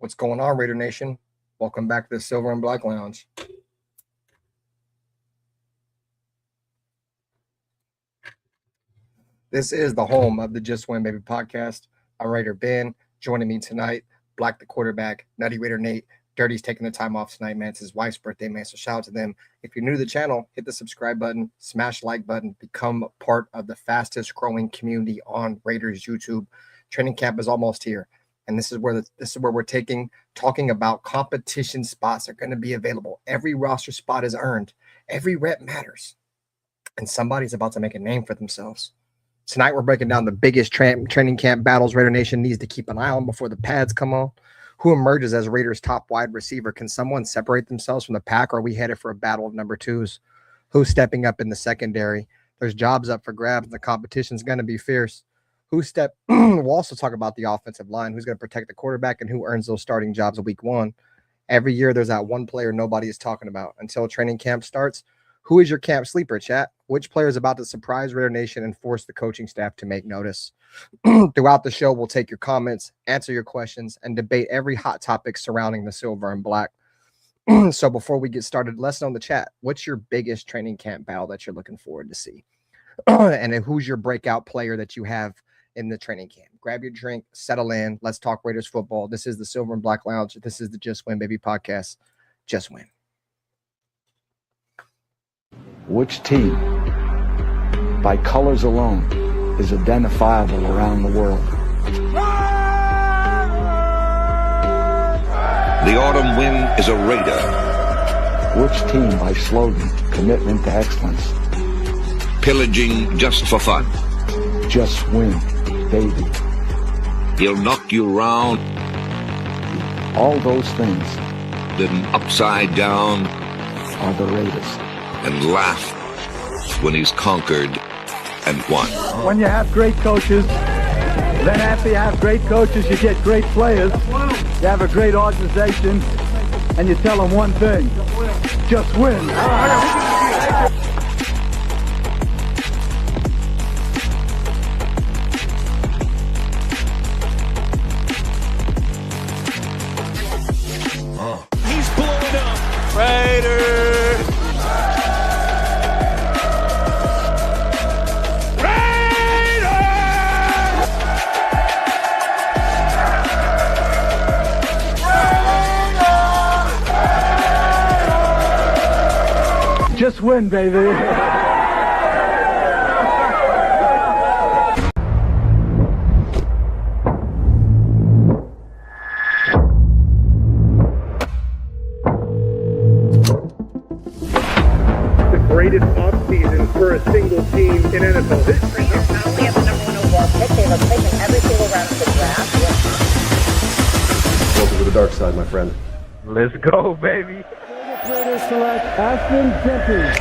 What's going on, Raider Nation? Welcome back to the Silver and Black Lounge. This is the home of the Just Win Baby podcast. I'm Raider Ben. Joining me tonight, Black the quarterback, Nutty Raider Nate. Dirty's taking the time off tonight, man. It's his wife's birthday, man. So shout out to them. If you're new to the channel, hit the subscribe button, smash like button, become part of the fastest growing community on Raiders YouTube. Training camp is almost here. And this is where we're talking about competition spots are going to be available. Every roster spot is earned. Every rep matters. And somebody's about to make a name for themselves. Tonight, we're breaking down the biggest training camp battles Raider Nation needs to keep an eye on before the pads come on. Who emerges as Raiders' top wide receiver? Can someone separate themselves from the pack, or are we headed for a battle of number twos? Who's stepping up in the secondary? There's jobs up for grabs, and the competition's going to be fierce. We'll also talk about the offensive line, who's going to protect the quarterback, and who earns those starting jobs in week one. Every year, there's that one player nobody is talking about until training camp starts. Who is your camp sleeper, chat? Which player is about to surprise Raider Nation and force the coaching staff to make notice? Throughout the show, we'll take your comments, answer your questions, and debate every hot topic surrounding the silver and black. So before we get started, let's know in the chat, what's your biggest training camp battle that you're looking forward to see? And then who's your breakout player that you have in the training camp? Grab your drink, settle in. Let's talk Raiders football. This is the Silver and Black Lounge. This is the Just Win Baby podcast. Just win. Which team, by colors alone, is identifiable around the world? The autumn wind is a Raider. Which team, by slogan, commitment to excellence? Pillaging just for fun. Just win, baby. He'll knock you round. All those things Then upside down are the Raiders. and laugh when he's conquered and won. When you have great coaches, then after you have great coaches, you get great players. You have a great organization, and you tell them one thing: just win. He's blowing up. Raiders! Just win, baby. The greatest offseason for a single team in NFL history. Not only have the number one overall pick, they have taken every single round of the draft. Welcome to the dark side, my friend. Let's go, baby. Raiders select Ashton Jenkins.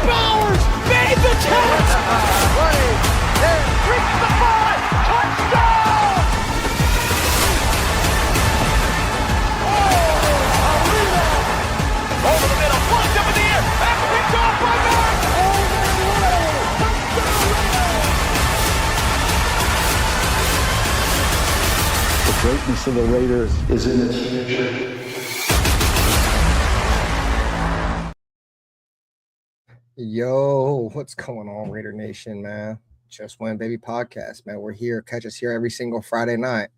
Bowers made the catch! Reach the ball! Touchdown! Over the middle, flies up in the air, and picked off by Mack! The greatness of the Raiders is in its future. Yo, what's going on, Raider Nation, man? Just Win Baby podcast, man. We're here. Catch us here every single Friday night.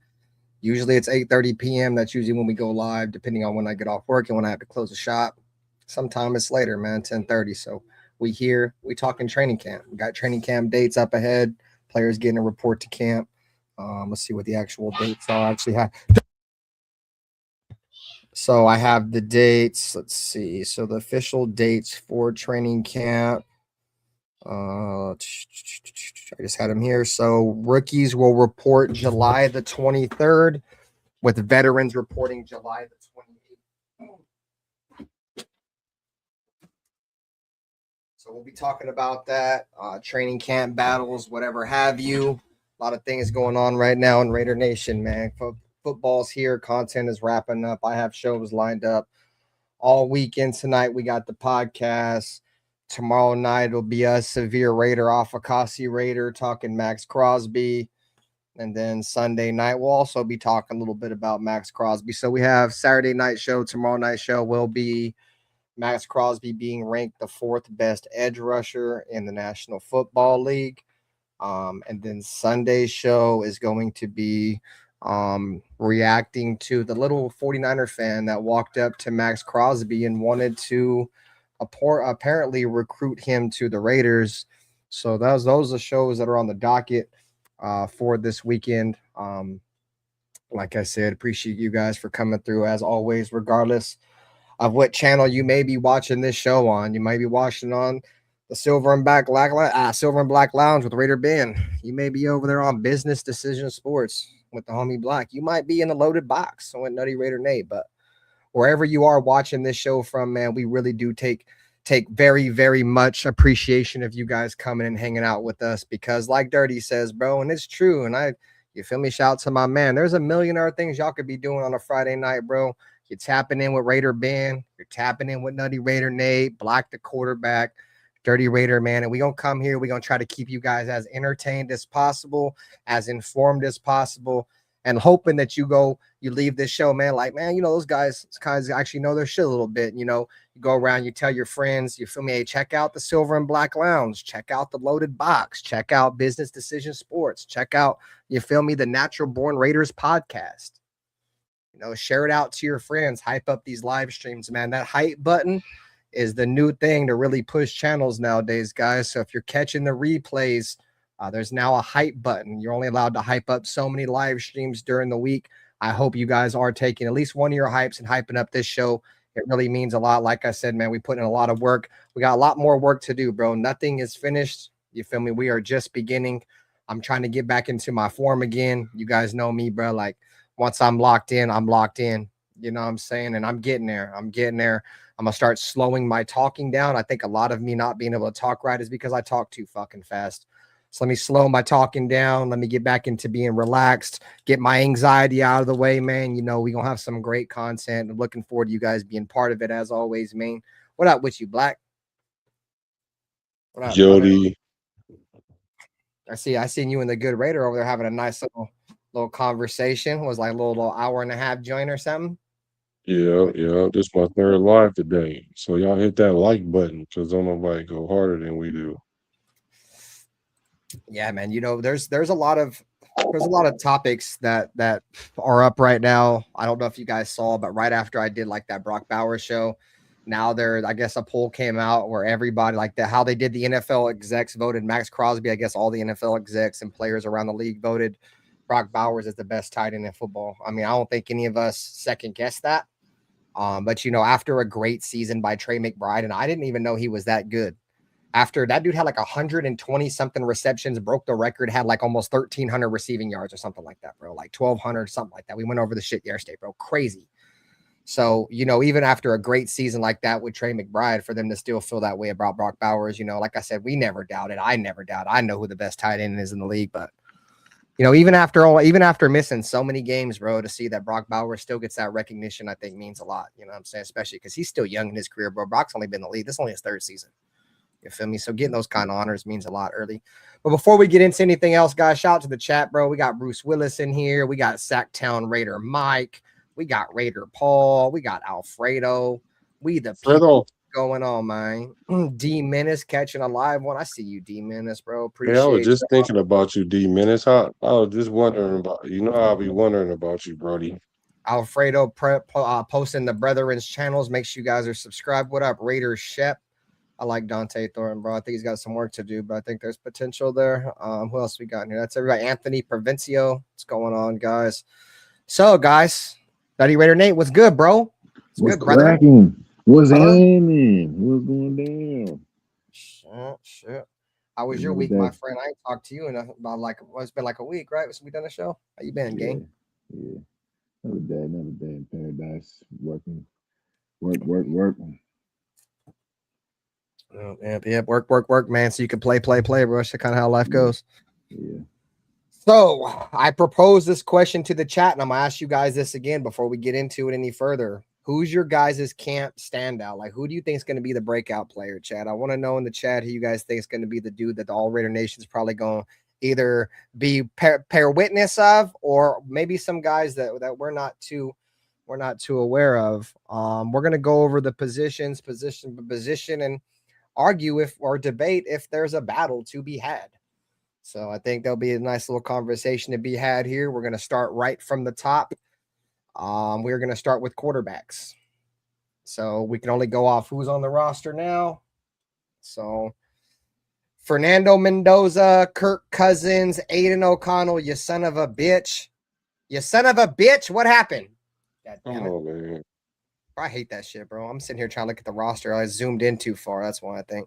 Usually it's 8:30 p.m. That's usually when we go live, depending on when I get off work and when I have to close the shop. Sometimes it's later, man, 10:30. So we here, we talking training camp. We got training camp dates up ahead. Players getting a report to camp. Let's see what the actual dates are. I actually have. So I have the dates. Let's see. So the official dates for training camp. I just had them here. So rookies will report July the 23rd, with veterans reporting July the 28th. So we'll be talking about that, training camp battles, whatever have you. A lot of things going on right now in Raider Nation, man. Football's here. Content is wrapping up. I have shows lined up all weekend. Tonight we got the podcast. Tomorrow night it'll be a Severe Raider off Akasi Raider talking Max Crosby. And then Sunday night, we'll also be talking a little bit about Max Crosby. So we have Saturday night show. Tomorrow night show will be Max Crosby being ranked the 4th best edge rusher in the National Football League. And then Sunday's show is going to be reacting to the little 49er fan that walked up to Max Crosby and wanted to apparently recruit him to the Raiders. So those are the shows that are on the docket for this weekend. Like I said, appreciate you guys for coming through as always, regardless of what channel you may be watching this show on. You might be watching on the Silver and Black Lounge with Raider Ben. You may be over there on Business Decision Sports with the homie Black. You might be in the Loaded Box with Nutty Raider Nate. But wherever you are watching this show from, man, we really do take very, very much appreciation of you guys coming and hanging out with us, because like Dirty says, bro, and it's true, and you feel me, shout out to my man, there's a million other things y'all could be doing on a Friday night, bro. You're tapping in with Raider Ben, you're tapping in with Nutty Raider Nate, Black the quarterback, Dirty Raider, man, and we gonna come here, we gonna try to keep you guys as entertained as possible, as informed as possible, and hoping that you leave this show, man, like, man, those guys actually know their shit a little bit. You go around, you tell your friends, you feel me, hey, check out the Silver and Black Lounge, check out the Loaded Box, check out Business Decision Sports, check out, you feel me, the Natural Born Raiders podcast. Share it out to your friends, hype up these live streams, man. That hype button is the new thing to really push channels nowadays, guys. So if you're catching the replays, there's now a hype button. You're only allowed to hype up so many live streams during the week. I hope you guys are taking at least one of your hypes and hyping up this show. It really means a lot. Like I said, man, we put in a lot of work. We got a lot more work to do, bro. Nothing is finished. You feel me? We are just beginning. I'm trying to get back into my form again. You guys know me, bro. Like, once I'm locked in, I'm locked in. You know what I'm saying? And I'm getting there. I'm going to start slowing my talking down. I think a lot of me not being able to talk right is because I talk too fucking fast. So let me slow my talking down. Let me get back into being relaxed, get my anxiety out of the way, man. We're going to have some great content. I'm looking forward to you guys being part of it as always, man. What up with you, Black? What up, Jody? I seen you and the Good Raider over there having a nice little conversation. It was like a little hour and a half joint or something. Yeah. This is my 3rd live today. So y'all hit that like button, because don't nobody go harder than we do. Yeah, man. There's a lot of topics that are up right now. I don't know if you guys saw, but right after I did like that Brock Bowers show, now I guess a poll came out where everybody, like how they did the NFL execs voted Max Crosby. I guess all the NFL execs and players around the league voted Brock Bowers is the best tight end in football. I mean, I don't think any of us second guessed that. But after a great season by Trey McBride, and I didn't even know he was that good. After that dude had like 120 something receptions, broke the record, had like almost 1,300 receiving yards or something like that, bro. Like 1,200, something like that. We went over the shit yesterday, bro. Crazy. So, even after a great season like that with Trey McBride, for them to still feel that way about Brock Bowers, like I said, we never doubted. I never doubt. I know who the best tight end is in the league, but even after missing so many games, bro, to see that Brock Bowers still gets that recognition, I think means a lot. You know what I'm saying? Especially because he's still young in his career, bro. Brock's only been in the league. This is only his 3rd season. You feel me? So getting those kind of honors means a lot early. But before we get into anything else, guys, shout out to the chat, bro. We got Bruce Willis in here. We got Sacktown Raider Mike. We got Raider Paul. We got Alfredo. We the people going on, man. D Menace catching a live one. I see you, D Menace, bro. Appreciate I was just you. thinking about you, D Menace. I was just wondering about I'll be wondering about you, Brody. Alfredo posting the Brethren's channels. Make sure you guys are subscribed. What up, Raiders Shep? I like Dante Thornton, bro. I think he's got some work to do, but I think there's potential there. Who else we got in here? That's everybody. Anthony Provencio. What's going on, guys? So, guys, Nutty Raider Nate, what's good, bro? What's good, brother? What's happening? What's going down? Shit. How was your week, my friend? I ain't talked to you in about it's been like a week, right? Since we done the show. How you been, gang? Yeah. Another day in paradise. Working. Work. Yeah, work, man. So you can play, bro. That's kind of how life goes. Yeah. So I propose this question to the chat, and I'm gonna ask you guys this again before we get into it any further. Who's your guys' camp standout? Like, who do you think is going to be the breakout player, Chad? I want to know in the chat who you guys think is going to be the dude that the All Raider Nation is probably going to either be pair witness of, or maybe some guys that we're not too aware of. We're gonna go over the position, and argue or debate if there's a battle to be had. So I think there'll be a nice little conversation to be had here. We're gonna start right from the top. We're gonna start with quarterbacks. So we can only go off who's on the roster now. So Fernando Mendoza, Kirk Cousins, Aiden O'Connell, you son of a bitch. You son of a bitch. What happened? God damn it. Oh, man. I hate that shit, bro. I'm sitting here trying to look at the roster. I zoomed in too far. That's why I think.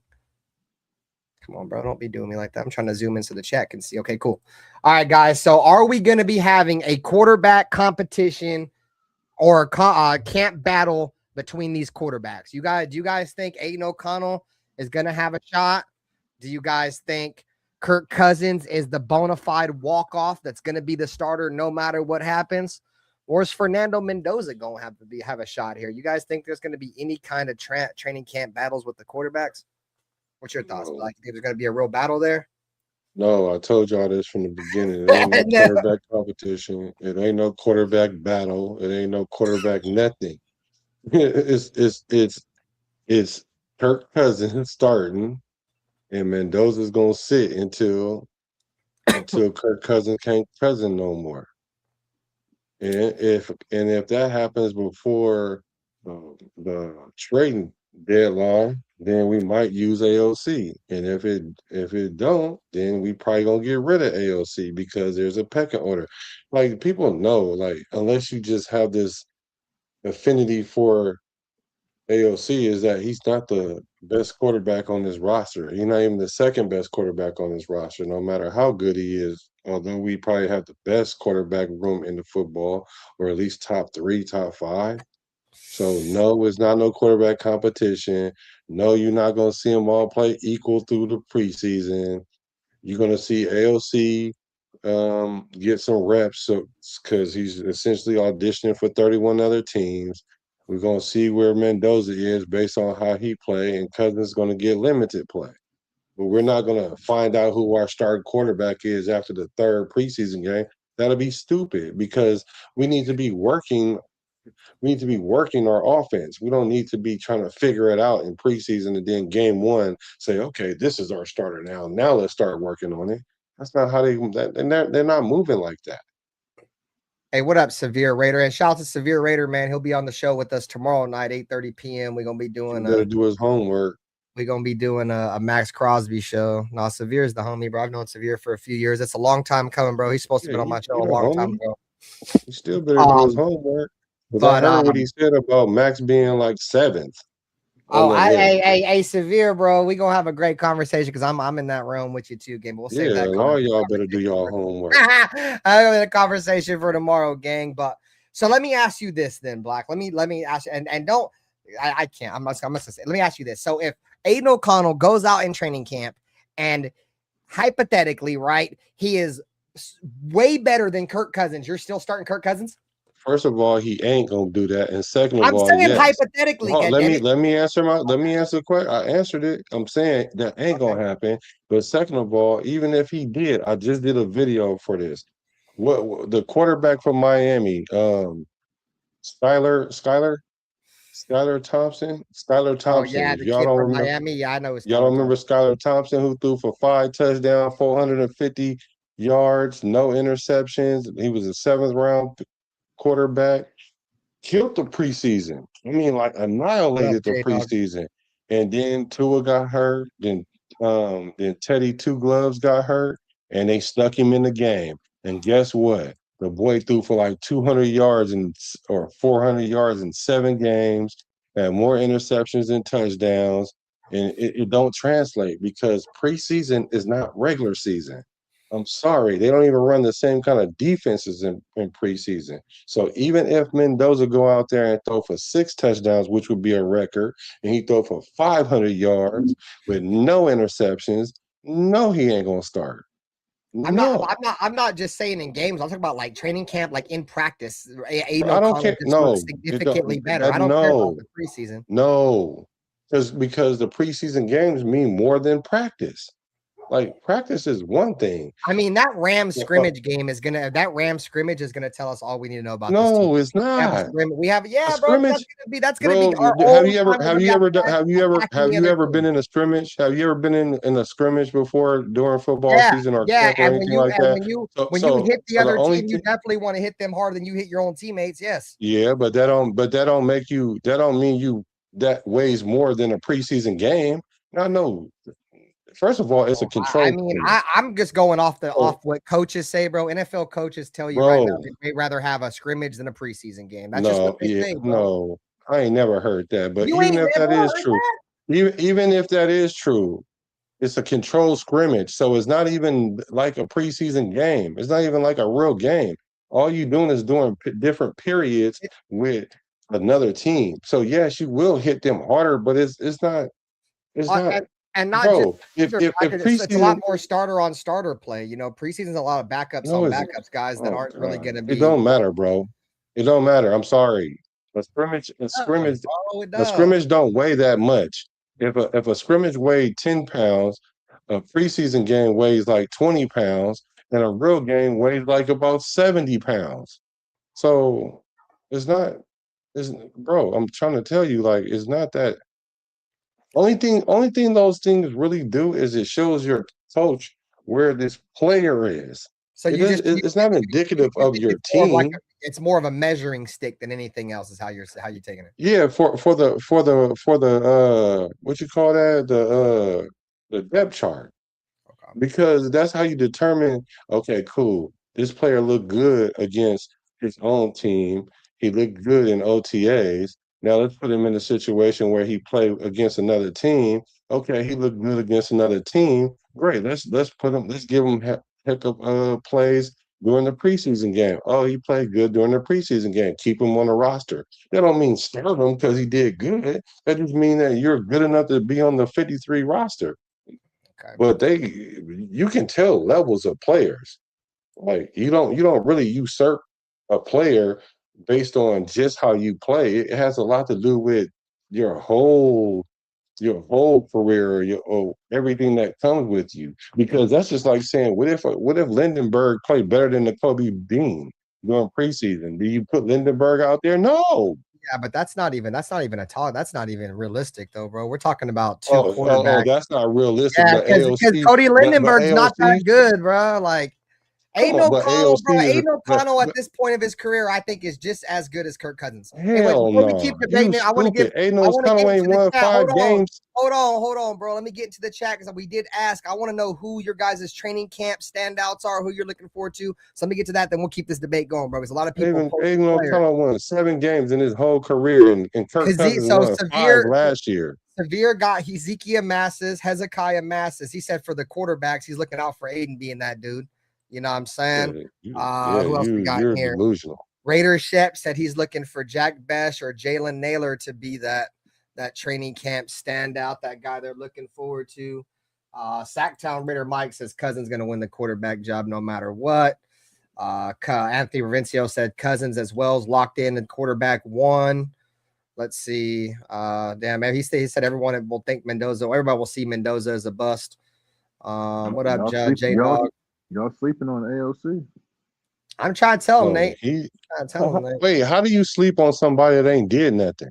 Come on, bro. Don't be doing me like that. I'm trying to zoom into the chat and see. Okay, cool. All right, guys. So are we going to be having a quarterback competition or a camp battle between these quarterbacks? Do you guys think Aiden O'Connell is going to have a shot? Do you guys think Kirk Cousins is the bona fide walk-off that's going to be the starter no matter what happens? Or is Fernando Mendoza going to have a shot here? You guys think there's going to be any kind of training camp battles with the quarterbacks? What's your thoughts? Like, think there's going to be a real battle there? No, I told y'all this from the beginning. It ain't no quarterback competition. It ain't no quarterback battle. It ain't no quarterback nothing. It's Kirk Cousins starting, and Mendoza's gonna sit until Kirk Cousins can't cousin no more. And if that happens before the trading deadline, then we might use AOC. And if it don't, then we probably gonna get rid of AOC because there's a pecking order. Like, people know, like, unless you just have this affinity for AOC, is that he's not the best quarterback on this roster. He's not even the second best quarterback on this roster, no matter how good he is. Although we probably have the best quarterback room in the football, or at least top 3, top 5. So no, it's not no quarterback competition. No, you're not going to see them all play equal through the preseason. You're going to see AOC get some reps because he's essentially auditioning for 31 other teams. We're going to see where Mendoza is based on how he play, and Cousins is going to get limited play. But we're not going to find out who our starting quarterback is after the 3rd preseason game. That'll be stupid because we need to be working. We need to be working our offense. We don't need to be trying to figure it out in preseason and then game 1 say, okay, this is our starter now. Now let's start working on it. That's not how they're not moving like that. Hey, what up, Severe Raider? And shout out to Severe Raider, man. He'll be on the show with us tomorrow night, 8:30 p.m. We're gonna be doing do his homework. We're gonna be doing a Max Crosby show. No, Severe is the homie, bro. I've known Severe for a few years. It's a long time coming, bro. He's supposed to be on my show a long time ago. He still better do his homework. But I heard what he said about Max being like 7th. Oh, hey, Severe, bro. We gonna have a great conversation because I'm in that room with you too, gang. But we'll save that. All y'all better do y'all homework. I have a conversation for tomorrow, gang. But so let me ask you this, then, Black. Let me ask you, and don't. I can't. I'm not gonna say. Let me ask you this. So if Aiden O'Connell goes out in training camp, and hypothetically, right, he is way better than Kirk Cousins, you're still starting Kirk Cousins? First of all, he ain't gonna do that, and second of all, I'm saying hypothetically. Let me answer the question. I answered it. I'm saying that ain't gonna happen. But second of all, even if he did, I just did a video for this. What the quarterback from Miami, Skylar Thompson. Oh yeah, the kid from Miami. Yeah, I know. Y'all don't remember Skylar Thompson, who threw for 5 touchdowns, 450 yards, no interceptions. He was a 7th round quarterback, killed the preseason. I mean, like, annihilated the preseason. And then Tua got hurt. Then Teddy Two Gloves got hurt, and they stuck him in the game. And guess what? The boy threw for like 200 yards or 400 yards in 7 games, had more interceptions than touchdowns, and it don't translate because preseason is not regular season. I'm sorry, they don't even run the same kind of defenses in preseason. So even if Mendoza go out there and throw for 6 touchdowns, which would be a record, and he throw for 500 yards with no interceptions, no, he ain't gonna start. I'm not just saying in games. I'm talking about like training camp, like in practice. I don't care. No, significantly better. I don't care about the preseason. No, because the preseason games mean more than practice. Like practice is one thing. I mean, that Ram scrimmage is gonna tell us all we need to know about this team. No, it's not. We have, yeah, A bro. scrimmage, That's gonna be bro. our Have old you ever time have when you we ever got done, have you ever attacking have the you other ever been team. in a scrimmage? Have you ever been in a scrimmage before during football Yeah, season or yeah. camp or And anything like that? when you hit the So the other only team, you thing, definitely want to hit them harder than you hit your own teammates. Yes. yeah, but that don't make you, that don't mean you, that weighs more than a preseason game. I know. First of all, it's a I control mean, scrimmage. I'm just going off So, what coaches say, bro. NFL coaches tell you right now bro, they'd rather have a scrimmage than a preseason game. That's just what they say, bro. no, I ain't never heard that. But You even ain't if that never is heard true, even if that is true, it's a controlled scrimmage. So it's not even like a preseason game. It's not even like a real game. All you doing is doing different periods with another team. So yes, you will hit them harder, but it's not. It's not, and not just bro. If it's a lot preseason, more starter on starter play. You know, preseason's a lot of backups no, on it's, backups, guys that oh aren't really God, going to it be. don't matter, bro. It don't matter. I'm sorry. Oh, it A does. scrimmage don't weigh that much. If a scrimmage weighed 10 pounds, a preseason game weighs like 20 pounds, and a real game weighs like about 70 pounds. So it's not, it's, bro, I'm trying to tell you, like, it's not that. Only thing those things really do is it shows your coach where this player is. So It is, it's not indicative of your team. It's more of a measuring stick than anything else. Is how you're taking it. Yeah, for the what you call that, the depth chart, Okay. because that's how you determine, okay, cool, this player looked good against his own team, he looked good in OTAs. Now let's put him in a situation where he played against another team. Okay, he looked good against another team. Great, let's give him heck of plays during the preseason game. Oh, he played good during the preseason game. Keep him on the roster. That don't mean start him because he did good. That just means that you're good enough to be on the 53 roster. Okay. But you can tell levels of players. Like you don't really usurp a player based on just how you play. It has a lot to do with your whole career, everything that comes with you. Because that's just like saying, what if Lindenberg played better than Kobe Dean during preseason? Do you put Lindenberg out there? No. Yeah, but that's not even realistic though, bro. We're talking about two quarterbacks. That's not realistic. Yeah, because Cody Lindenberg's not that good, bro. Like Aiden O'Connell at this point of his career, I think, is just as good as Kirk Cousins. Hell no. We keep debating it. I want to give Aiden O'Connell ain't won 5 games. Hold on, bro. Let me get into the chat because we did ask. I want to know who your guys' training camp standouts are, who you're looking forward to. So let me get to that, then we'll keep this debate going, bro. Because a lot of people. Aiden O'Connell won 7 games in his whole career, and Kirk Cousins won 5 last year. Severe got Hezekiah Masses, Hezekiah Masses. He said for the quarterbacks, he's looking out for Aiden being that dude. You know what I'm saying? Who else we got here? Delusional. Raider Shep said he's looking for Jack Besh or Jalen Naylor to be that training camp standout, that guy they're looking forward to. Sacktown Raider Mike says Cousins going to win the quarterback job no matter what. Anthony Ravencio said Cousins as well is locked in and quarterback 1. Let's see. He said everyone will think Mendoza. Everybody will see Mendoza as a bust. What up, J-Dog? Y'all sleeping on AOC? I'm trying to tell him, Nate. Wait, how do you sleep on somebody that ain't did nothing?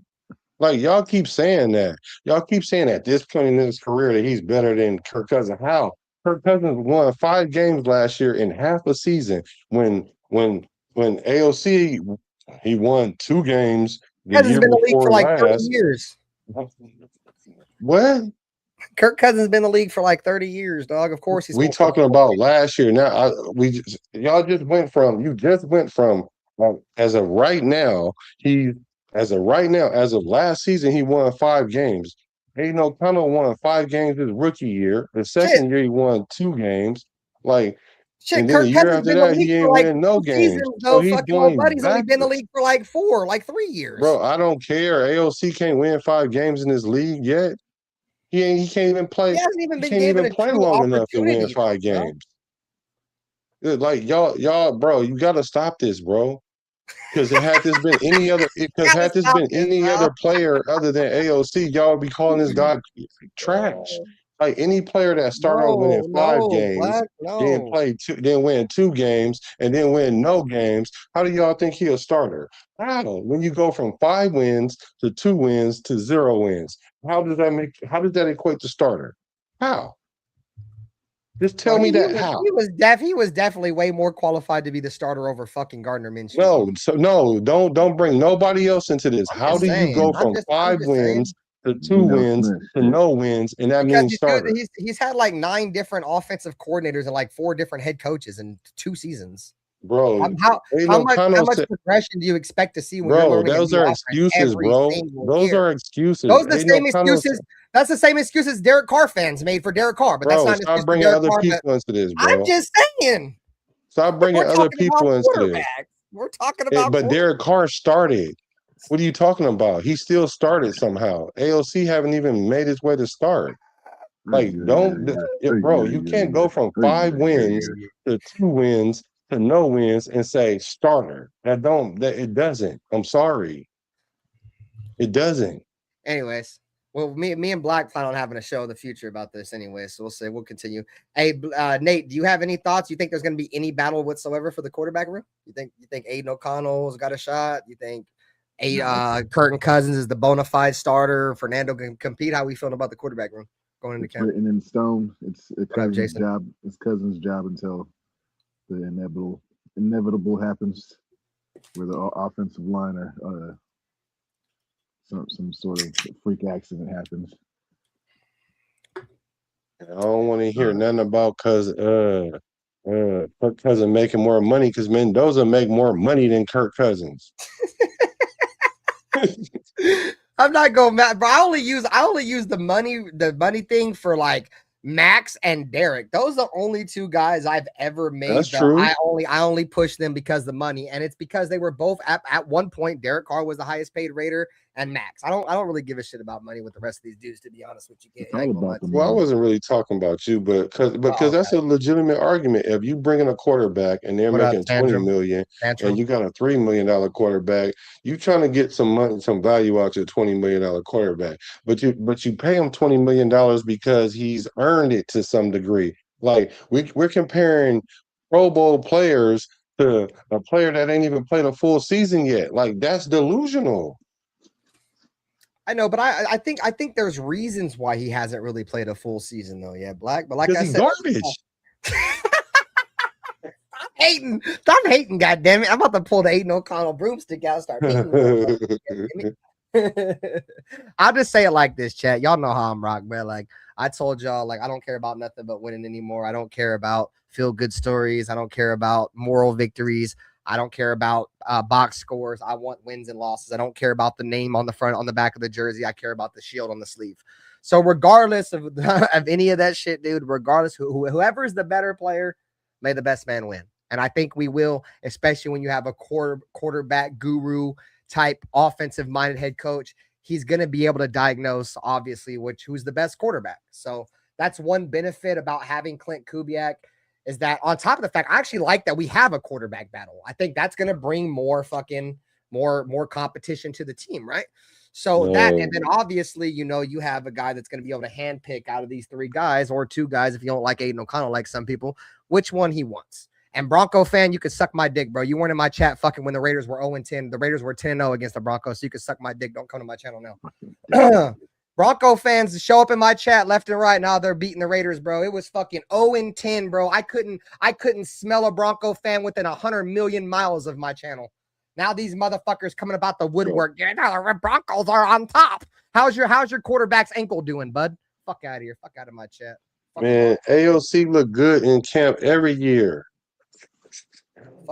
Like, y'all keep saying that. Y'all keep saying at this point in his career that he's better than Kirk Cousins. How? Kirk Cousins won 5 games last year in half a season. When AOC, he won 2 games the year been in the league for like 30 years. What? Kirk Cousins has been in the league for like 30 years, dog. Of course he's. We talking about last year. Now y'all just went from as of right now, as of last season, he won 5 games. Aiden O'Connell won 5 games his rookie year. The second year he won 2 games. Like, and then the year after that, he ain't winning no games. So he's doing buddy's only been in the league for like 3 years. Bro, I don't care. AOC can't win 5 games in this league yet. He can't even play. He can't even play long enough to win 5 games. Like y'all, bro, you gotta stop this, bro. Because had this been any other player other than AOC, y'all would be calling this guy trash. Like any player that started off winning 5 games, Black, then play 2, then win 2 games, and then win no games. How do y'all think he a starter? How? When you go from 5 wins to 2 wins to 0 wins, how does that equate to starter? How? Just tell me that how. He was definitely way more qualified to be the starter over fucking Gardner Minshew. No, don't bring nobody else into this. How do you go from 5 wins to 2 wins to no wins, and that means starter? He's had like 9 different offensive coordinators and like 4 different head coaches in 2 seasons. Bro, how much progression do you expect to see when you're learning? Those are excuses, bro. Those are excuses. Those are the same excuses. That's the same excuses Derek Carr fans made for Derek Carr, but that's not. Stop bringing other people into this, bro. I'm just saying. Stop bringing other people into this. We're talking about. But Derek Carr started. What are you talking about? He still started somehow. AOC haven't even made his way to start. Like, bro, you can't go from 5 wins to 2 wins to no wins and say starter. It doesn't. I'm sorry. It doesn't. Anyways, well, me and Black plan on having a show in the future about this anyway, so we'll see. We'll continue. Hey, Nate, do you have any thoughts? You think there's going to be any battle whatsoever for the quarterback room? You think Aiden O'Connell's got a shot? You think Kirk Cousins is the bona fide starter? Fernando can compete? How are we feeling about the quarterback room going into camp? Written in stone. It's Cousins' Jason? job. It's Cousins' job until the inevitable happens, where the offensive line or some sort of freak accident happens. I don't want to hear nothing about Cousin making more money, because Mendoza make more money than Kirk Cousins. I'm not going mad, bro. I only use the money thing for like Max and Derek. Those are the only 2 guys I've ever made. That's true. I only push them because of the money, and it's because they were both at one point. Derek Carr was the highest paid Raider, and Max. I don't really give a shit about money with the rest of these dudes, to be honest with you. Well, I wasn't really talking about you, but because that's a legitimate argument. If you bring in a quarterback and they're making $20 million, and you got a $3 million quarterback, you trying to get some money, some value out your $20 million quarterback, but you pay him $20 million because he's earned it to some degree. Like we're comparing Pro Bowl players to a player that ain't even played a full season yet. Like, that's delusional. I know, but I think there's reasons why he hasn't really played a full season though. Yeah, Black. But like I said, garbage. Stop hating, goddammit. I'm about to pull the Aiden O'Connell broomstick out and start hating. I'll just say it like this, chat. Y'all know how I'm rock, man. Like I told y'all, like I don't care about nothing but winning anymore. I don't care about feel good stories. I don't care about moral victories. I don't care about box scores. I want wins and losses. I don't care about the name on the front, on the back of the jersey. I care about the shield on the sleeve. So regardless of any of that shit, dude, regardless whoever is the better player, may the best man win. And I think we will, especially when you have a quarterback guru type offensive minded head coach. He's going to be able to diagnose, obviously, who's the best quarterback. So that's one benefit about having Clint Kubiak, is that on top of the fact, I actually like that we have a quarterback battle. I think that's going to bring more competition to the team, right? So that, and then obviously, you have a guy that's going to be able to handpick out of these 3 guys or 2 guys, if you don't like Aiden O'Connell, like some people, which one he wants. And Bronco fan, you could suck my dick, bro. You weren't in my chat fucking when the Raiders were 0-10. The Raiders were 10-0 against the Broncos, so you could suck my dick. Don't come to my channel now. Bronco fans show up in my chat left and right. Now they're beating the Raiders, bro. It was fucking 0-10, bro. I couldn't smell a Bronco fan within 100 million miles of my channel. Now these motherfuckers coming about the woodwork. Yeah, the Broncos are on top. How's your quarterback's ankle doing, bud? Fuck out of here. Fuck out of my chat. Man, AOC look good in camp every year.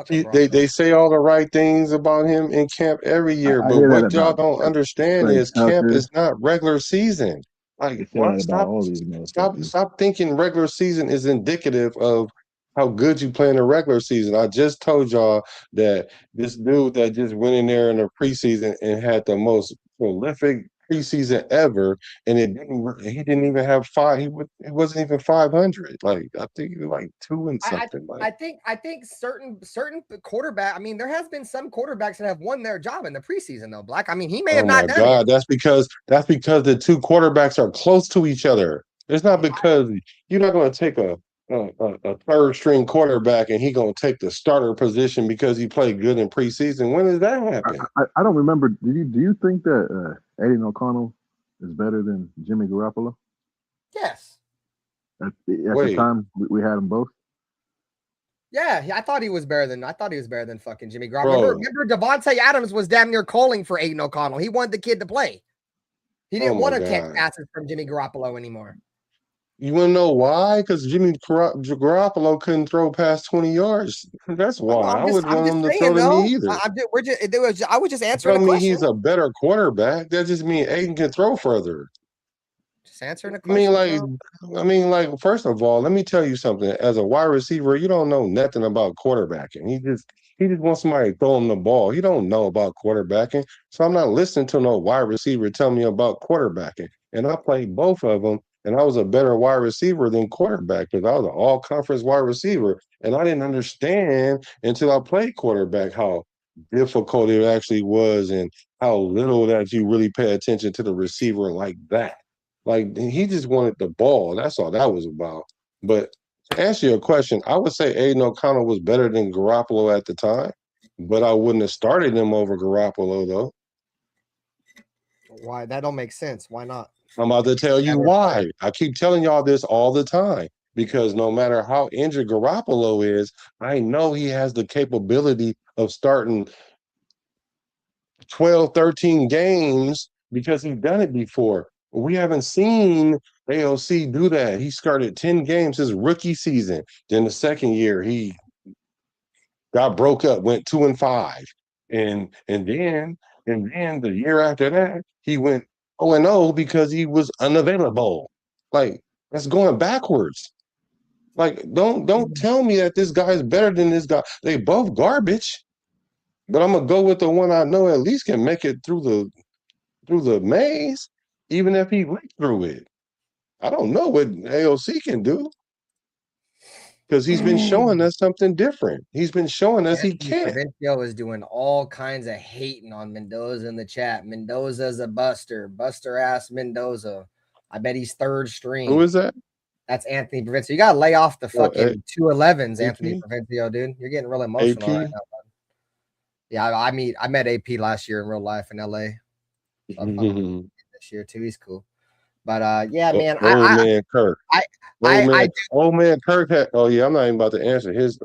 They say all the right things about him in camp every year, but what y'all don't understand is camp is not regular season. Like, stop thinking regular season is indicative of how good you play in the regular season. I just told y'all that this dude that just went in there in the preseason and had the most prolific preseason ever, and he didn't even have 5. He wasn't even 500. Like, I think he was like 2 and something. I think certain quarterback. I mean, there has been some quarterbacks that have won their job in the preseason though. Black. I mean, he may have not done it. That's because the 2 quarterbacks are close to each other. It's not because you're not going to take a third string quarterback and he going to take the starter position because he played good in preseason. When does that happen? I don't remember. Do you think that Aiden O'Connell is better than Jimmy Garoppolo? Yes. At the time we had them both. Yeah, I thought he was better than fucking Jimmy Garoppolo. Remember Devontae Adams was damn near calling for Aiden O'Connell. He wanted the kid to play. He didn't want to catch passes from Jimmy Garoppolo anymore. You want to know why? Because Jimmy Garoppolo couldn't throw past 20 yards. That's why. I wouldn't want him to throw to me either. I was just answering the question. He's a better quarterback. That just means Aiden can throw further. Just answering the question. Like, first of all, let me tell you something. As a wide receiver, you don't know nothing about quarterbacking. He just wants somebody to throw him the ball. He don't know about quarterbacking. So I'm not listening to no wide receiver tell me about quarterbacking. And I played both of them. And I was a better wide receiver than quarterback because I was an all-conference wide receiver. And I didn't understand until I played quarterback how difficult it actually was and how little that you really pay attention to the receiver like that. Like, he just wanted the ball. That's all that was about. But to answer your question, I would say Aiden O'Connell was better than Garoppolo at the time. But I wouldn't have started him over Garoppolo, though. Why? That don't make sense. Why not? I'm about to tell you why. I keep telling y'all this all the time because no matter how injured Garoppolo is, I know he has the capability of starting 12, 13 games because he's done it before. We haven't seen AOC do that. He started 10 games his rookie season. Then the second year, he got broke up, went 2-5. And then the year after that, he went 0-0 because he was unavailable. Like, that's going backwards. Like, don't tell me that this guy is better than this guy. They both garbage, but I'm gonna go with the one I know at least can make it through the maze, even if he went through it. I don't know what AOC can do because he's been showing us something different. He's been showing us he can. Provencio is doing all kinds of hating on Mendoza in the chat. Mendoza's a buster ass Mendoza. I bet he's third string. Who is that? That's Anthony Provencio. You gotta lay off the fucking 211s, Anthony Provencio, dude. You're getting real emotional right now, bud. Yeah, I met AP last year in real life in LA. This year too. He's cool. But yeah, man. Old man Kirk. Old man Kirk had. Oh yeah, I'm not even about to answer his.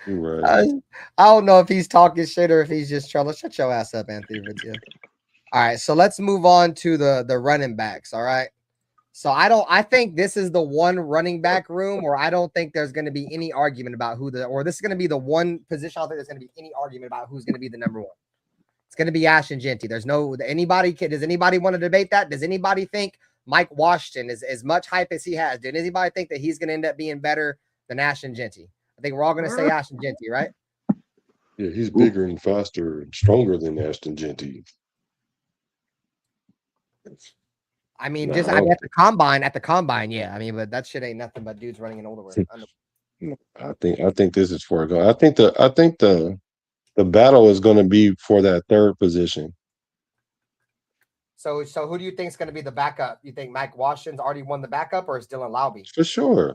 Right. I don't know if he's talking shit or if he's just trolling. Shut your ass up, Anthony. All right, so let's move on to the running backs. All right. So I think this is the one running back room where I don't think there's going to be any argument about this is going to be the one position. I don't think there's going to be any argument about who's going to be the number one. It's going to be Ashton Jeanty. Does anybody want to debate that? Does anybody think Mike Washington is as much hype as he has? Did anybody think that he's going to end up being better than Ashton Jeanty? I think we're all going to say Ashton Jeanty, right? Yeah, he's bigger and faster and stronger than Ashton Jeanty. I mean, at the combine, yeah. I mean, but that shit ain't nothing but dudes running in underwear. I think this is for a go. I think the battle is going to be for that third position. So who do you think is going to be the backup? You think Mike Washington's already won the backup, or is Dylan Lowby? For sure.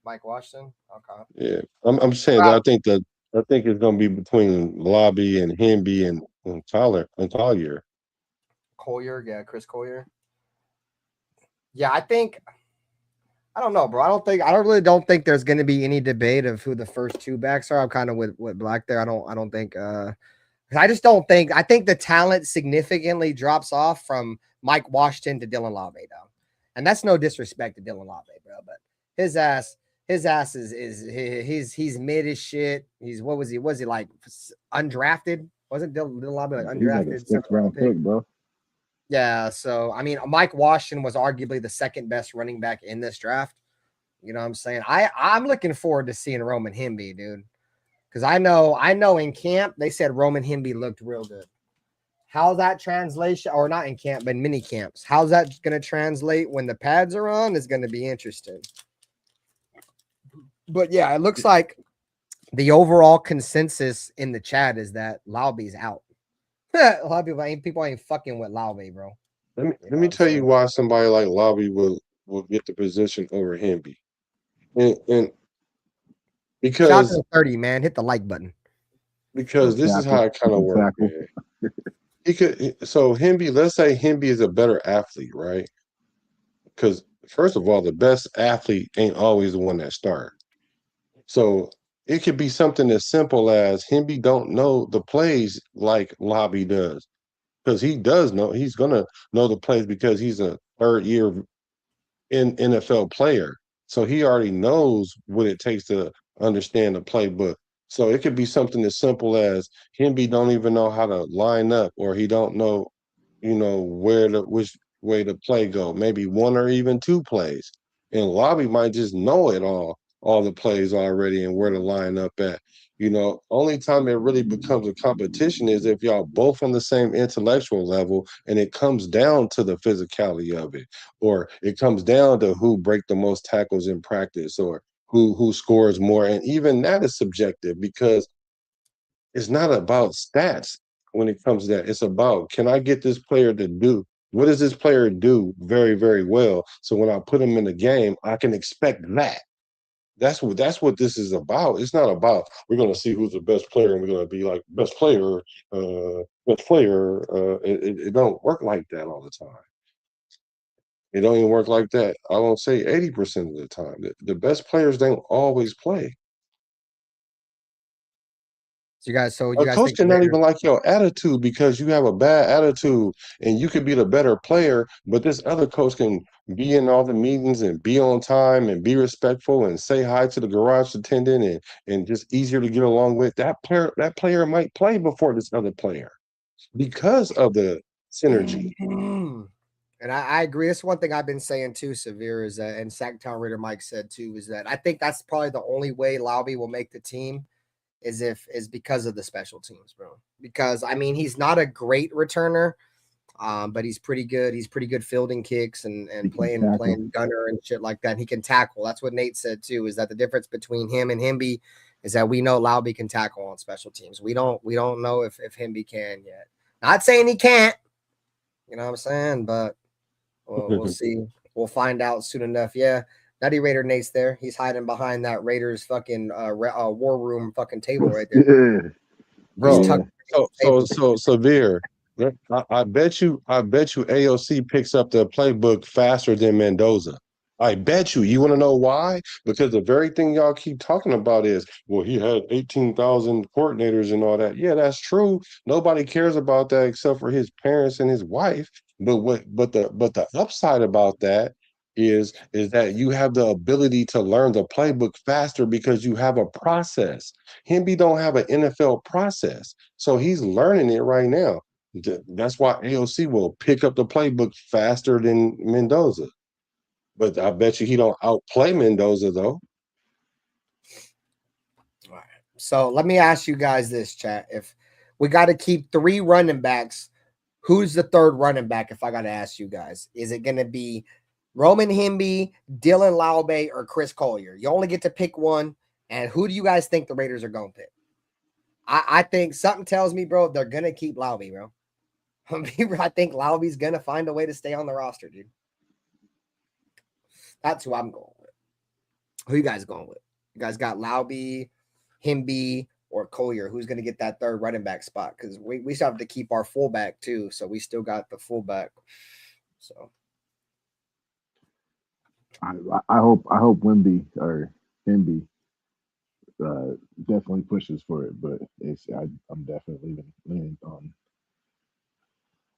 Mike Washington. Okay. Yeah, I'm saying that I think it's going to be between Lobby and Hemby and Collier. Collier, yeah, Chris Collier. Yeah, I don't know, bro. I really don't think there's going to be any debate of who the first two backs are. I'm kind of with Black there. I don't think. I just don't think. I think the talent significantly drops off from Mike Washington to Dylan Lowby, though, and that's no disrespect to Dylan Lowby, bro. But his ass is he's mid as shit. He's what was he like undrafted? Wasn't Dylan Lowby like undrafted? He's like a 6th-round pick, bro. Yeah, so I mean, Mike Washington was arguably the second best running back in this draft. You know what I'm saying? I'm looking forward to seeing Roman Hemby, dude, because I know in camp they said Roman Hemby looked real good. How's that translation, or not in camp, but in mini camps? How's that going to translate when the pads are on? Is going to be interesting. But yeah, it looks like the overall consensus in the chat is that Lowby's out. A lot of people ain't fucking with Laube, bro. Let me tell you why somebody like Lobby will get the position over Hemby. And Shout out because to the 30, man. Hit the like button. because this is how it kind of works, man. So Hemby, let's say Hemby is a better athlete, right? Because first of all, the best athlete ain't always the one that starts. So it could be something as simple as Hemby don't know the plays like Lobby does. Because he does know, he's gonna know the plays because he's a third year in NFL player. So he already knows what it takes to understand the playbook. So it could be something as simple as Hemby don't even know how to line up, or he don't know, which way the play go. Maybe one or even two plays. And Lobby might just know it all the plays already and where to line up at. Only time it really becomes a competition is if y'all both on the same intellectual level and it comes down to the physicality of it, or it comes down to who break the most tackles in practice, or who scores more. And even that is subjective because it's not about stats when it comes to that. It's about, can I get this player to do, what does this player do very, very well? So when I put him in the game, I can expect that. That's what this is about. It's not about we're going to see who's the best player and we're going to be like best player. It don't work like that all the time. It don't even work like that. I won't say 80% of the time. The best players don't always play. So you guys Coach think cannot even like your attitude because you have a bad attitude and you could be the better player, but this other coach can be in all the meetings and be on time and be respectful and say hi to the garage attendant and just easier to get along with. That player might play before this other player because of the synergy. And I agree. That's one thing I've been saying too, Severe, is that, and Sacktown Raider Mike said too, is that I think that's probably the only way Laube will make the team is because of the special teams, bro. Because I mean, he's not a great returner, but he's pretty good. He's pretty good fielding kicks and playing gunner and shit like that. He can tackle. That's what Nate said too. Is that the difference between him and Hemby is that we know Laube can tackle on special teams. We don't know if Hemby can yet. Not saying he can't. You know what I'm saying? But we'll see. We'll find out soon enough. Yeah. Nutty Raider Nate's there. He's hiding behind that Raiders fucking war room fucking table right there. Bro, so Severe. I bet you AOC picks up the playbook faster than Mendoza. I bet you. You want to know why? Because the very thing y'all keep talking about is, well, he had 18,000 coordinators and all that. Yeah, that's true. Nobody cares about that except for his parents and his wife. But the upside about that is that you have the ability to learn the playbook faster because you have a process. Hemby don't have an NFL process, so he's learning it right now. That's why AOC will pick up the playbook faster than Mendoza. But I bet you he don't outplay Mendoza though. All right. So let me ask you guys this, chat. If we got to keep 3 running backs, who's the third running back? If I got to ask you guys, is it going to be Roman Hemby, Dylan Laube, or Chris Collier? You only get to pick one. And who do you guys think the Raiders are going to pick? I think something tells me, bro, they're going to keep Laube, bro. I think Laube's going to find a way to stay on the roster, dude. That's who I'm going with. Who you guys going with? You guys got Laube, Hemby, or Collier? Who's going to get that third running back spot? Because we still have to keep our fullback, too. So we still got the fullback. So I hope Hemby definitely pushes for it, but I'm definitely leaning on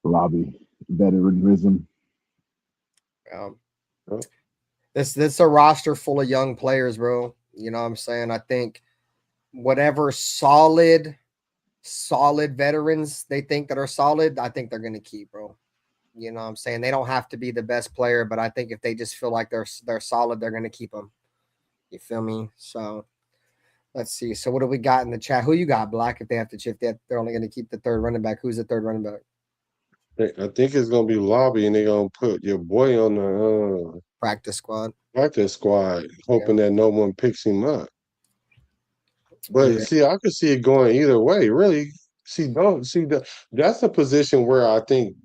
Laube veteranism. This is a roster full of young players, bro. You know what I'm saying? I think whatever solid veterans they think that are solid, I think they're going to keep, bro. You know what I'm saying? They don't have to be the best player, but I think if they just feel like they're solid, they're going to keep them. You feel me? So let's see. So what do we got in the chat? Who you got, Black? If they have to shift that, they're only going to keep the third running back. Who's the third running back? I think it's going to be Laube, and they're going to put your boy on the practice squad, hoping that no one picks him up. But see, I could see it going either way, really. That's a position where I think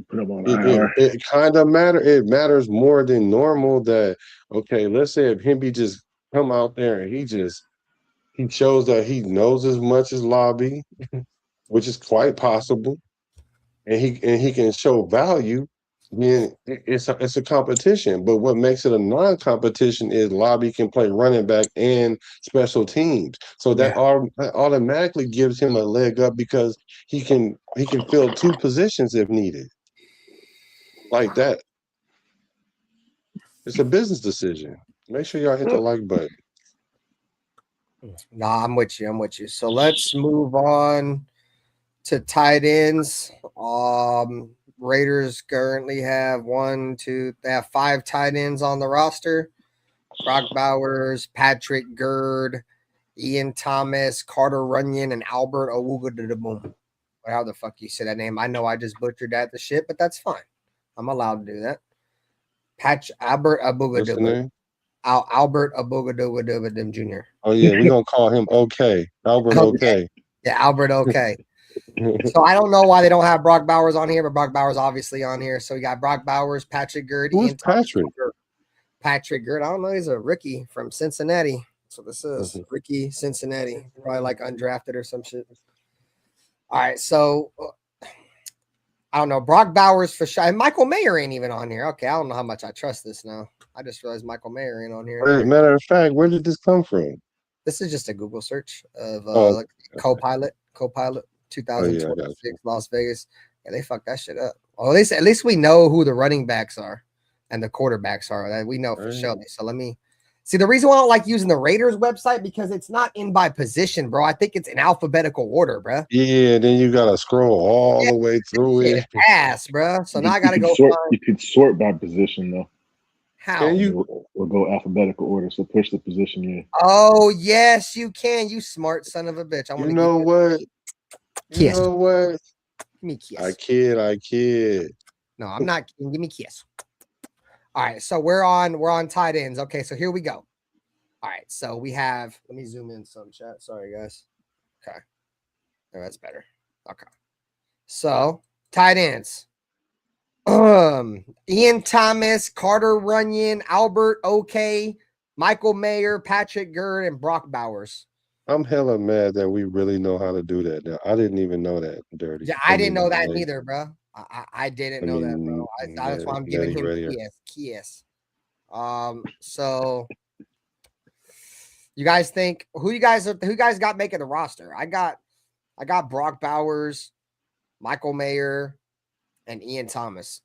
Put him on IR. it kind of matter. It matters more than normal. That okay? Let's say if Hemby just come out there and he shows that he knows as much as Lobby, which is quite possible, and he can show value. Then it's a competition. But what makes it a non-competition is Lobby can play running back and special teams. So that automatically gives him a leg up because he can fill two positions if needed. Like that. It's a business decision. Make sure y'all hit the like button. Nah, I'm with you. So let's move on to tight ends. Raiders currently have they have 5 tight ends on the roster. Brock Bowers, Patrick Gurd, Ian Thomas, Carter Runyon, and Albert Owugadeboom. How the fuck you say that name? I know I just butchered that the shit, but that's fine. I'm allowed to do that. Albert Owugadeboom. Albert Owugadeboom Jr. Oh yeah, we're gonna call him OK. Albert OK. Yeah, Albert OK. So I don't know why they don't have Brock Bowers on here, but Brock Bowers obviously on here. So we got Brock Bowers, Patrick Gurd. Who's Patrick? Patrick Gurd. I don't know. He's a rookie from Cincinnati. So this is Ricky Cincinnati. Probably like undrafted or some shit. All right. So I don't know. Brock Bowers for sure. And Michael Mayer ain't even on here. Okay. I don't know how much I trust this now. I just realized Michael Mayer ain't on here. Matter of fact, where did this come from? This is just a Google search of like Copilot 2026 Las Vegas. Yeah, they fucked that shit up. Well, at least we know who the running backs are and the quarterbacks are. That we know for sure. So let me see. The reason why I don't like using the Raiders website because it's not in by position, bro. I think it's in alphabetical order, bro. Yeah, then you gotta scroll all the way through it. Ass, bro. So now I gotta go. You could sort by position though. How? Can you? We'll go alphabetical order. So push the position in. Oh yes, you can. You smart son of a bitch. You know what? You know what? Give me a kiss. I kid. No, I'm not kidding. Give me a kiss. All right, so we're on tight ends. Okay, so here we go. All right, so we have. Let me zoom in some chat. Sorry, guys. Okay, oh, that's better. Okay, so tight ends. Ian Thomas, Carter Runyon, Albert OK, Michael Mayer, Patrick Gurd, and Brock Bowers. I'm hella mad that we really know how to do that now. I didn't even know that, Dirty. Yeah, I didn't know that neither, bro. I didn't know that, bro. That's why I'm giving him kiss. So you guys think who you guys got making the roster? I got Brock Bowers, Michael Mayer, and Ian Thomas.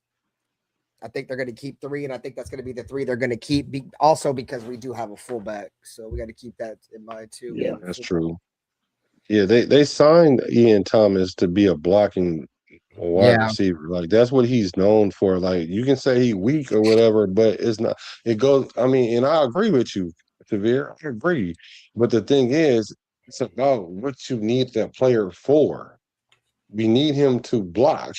I think they're going to keep 3, and I think that's going to be the 3 they're going to keep. Also, because we do have a fullback, so we got to keep that in mind too. Yeah, that's true. Yeah, they signed Ian Thomas to be a blocking wide receiver. Like that's what he's known for. Like you can say he's weak or whatever, but it's not. It goes. I mean, and I agree with you, Tavir. I agree, but the thing is, it's about what you need that player for. We need him to block.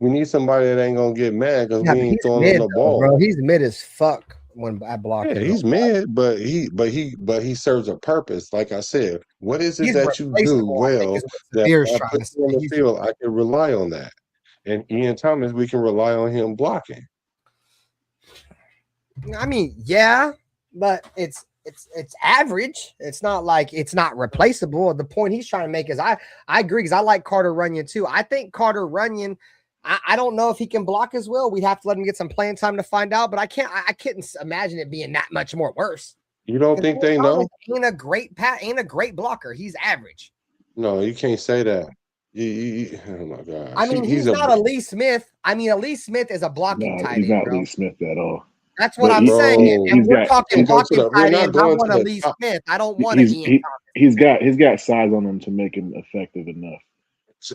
We need somebody that ain't gonna get mad because we ain't throwing him the ball. Bro, he's mid as fuck when I block him. Yeah, he's mid, but he serves a purpose. Like I said, what is it that you do well that I put on the field? I can rely on that. And Ian Thomas, we can rely on him blocking. I mean, yeah, but it's average. It's not like it's not replaceable. The point he's trying to make is I agree because I like Carter Runyon too. I think Carter Runyon. I don't know if he can block as well. We'd have to let him get some playing time to find out. But I couldn't imagine it being that much more worse. You don't think they know? Ain't a great blocker. He's average. No, you can't say that. Oh my God. I mean, he's not Lee Smith. I mean, Lee Smith is a blocking tight end. He's not Lee Smith at all. That's what I'm saying. And we're talking blocking tight end. I want a Lee Smith. I don't want an Ian Thomas. He's got size on him to make him effective enough.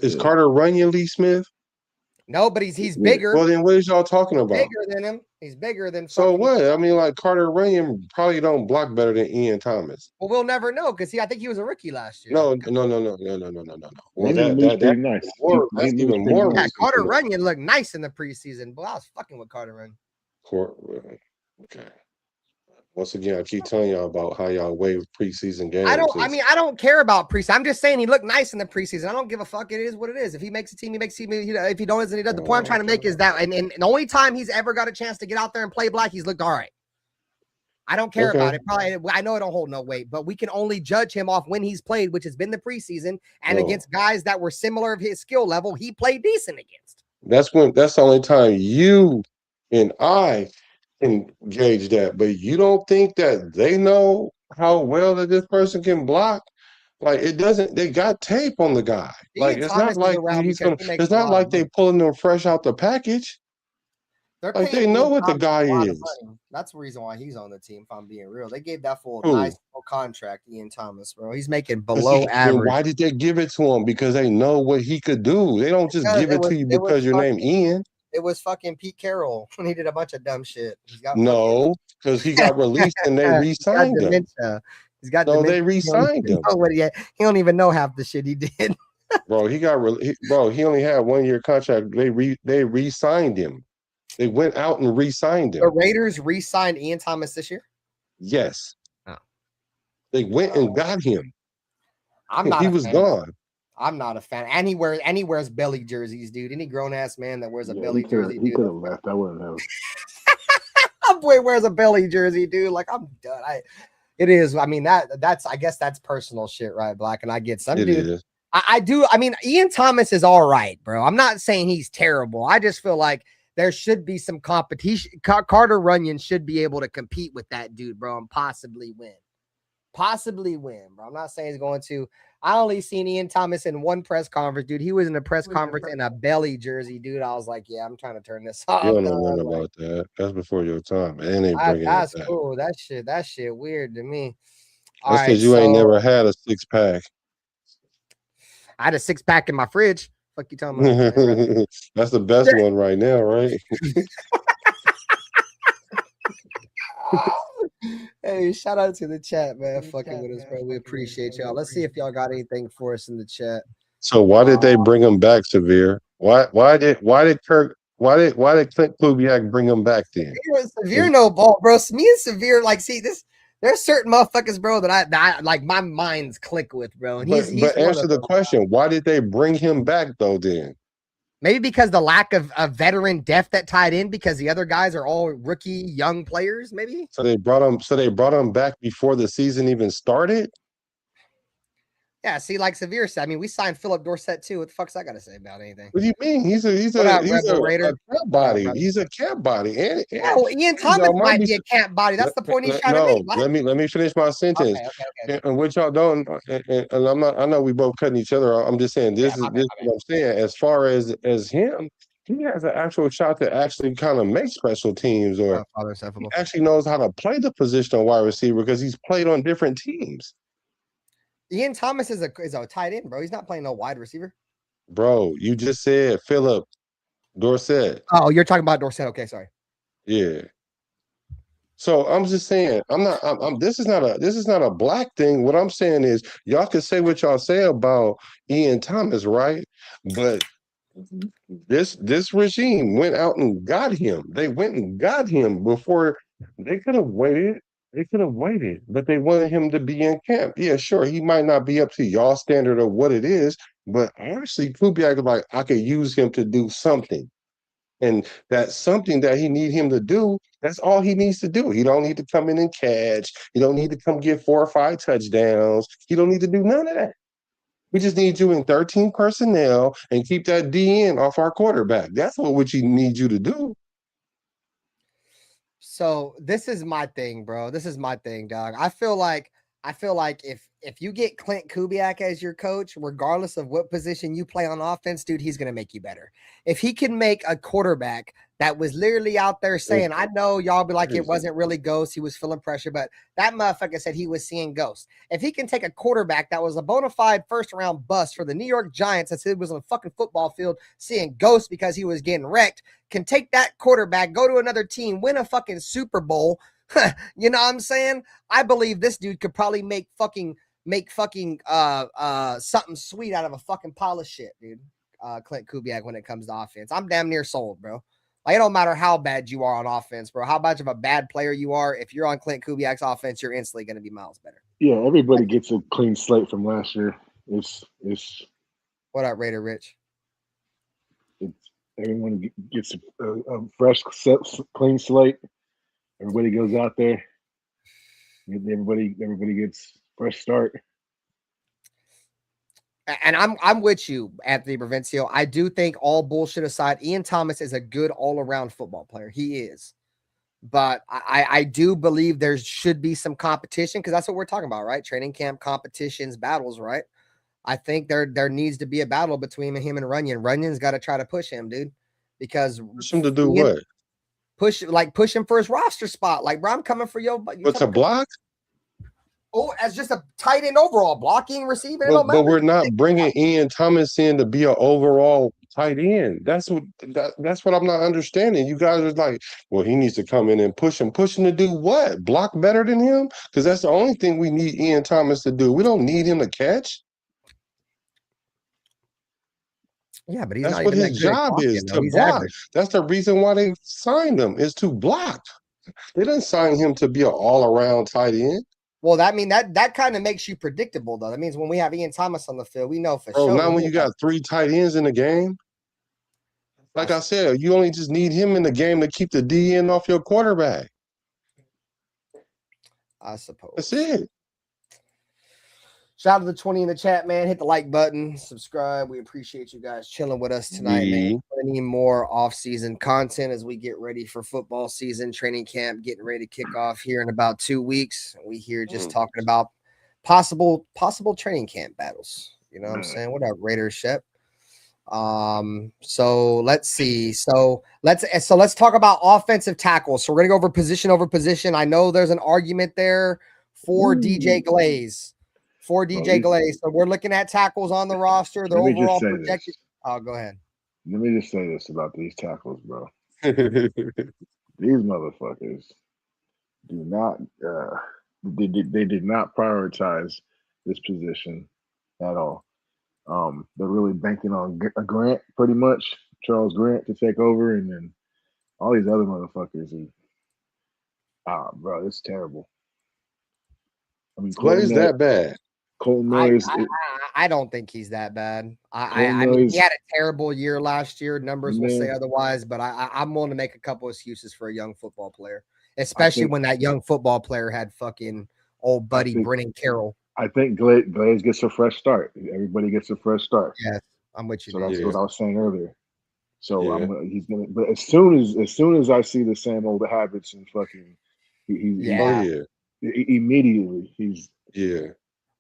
Is Carter Runyon Lee Smith? No, but he's bigger. Well, then what is y'all talking about? Bigger than him. He's bigger than. So what? I mean, like Carter Runyon probably don't block better than Ian Thomas. Well, we'll never know because I think he was a rookie last year. No. Well, that's nice. That's even more. Yeah, Carter Runyon looked nice in the preseason. But I was fucking with Carter Runyon. Okay. Once again, I keep telling y'all about how y'all waive preseason games. I don't care about preseason. I'm just saying he looked nice in the preseason. I don't give a fuck. It is what it is. If he makes a team, he makes a team. If he don't, he does. The point I'm trying to make is that, and the only time he's ever got a chance to get out there and play black, he's looked all right. I don't care about it. Probably, I know it don't hold no weight, but we can only judge him off when he's played, which has been the preseason, and against guys that were similar of his skill level, he played decent against. That's the only time you and I can gauge that. But you don't think that they know how well that this person can block? Like it doesn't. They got tape on the guy. Like it's not like he's gonna. It's not like they pulling them fresh out the package. Like they know what the guy is. That's the reason why he's on the team. If I'm being real, they gave that full nice full contract, Ian Thomas, bro. He's making below average. Why did they give it to him? Because they know what he could do. They don't just give it to you because your name Ian. It was fucking Pete Carroll when he did a bunch of dumb shit. No, because he got released and they re-signed him. He's got they re-signed him. He don't even know half the shit he did. Bro, he only had 1 year contract. They re-signed him. They went out and re-signed him. The Raiders re-signed Ian Thomas this year? Yes. Oh. They went and got him. He was gone. I'm not a fan. And he wears belly jerseys, dude. Any grown-ass man that wears a belly jersey, he could have left. I wouldn't have. My boy wears a belly jersey, dude. Like, I'm done. It is. I mean, I guess that's personal shit, right, Black? And I get some dude. I do. I mean, Ian Thomas is all right, bro. I'm not saying he's terrible. I just feel like there should be some competition. Carter Runyon should be able to compete with that dude, bro, and possibly win. Bro. I'm not saying he's going to. I only seen Ian Thomas in one press conference, dude. He was in a press conference in a belly jersey, dude. I was like, yeah, I'm trying to turn this off. You don't know nothing about that. That's before your time. And they bringing that's cool. That shit weird to me. That's because you ain't never had a 6-pack. I had a 6-pack in my fridge. Fuck you talking about? That's the best one right now, right? Hey, shout out to the chat, man. Fucking with us, bro. We appreciate y'all. Let's see if y'all got anything for us in the chat. So why did they bring him back, Severe? Why did Clint Kubiak bring him back then? Severe no ball, bro. Me and Severe, like, see this. There's certain motherfuckers, bro, that I like my mind's click with, bro. And he's answer the question. Why did they bring him back though? Then maybe because the lack of veteran depth that tied in, because the other guys are all rookie young players. Maybe so they brought him back before the season even started. Yeah, see, like Severe said, I mean, we signed Philip Dorsett too. What the fuck's I got to say about anything? What do you mean? He's a cap body. He's a cap body. And Ian Thomas might be a cap body. That's the point he's trying to make. Let me finish my sentence. Okay. And what y'all don't, and I'm not. I know we both cutting each other off. I'm just saying this is what I'm saying. As far as him, he has an actual shot to actually kind of make special teams, or he actually knows how to play the position of wide receiver because he's played on different teams. Ian Thomas is a tight end, bro. He's not playing no wide receiver. Bro, you just said Philip Dorsett. Oh, you're talking about Dorsett. Okay, sorry. Yeah. So I'm just saying, this is not a black thing. What I'm saying is y'all can say what y'all say about Ian Thomas, right? But this regime went out and got him. They went and got him before they could have waited. They could have waited, but they wanted him to be in camp. Yeah, sure, he might not be up to y'all standard of what it is, but honestly, Kubiak is like, I could use him to do something. And that's something that he need him to do. That's all he needs to do. He don't need to come in and catch. He don't need to come get 4 or 5 touchdowns. He don't need to do none of that. We just need you in 13 personnel and keep that DN off our quarterback. That's what we need you to do. So this is my thing, bro. This is my thing, dog. I feel like if you get Clint Kubiak as your coach, regardless of what position you play on offense, dude, he's going to make you better. If he can make a quarterback that was literally out there saying, I know y'all be like, it wasn't really ghost, he was feeling pressure, but that motherfucker said he was seeing ghosts. If he can take a quarterback that was a bona fide first-round bust for the New York Giants that said he was on a fucking football field seeing ghosts because he was getting wrecked, can take that quarterback, go to another team, win a fucking Super Bowl, you know what I'm saying? I believe this dude could probably make fucking something sweet out of a fucking pile of shit, dude. Clint Kubiak when it comes to offense. I'm damn near sold, bro. Like, it don't matter how bad you are on offense, bro. How much of a bad player you are. If you're on Clint Kubiak's offense, you're instantly going to be miles better. Yeah, everybody gets a clean slate from last year. It's What up, Raider Rich? everyone gets a fresh, clean slate. Everybody goes out there. Everybody gets fresh start. And I'm with you, Anthony Provencio. I do think, all bullshit aside, Ian Thomas is a good all-around football player. He is. But I do believe there should be some competition, because that's what we're talking about, right? Training camp competitions, battles, right? I think there needs to be a battle between him and Runyon. Runyon's got to try to push him, dude, because Push him to do what? Push him for his roster spot. Like, bro, I'm coming for you. What's a block? Oh, as just a tight end overall, blocking, receiving. But we're not bringing Ian Thomas in to be an overall tight end. That's what I'm not understanding. You guys are like, well, he needs to come in and push him. Push him to do what? Block better than him? Because that's the only thing we need Ian Thomas to do. We don't need him to catch. Yeah, but that's what his job is, to block. That's the reason why they signed him, is to block. They didn't sign him to be an all-around tight end. Well, that kind of makes you predictable, though. That means when we have Ian Thomas on the field, we know for sure. Now when you got 3 tight ends in the game, like I said, you only just need him in the game to keep the DN off your quarterback. I suppose. That's it. Shout out to the 20 in the chat, man. Hit the like button, subscribe. We appreciate you guys chilling with us tonight, man. Plenty more off-season content as we get ready for football season, training camp, getting ready to kick off here in about 2 weeks. We here just talking about possible training camp battles. You know what I'm saying? What up, Raiders Shep? So let's see. So let's talk about offensive tackles. So we're gonna go over position. I know there's an argument there for DJ Glaze. So we're looking at tackles on the roster. The overall projected. Oh, go ahead. Let me just say this about these tackles, bro. These motherfuckers do not. They did not prioritize this position at all. They're really banking on Grant, pretty much Charles Grant, to take over, and then all these other motherfuckers. Bro, it's terrible. I mean, why is that bad? Colton Noyes. I don't think he's that bad. I mean, he had a terrible year last year. Numbers will say otherwise, but I'm willing to make a couple excuses for a young football player, especially when that young football player had fucking old buddy Brennan Carroll. I think Glaze gets a fresh start. Everybody gets a fresh start. Yes, I'm with you. So that's what I was saying earlier. So he's gonna. But as soon as I see the same old habits and fucking, immediately he's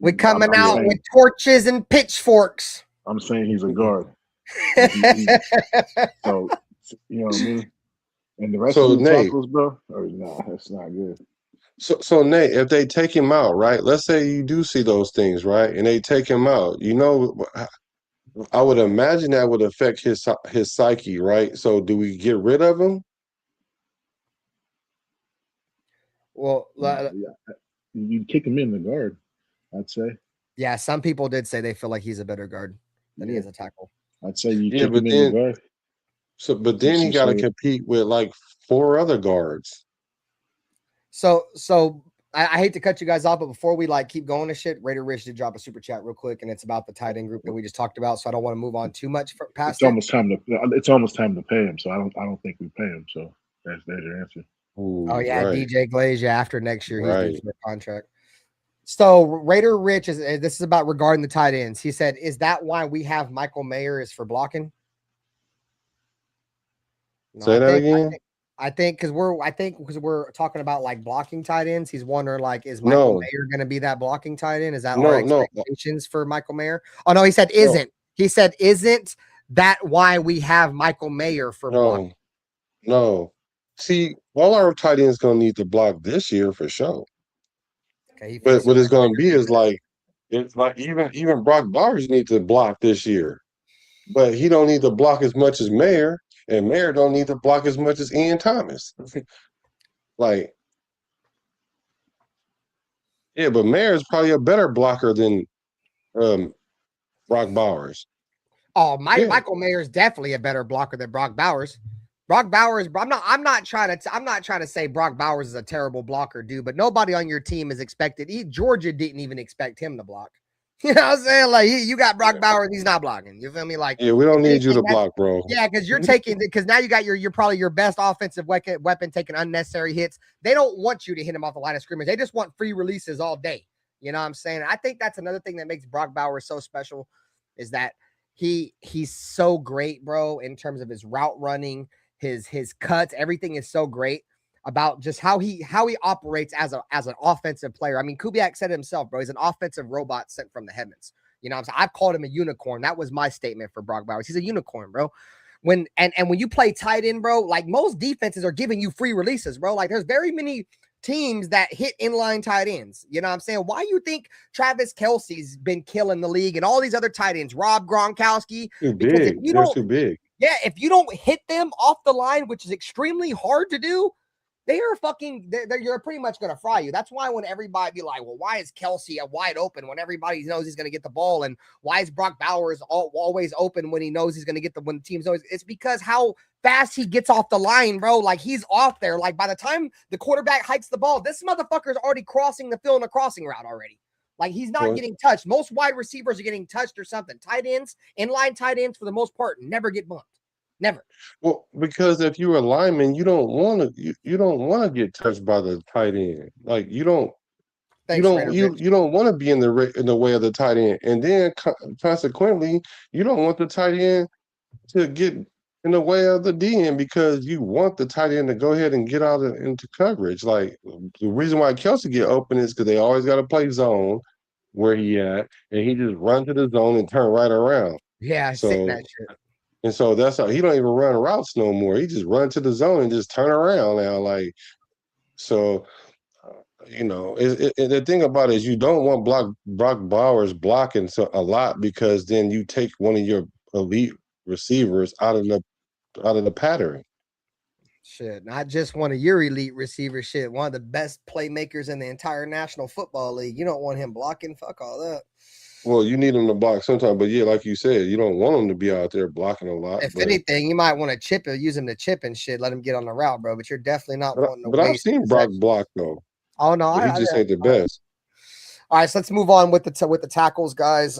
We're coming out with torches and pitchforks. I'm saying he's a guard. So you know what I mean. And the rest of the tackles, bro, that's not good. So Nate, if they take him out, right? Let's say you do see those things, right? And they take him out. You know, I would imagine that would affect his psyche, right? So do we get rid of him? Well, you kick him in the guard, I'd say. Yeah, some people did say they feel like he's a better guard than he is a tackle. I'd say you kick him in the guard. But then he got to compete with like 4 other guards. So I hate to cut you guys off, but before we keep going to shit, Raider Rich did drop a super chat real quick, and it's about the tight end group that we just talked about. So I don't want to move on too much past. It's almost time to pay him. So I don't think we pay him. So there's your answer. Ooh, right. DJ Glaze, after next year he's due for a contract. So Raider Rich this is about regarding the tight ends. He said, "Is that why we have Michael Mayer is for blocking?" No, Say that again. I think because we're talking about blocking tight ends. He's wondering is Michael Mayer going to be that blocking tight end? Is that our expectations for Michael Mayer? Oh no, he said isn't. He said isn't that why we have Michael Mayer for blocking? No. See, all our tight ends gonna need to block this year for sure. Okay, but what it's gonna be is it's like even Brock Bowers needs to block this year, but he don't need to block as much as Mayer. And Mayer don't need to block as much as Ian Thomas. But Mayer is probably a better blocker than Brock Bowers. Oh, Michael Mayer is definitely a better blocker than Brock Bowers. Brock Bowers, I'm not trying to say Brock Bowers is a terrible blocker, dude, but nobody on your team is expected. Georgia didn't even expect him to block. You know what I'm saying? Like, you got Brock Bowers, he's not blocking. You feel me? Like, Yeah, we don't need you to block, bro. Yeah, because now you got you're probably your best offensive weapon taking unnecessary hits. They don't want you to hit him off the line of scrimmage. They just want free releases all day. You know what I'm saying? I think that's another thing that makes Brock Bowers so special is that he's so great, bro, in terms of his route running, his cuts, everything is so great about just how he operates as an offensive player. I mean, Kubiak said it himself, bro. He's an offensive robot sent from the heavens. You know what I'm saying? I've called him a unicorn. That was my statement for Brock Bowers. He's a unicorn, bro. When you play tight end, bro, like most defenses are giving you free releases, bro. Like there's very many teams that hit inline tight ends. You know what I'm saying? Why you think Travis Kelce's been killing the league and all these other tight ends, Rob Gronkowski? Too big. They're too big. Yeah, if you don't hit them off the line, which is extremely hard to do, you're pretty much going to fry you. That's why when everybody be like, well, why is Kelce wide open when everybody knows he's going to get the ball? And why is Brock Bowers always open when he knows he's going to get when the team's always, it's because how fast he gets off the line, bro. Like he's off there. Like by the time the quarterback hikes the ball, this motherfucker's already crossing the field in a crossing route already. Like he's not getting touched. Most wide receivers are getting touched or something. Tight ends, inline tight ends for the most part, never get bumped. Never. Well, because if you're a lineman, you don't want to get touched by the tight end. Like you don't want to be in the way of the tight end, and then consequently, you don't want the tight end to get in the way of the DN because you want the tight end to go ahead and get out into coverage. Like the reason why Kelce get open is because they always got to play zone where he at, and he just run to the zone and turn right around. Yeah, so that shit. And so that's how he don't even run routes no more. He just run to the zone and just turn around now. Like, so, the thing about it is you don't want Brock Bowers blocking a lot because then you take one of your elite receivers out of the pattern. Shit, not just one of your elite receivers. Shit, one of the best playmakers in the entire National Football League. You don't want him blocking. Fuck all that. Well, you need him to block sometimes, but yeah, like you said, you don't want him to be out there blocking a lot. If anything, you might want to chip it, use him to chip and shit, let him get on the route, bro. But you're definitely not wanting to. But I've seen Brock block though. Oh no, he just ain't the best. All right, so let's move on with the tackles, guys.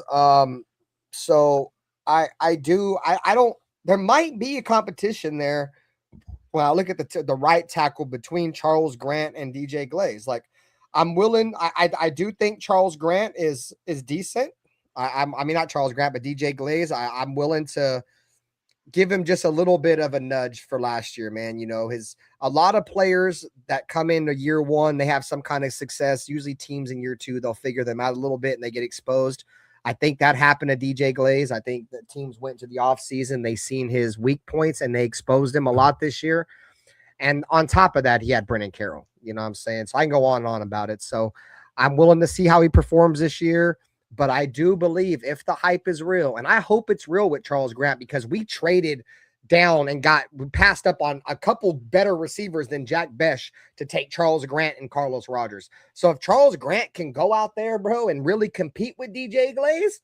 So I don't. There might be a competition there. Well, I look at the right tackle between Charles Grant and DJ Glaze. Like, I'm willing. I do think Charles Grant is decent. I mean, not Charles Grant, but DJ Glaze. I'm willing to give him just a little bit of a nudge for last year, man. You know, a lot of players that come into year one, they have some kind of success. Usually teams in year two, they'll figure them out a little bit and they get exposed. I think that happened to DJ Glaze. I think that teams went to the offseason, they seen his weak points and they exposed him a lot this year. And on top of that, he had Brennan Carroll. You know what I'm saying? So I can go on and on about it. So I'm willing to see how he performs this year. But I do believe if the hype is real, and I hope it's real with Charles Grant, because we traded down and we passed up on a couple better receivers than Jack Besh to take Charles Grant and Carlos Rogers. So if Charles Grant can go out there, bro, and really compete with DJ Glaze,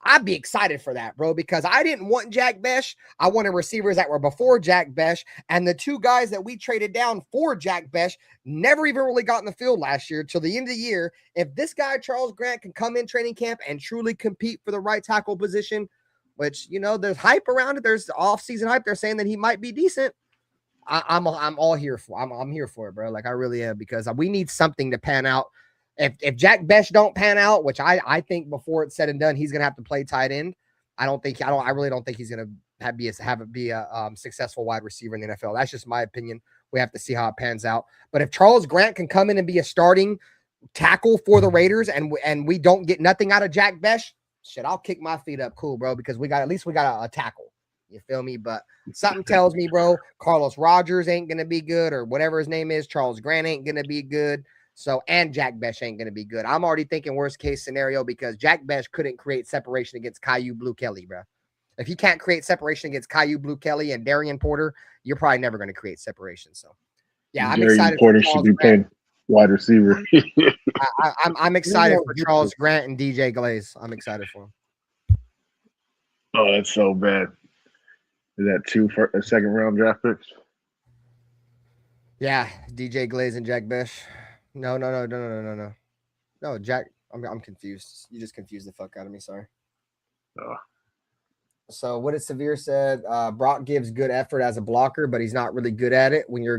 I'd be excited for that, bro, because I didn't want Jack Besh. I wanted receivers that were before Jack Besh, and the two guys that we traded down for Jack Besh never even really got in the field last year till the end of the year. If this guy, Charles Grant, can come in training camp and truly compete for the right tackle position, which, you know, there's hype around it. There's off-season hype. They're saying that he might be decent. I'm all here for. I'm here for it, bro. Like I really am, because we need something to pan out. If Jack Besh don't pan out, which I think before it's said and done, he's gonna have to play tight end. I really don't think he's gonna be a successful wide receiver in the NFL. That's just my opinion. We have to see how it pans out. But if Charles Grant can come in and be a starting tackle for the Raiders, and we don't get nothing out of Jack Besh, shit, I'll kick my feet up, cool, bro, because at least we got a tackle. You feel me? But something tells me, bro, Carlos Rogers ain't gonna be good, or whatever his name is. Charles Grant ain't gonna be good. So, and Jack Besh ain't going to be good. I'm already thinking worst case scenario, because Jack Besh couldn't create separation against Caillou Blue Kelly, bro. If you can't create separation against Caillou Blue Kelly and Darian Porter, you're probably never going to create separation. So, yeah, I'm excited. Porter should be playing wide receiver. I'm excited for Charles Grant and DJ Glaze. I'm excited for him. Oh, that's so bad. Is that two second round draft picks? Yeah, DJ Glaze and Jack Bish. No. No, Jack. I'm confused. You just confused the fuck out of me. Sorry. Oh. So what did Severe said? Brock gives good effort as a blocker, but he's not really good at it. When you're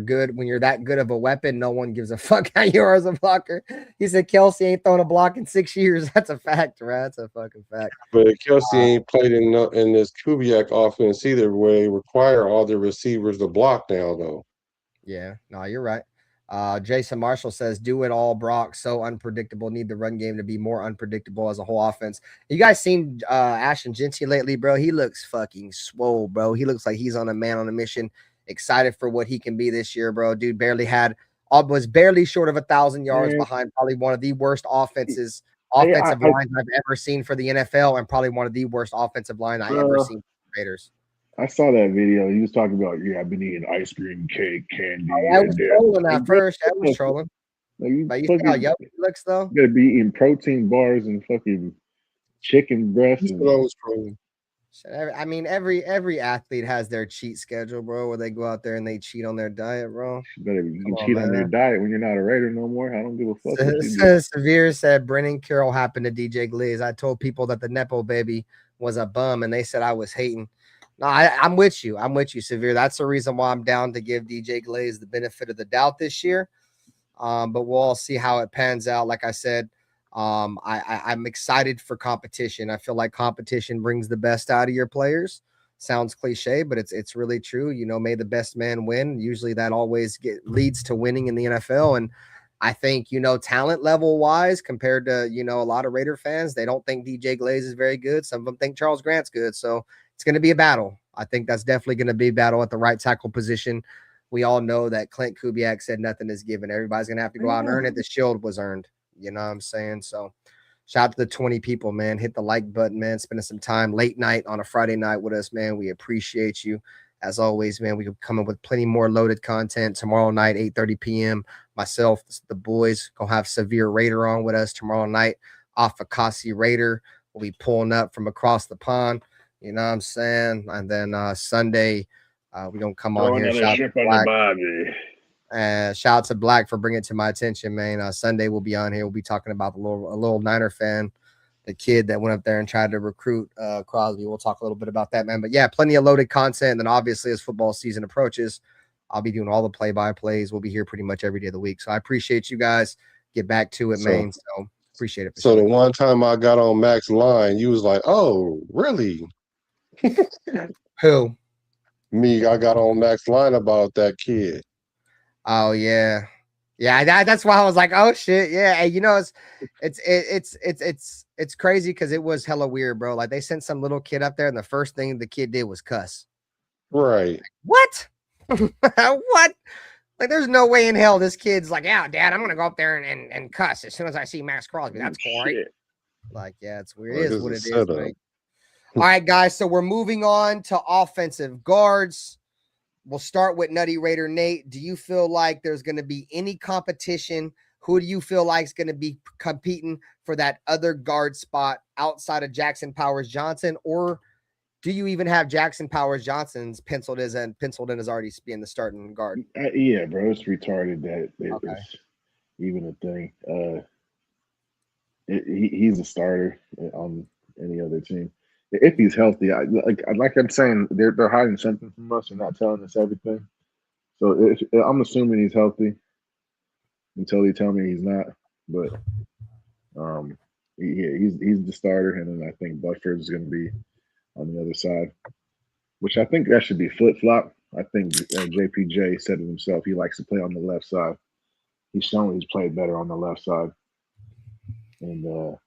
that good of a weapon, no one gives a fuck how you are as a blocker. He said Kelsey ain't thrown a block in 6 years. That's a fact, right? That's a fucking fact. But Kelsey ain't played in this Kubiak offense either, where they require all the receivers to block now, though. Yeah, no, you're right. Jason Marshall says, do it all, Brock. So unpredictable. Need the run game to be more unpredictable as a whole offense. You guys seen Ashton Jinty lately, bro? He looks fucking swole, bro. He looks like he's on a man on a mission. Excited for what he can be this year, bro. Dude was barely short of 1,000 yards behind probably one of the worst offensive lines I've ever seen for the NFL, and probably one of the worst offensive line I ever seen for the Raiders. I saw that video. He was talking about, I've been eating ice cream, cake, candy. I was trolling at first. I was trolling. But you see how young he looks, though? You gotta be eating protein bars and fucking chicken breasts. That's what I was trolling. I mean, every athlete has their cheat schedule, bro, where they go out there and they cheat on their diet, bro. You can cheat on your diet when you're not a Raider no more. I don't give a fuck. Severe said Brennan Carroll happened to DJ Glaze. I told people that the Nepo baby was a bum, and they said I was hating. No, I'm with you. I'm with you, Severe. That's the reason why I'm down to give DJ Glaze the benefit of the doubt this year. But we'll all see how it pans out. Like I said, I'm excited for competition. I feel like competition brings the best out of your players. Sounds cliche, but it's really true. May the best man win. Usually that always leads to winning in the NFL. And I think, talent level wise, compared to, a lot of Raider fans, they don't think DJ Glaze is very good. Some of them think Charles Grant's good. So it's going to be a battle. I think that's definitely going to be a battle at the right tackle position. We all know that Clint Kubiak said nothing is given. Everybody's going to have to go out and earn it. The shield was earned. You know what I'm saying? So shout out to the 20 people, man. Hit the like button, man. Spending some time late night on a Friday night with us, man. We appreciate you. As always, man, we could come up with plenty more loaded content tomorrow night, 8:30 p.m. Myself, the boys, gonna have Severe Raider on with us tomorrow night off of Kasi Raider. We'll be pulling up from across the pond. You know what I'm saying? And then Sunday, we're going to come on here. Shout out to Black for bringing it to my attention, man. Sunday we'll be on here. We'll be talking about a little Niner fan, the kid that went up there and tried to recruit Crosby. We'll talk a little bit about that, man. But yeah, plenty of loaded content. And then obviously as football season approaches, I'll be doing all the play-by-plays. We'll be here pretty much every day of the week. So I appreciate you guys. Get back to it, man. So appreciate it. So the one time I got on Mac's line, you was like, oh, really? Who? Me. I got on Mac's line about that kid. Oh yeah. That's why I was like, oh shit, yeah. Hey, it's crazy because it was hella weird, bro. Like they sent some little kid up there, and the first thing the kid did was cuss. Right. What? What? Like, there's no way in hell this kid's like, yeah, Dad, I'm gonna go up there and cuss as soon as I see Max Crosby. That's cool, right? Like, yeah, it's weird. It is what it is, man. All right, guys. So we're moving on to offensive guards. We'll start with Nutty Raider Nate. Do you feel like there's going to be any competition? Who do you feel like is going to be competing for that other guard spot outside of Jackson Powers Johnson? Or do you even have Jackson Powers Johnson's penciled in as already being the starting guard? Yeah, bro. It's retarded that it's even a thing. He's a starter on any other team. If he's healthy, like I'm saying, they're hiding something from us and not telling us everything. So I'm assuming he's healthy until they tell me he's not. But he's the starter, and then I think Butford is going to be on the other side, which I think that should be flip flop. I think JPJ said it himself. He likes to play on the left side. He's shown he's played better on the left side, and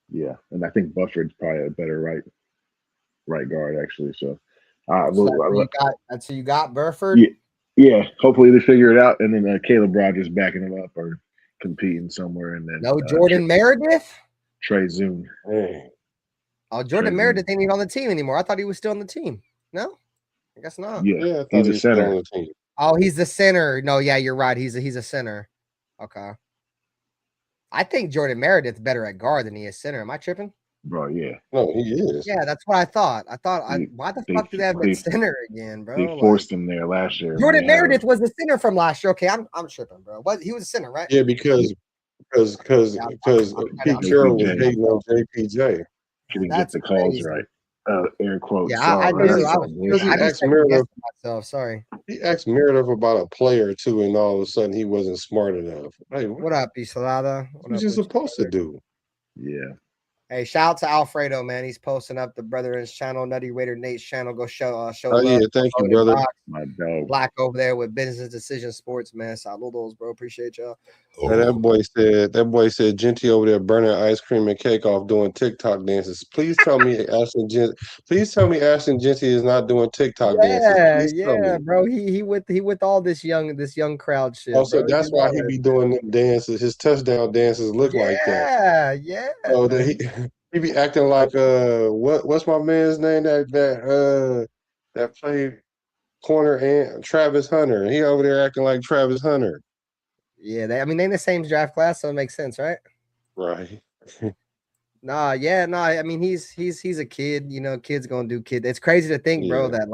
yeah, and I think Buffer's probably a better right guard actually. So, you got Burford. Yeah. Hopefully they figure it out, and then Caleb Rogers backing him up or competing somewhere, and then no Jordan Meredith. Trey Zoom. Hey. Oh, Jordan Meredith ain't even on the team anymore. I thought he was still on the team. No, I guess not. Yeah, he's a center. Oh, he's the center. No, yeah, you're right. He's a center. Okay. I think Jordan Meredith's better at guard than he is center. Am I tripping? bro. Yeah, No, he is. Yeah, that's what I thought. He- Why the they fuck do they have a they center again, they bro? Like, forced him there last year. When Jordan they had Meredith was the center from last year. Okay, I'm tripping, bro. What he was a center, right? Yeah, because Yeah, Pete I'm Carroll was JPJ hating on JPJ. couldn't get that's the calls crazy. right. Air quotes. Yeah, I Sorry, knew. that's I all was. Because he I be asked second Meredith, guessing myself. Sorry. he asked Meredith about a player or two, and all of a sudden he wasn't smart enough. Like, what What up, Isolada? What was up you with you, supposed to brother? do? Yeah. Hey, shout out to Alfredo, man. He's posting up the Brother's channel, Nutty Raider Nate's channel. Go show Oh love. yeah, thank you, Loaded brother. Box. My dog. Black over there with Business Decision Sports, man. Saludos, bro. Appreciate y'all. And that boy said Genty over there burning ice cream and cake off doing TikTok dances. Please tell me Ashton Genty is not doing TikTok dances. Yeah, Please tell yeah, me. bro. He with all this young crowd shit, Also, bro. that's why he be doing them dances. His touchdown dances look like that. Yeah. Oh, that he be acting like what's my man's name that played corner and Travis Hunter. He over there acting like Travis Hunter. Yeah, they in the same draft class, so it makes sense, right? Right. Nah. I mean, he's a kid. You know, kids gonna do kid. It's crazy to think, bro, Yeah.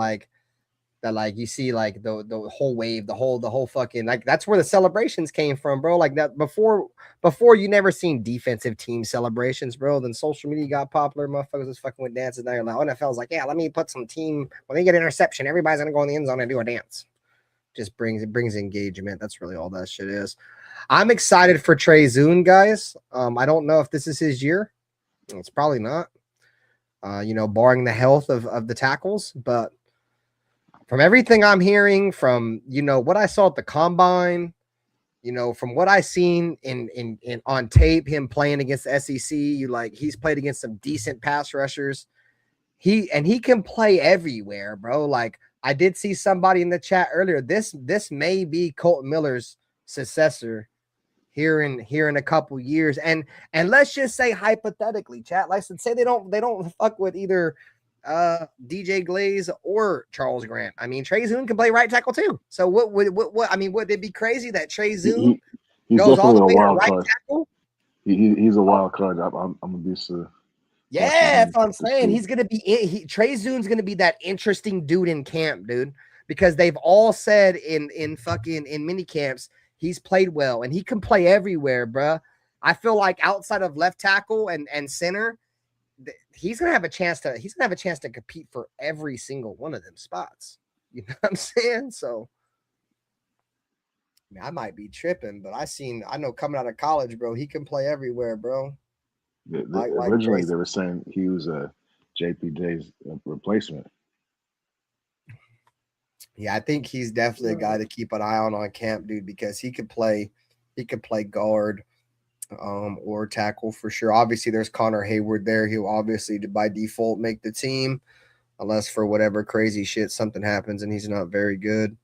that you see like the whole wave, the whole fucking like that's where the celebrations came from, bro. Like that before you never seen defensive team celebrations, bro. Then social media got popular, motherfuckers was fucking with dances. Now you're like, NFL's like, yeah, let me put some team when they get interception, everybody's gonna go in the end zone and do a dance. Just brings engagement. That's really all that shit is. I'm excited for Trey Zune, guys. I don't know if this is his year. It's probably not. Barring the health of the tackles, but from everything I'm hearing, from what I saw at the combine, from what I seen in on tape, him playing against the SEC, he's played against some decent pass rushers. He can play everywhere, bro. Like I did see somebody in the chat earlier. This may be Colton Miller's successor here in a couple years. And let's just say hypothetically, chat, let's say they don't fuck with either DJ Glaze or Charles Grant. I mean, Trey Zune can play right tackle too. So what I mean, would it be crazy that Trey Zune goes all the way to right tackle? He's a wild card. I'm gonna be yeah, that's what I'm saying. He's gonna be Trey Zune's gonna be that interesting dude in camp, dude, because they've all said in mini camps he's played well and he can play everywhere, bruh. I feel like outside of left tackle and center, he's gonna have a chance to compete for every single one of them spots. You know what I'm saying? So I might be tripping, but I know coming out of college, bro, he can play everywhere, bro. Originally, they were saying he was a JPJ's replacement. Yeah, I think he's definitely a guy to keep an eye on camp, dude, because he could play guard or tackle for sure. Obviously, there's Connor Hayward there. He'll obviously by default make the team, unless for whatever crazy shit something happens and he's not very good.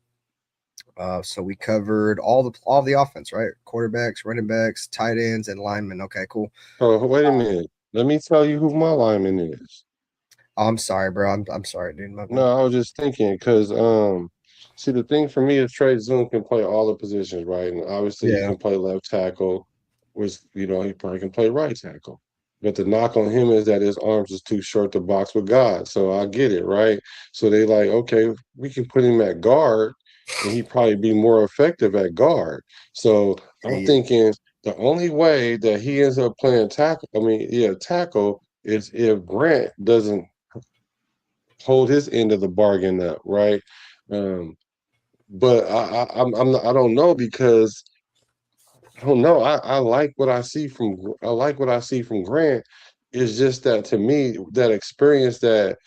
So we covered all the offense, right? Quarterbacks, running backs, tight ends, and linemen. Okay, cool. Oh, wait a minute. Let me tell you who my lineman is. Oh, I'm sorry, bro. I'm sorry, dude. No, I was just thinking because see the thing for me is Trey Zune can play all the positions, right? And obviously he can play left tackle, which he probably can play right tackle. But the knock on him is that his arms is too short to box with God. So I get it, right? So they like, okay, we can put him at guard and he'd probably be more effective at guard. So I'm thinking the only way that he ends up playing tackle, tackle is if Grant doesn't hold his end of the bargain up, right? But I don't know because I don't know. I like what I see from Grant. It's just that to me, that experience that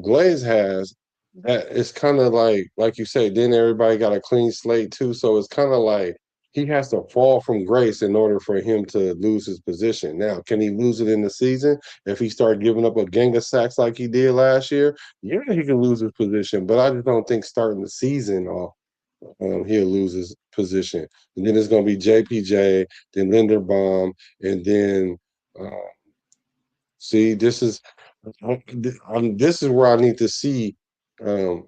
Glaze has, that it's kind of like you say, then everybody got a clean slate too. So it's kind of like he has to fall from grace in order for him to lose his position. Now, can he lose it in the season? If he started giving up a gang of sacks like he did last year, yeah, he can lose his position. But I just don't think starting the season off, he'll lose his position. And then it's going to be JPJ, then Linderbaum, and then see, this is where I need to see, because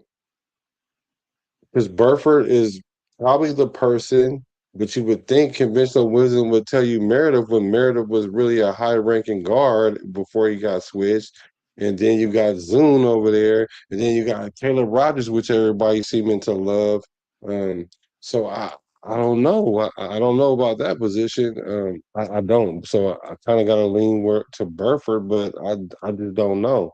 Burford is probably the person But you would think conventional wisdom would tell you Meredith when Meredith was really a high-ranking guard before he got switched. And then you got Zune over there, and then you got Taylor Rogers, which everybody seeming to love. So I don't know. I don't know about that position. I don't. So I kind of got to lean to Burford, but I just don't know.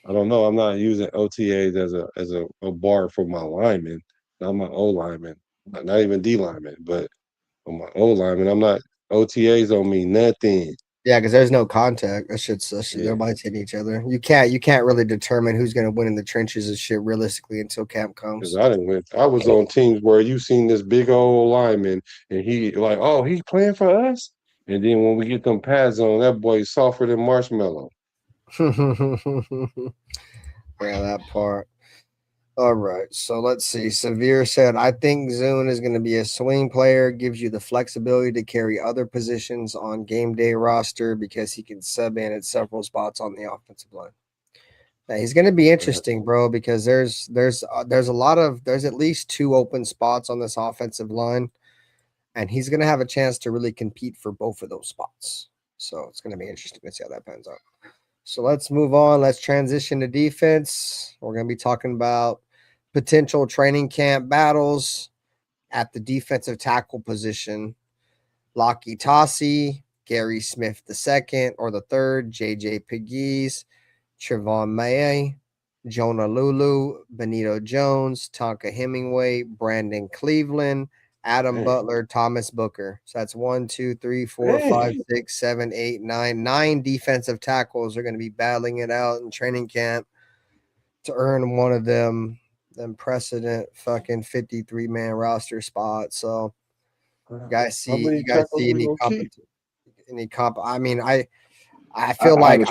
I don't know. I'm not using OTAs as a bar for my lineman, not my O lineman, not even D lineman, but on my O lineman. I'm not OTAs don't mean nothing. Yeah, because there's no contact. That shit's Yeah. everybody's hitting each other. You can't really determine who's gonna win in the trenches and shit realistically until camp comes. Because I was on teams where you seen this big old lineman and he like, oh, he's playing for us. And then when we get them pads on, that boy's softer than marshmallow. Yeah, that part. All right, so let's see. Severe said, I think Zune is going to be a swing player, gives you the flexibility to carry other positions on game day roster because he can sub in at several spots on the offensive line. Now, he's going to be interesting, bro, because there's at least 2 open spots on this offensive line, and he's going to have a chance to really compete for both of those spots. So it's going to be interesting to see how that pans out. So let's move on. Let's transition to defense. We're going to be talking about potential training camp battles at the defensive tackle position. Lockie Tassi, Gary Smith II or the third, JJ Pegues, Trevon May, Jonah Lulu, Benito Jones, Tonka Hemingway, Brandon Cleveland, Adam Butler, Thomas Booker. So that's 1, 2, 3, 4, 5, 6, 7, 8, 9. 9 defensive tackles are going to be battling it out in training camp to earn one of them precedent fucking 53-man roster spot. So you guys see any comp? I mean, I feel like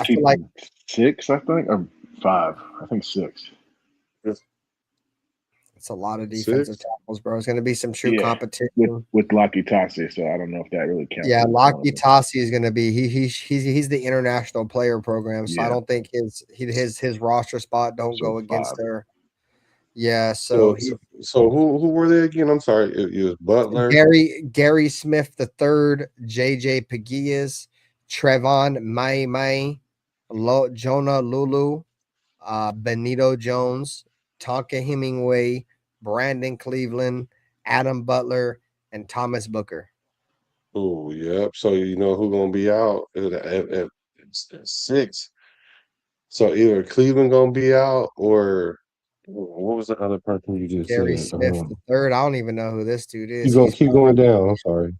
6, I think, or 5. I think 6. It's a lot of defensive tackles, bro. It's going to be some true competition with Lockie Tassi. So I don't know if that really counts. Yeah, Lockie Tassi is going to be he's the international player program, so I don't think his roster spot don't go against her. Yeah, so who were they again? I'm sorry, it was Butler, Gary Smith III, JJ Pegues, Trevon May, Jonah Lulu, Benito Jones, Tonka Hemingway, Brandon Cleveland, Adam Butler, and Thomas Booker. Oh, yep. So you know who's gonna be out at 6. So either Cleveland gonna be out or what was the other person you just Gary said? Smith III. I don't even know who this dude is. Keep going down. I'm sorry.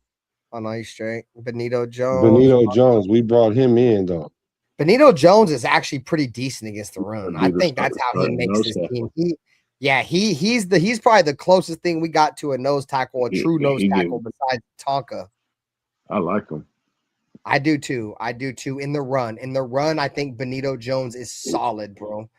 Oh no, you straight. Benito Jones. Benito Jones. We brought him in though. Benito Jones is actually pretty decent against the run. I think that's how he makes his team. He's probably the closest thing we got to a nose tackle, a true nose tackle besides Tonka. I like him. I do too. In the run, I think Benito Jones is solid, bro.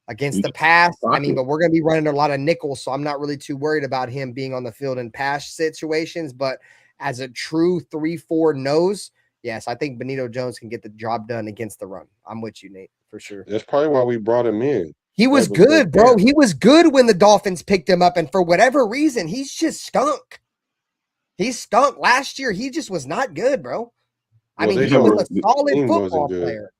Against the pass, I mean, but we're going to be running a lot of nickels, so I'm not really too worried about him being on the field in pass situations. But as a true 3-4 nose, yes, I think Benito Jones can get the job done against the run. I'm with you, Nate, for sure. That's probably why we brought him in. He was good, bro. He was good when the Dolphins picked him up, and for whatever reason, he's just stunk. He stunk last year. He just was not good, bro. I mean, he was a solid football player.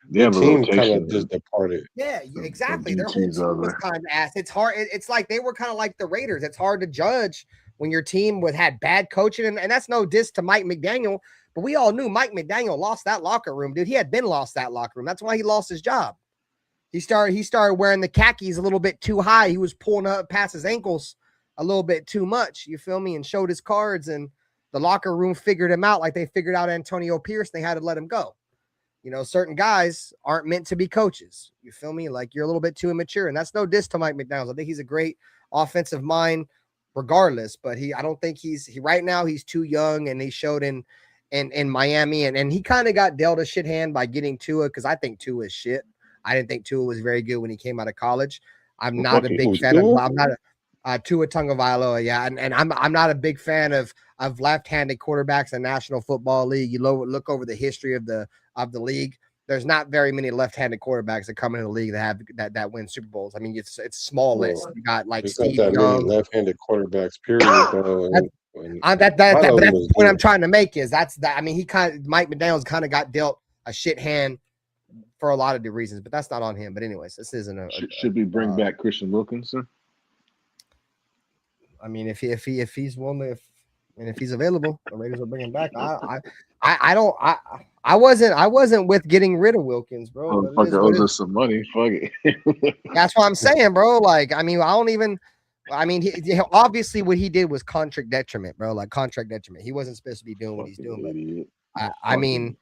The team kind of just departed. Yeah, exactly. Their whole team was kind of ass. It's hard. It's like they were kind of like the Raiders. It's hard to judge when your team had bad coaching, and that's no diss to Mike McDaniel, but we all knew Mike McDaniel lost that locker room, dude. He had been lost that locker room. That's why he lost his job. He started wearing the khakis a little bit too high. He was pulling up past his ankles a little bit too much. You feel me? And showed his cards, and the locker room figured him out like they figured out Antonio Pierce. They had to let him go. You know, certain guys aren't meant to be coaches. You feel me? Like you're a little bit too immature, and that's no diss to Mike McDaniel. I think he's a great offensive mind, regardless. But I don't think right now he's too young, and he showed in Miami, and he kind of got dealt a shit hand by getting Tua because I think Tua is shit. I didn't think Tua was very good when he came out of college. I'm not a big fan of. I'm not a Tua Tagovailoa, yeah, and I'm not a big fan of left-handed quarterbacks in the National Football League. You look over the history of the league. There's not very many left-handed quarterbacks that come into the league that win Super Bowls. I mean, it's small list. You got like Steve Young, left-handed quarterbacks. Period. That's the point I'm trying to make is that's that. I mean, Mike McDaniel's kind of got dealt a shit hand for a lot of the reasons, but that's not on him. But anyways, this isn't a. Should we bring back Christian Wilkinson? I mean, if he's willing, if he's available, the Raiders will bring him back. I wasn't with getting rid of Wilkins, bro. Oh, fuck, owes us some money. Fuck it. That's what I'm saying, bro. Like, I mean, he obviously what he did was contract detriment, bro. Like contract detriment. He wasn't supposed to be doing what he's doing. But I mean,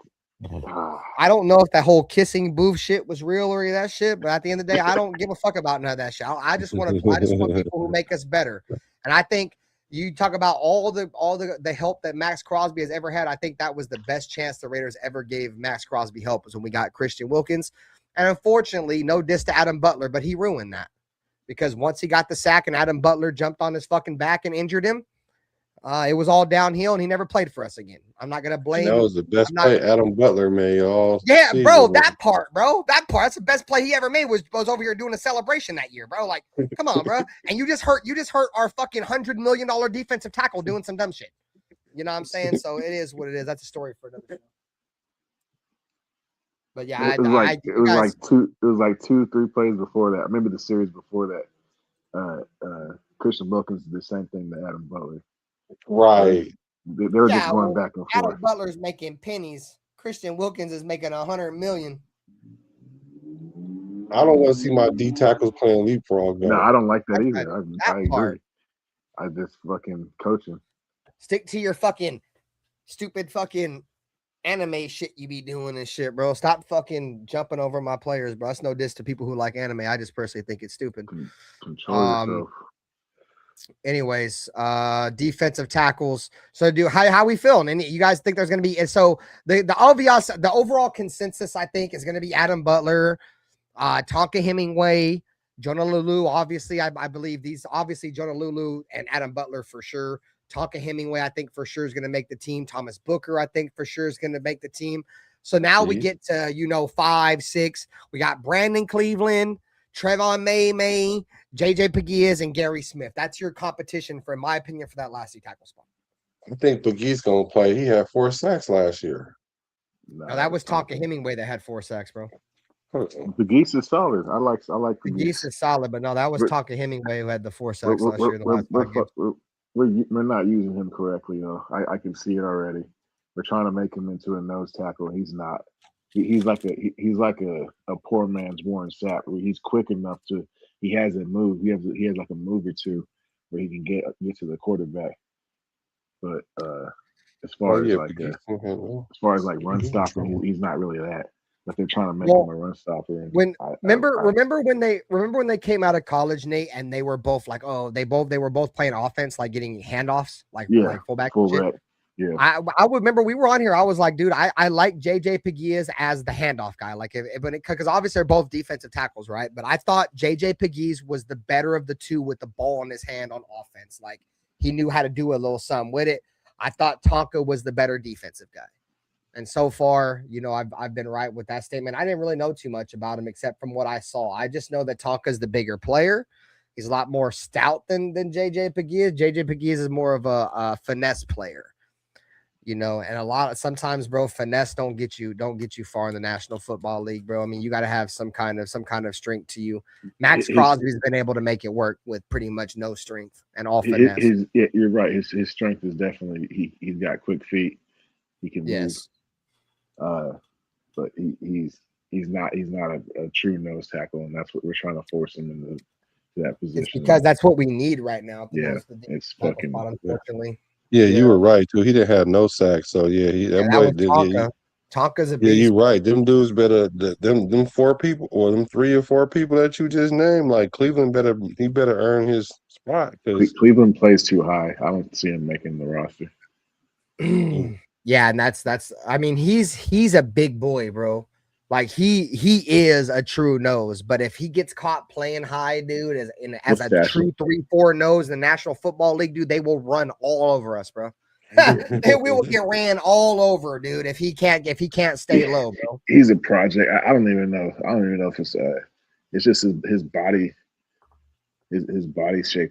I don't know if that whole kissing booth shit was real or any of that shit. But at the end of the day, I don't give a fuck about none of that shit. I just want people who make us better. And I think you talk about all the help that Max Crosby has ever had. I think that was the best chance the Raiders ever gave Max Crosby help was when we got Christian Wilkins. And unfortunately, no diss to Adam Butler, but he ruined that. Because once he got the sack and Adam Butler jumped on his fucking back and injured him, it was all downhill and he never played for us again. I'm not going to blame him. That was the best play Adam Butler made all season, bro. That part. That's the best play he ever made was over here doing a celebration that year, bro. Like, come on, bro. And you just hurt our fucking $100 million defensive tackle doing some dumb shit. You know what I'm saying? So it is what it is. That's a story for another show. But yeah, it was like 2-3 plays before that. I remember the series before that. Christian Wilkins did the same thing to Adam Butler. Right. They were just going back and forth. Adam Butler's making pennies. Christian Wilkins is making $100 million. I don't want to see my D tackles playing leapfrog. No, I don't like that either. I agree. I just fucking coaching. Stick to your fucking stupid fucking anime shit you be doing and shit, bro. Stop fucking jumping over my players, bro. That's no diss to people who like anime. I just personally think it's stupid. Control yourself. Anyways, defensive tackles. So how we feeling? And you guys think there's going to be, and so the overall consensus, I think, is going to be Adam Butler, Tonka Hemingway, Jonah Lulu. Obviously, I believe Jonah Lulu and Adam Butler for sure. Tonka Hemingway, I think for sure is going to make the team. Thomas Booker, I think for sure is going to make the team. So now we get to, 5, 6. We got Brandon Cleveland, Trevon May, JJ Pegues, and Gary Smith. That's your competition, in my opinion, for that last tackle spot. I think Pegues going to play. He had 4 sacks last year. No, that was Tonka Hemingway that had 4 sacks, bro. Pegues is solid. I like Pegues is solid, but no, that was Tonka Hemingway who had the 4 sacks last year. We're not using him correctly, though. I can see it already. We're trying to make him into a nose tackle, and he's not. He's like a poor man's Warren Sapp, where he's quick enough to. He has a move. He has like a move or two where he can get to the quarterback. But as far as run stopping, he's not really that. But they're trying to make him a run stopper. And remember when they came out of college, Nate, and they were both like, they were both playing offense, like getting handoffs, like fullback. Yeah, I would remember we were on here. I was like, dude, I like JJ Pegues as the handoff guy. Like, because obviously they're both defensive tackles, right? But I thought JJ Pegues was the better of the two with the ball in his hand on offense. Like, he knew how to do a little something with it. I thought Tonka was the better defensive guy. And so far, I've been right with that statement. I didn't really know too much about him except from what I saw. I just know that Tonka's the bigger player. He's a lot more stout than JJ Pegues. JJ Pegues is more of a finesse player. And sometimes, bro, finesse don't get you far in the National Football League, bro. I mean, you got to have some kind of strength to you. Max Crosby's been able to make it work with pretty much no strength and all finesse. You're right. His strength is definitely he's got quick feet. He can move. But he's not a true nose tackle, and that's what we're trying to force him into that position. It's because that's what we need right now. It's fucking spot, unfortunately. Yeah, you were right too. He didn't have no sacks, so that boy did. Tonka's a beast. Yeah, you're right. Them dudes better. Them 4 people, or them 3 or 4 people that you just named. Like Cleveland better earn his spot. Cleveland plays too high. I don't see him making the roster. Yeah, and that's. I mean, he's a big boy, bro. Like he is a true nose, but if he gets caught playing high, dude, as a true 3-4 nose in the National Football League, dude, they will run all over us, bro. We will get ran all over, dude. If he can't stay low, bro. He's a project. I don't even know. If it's just his body, his body shape.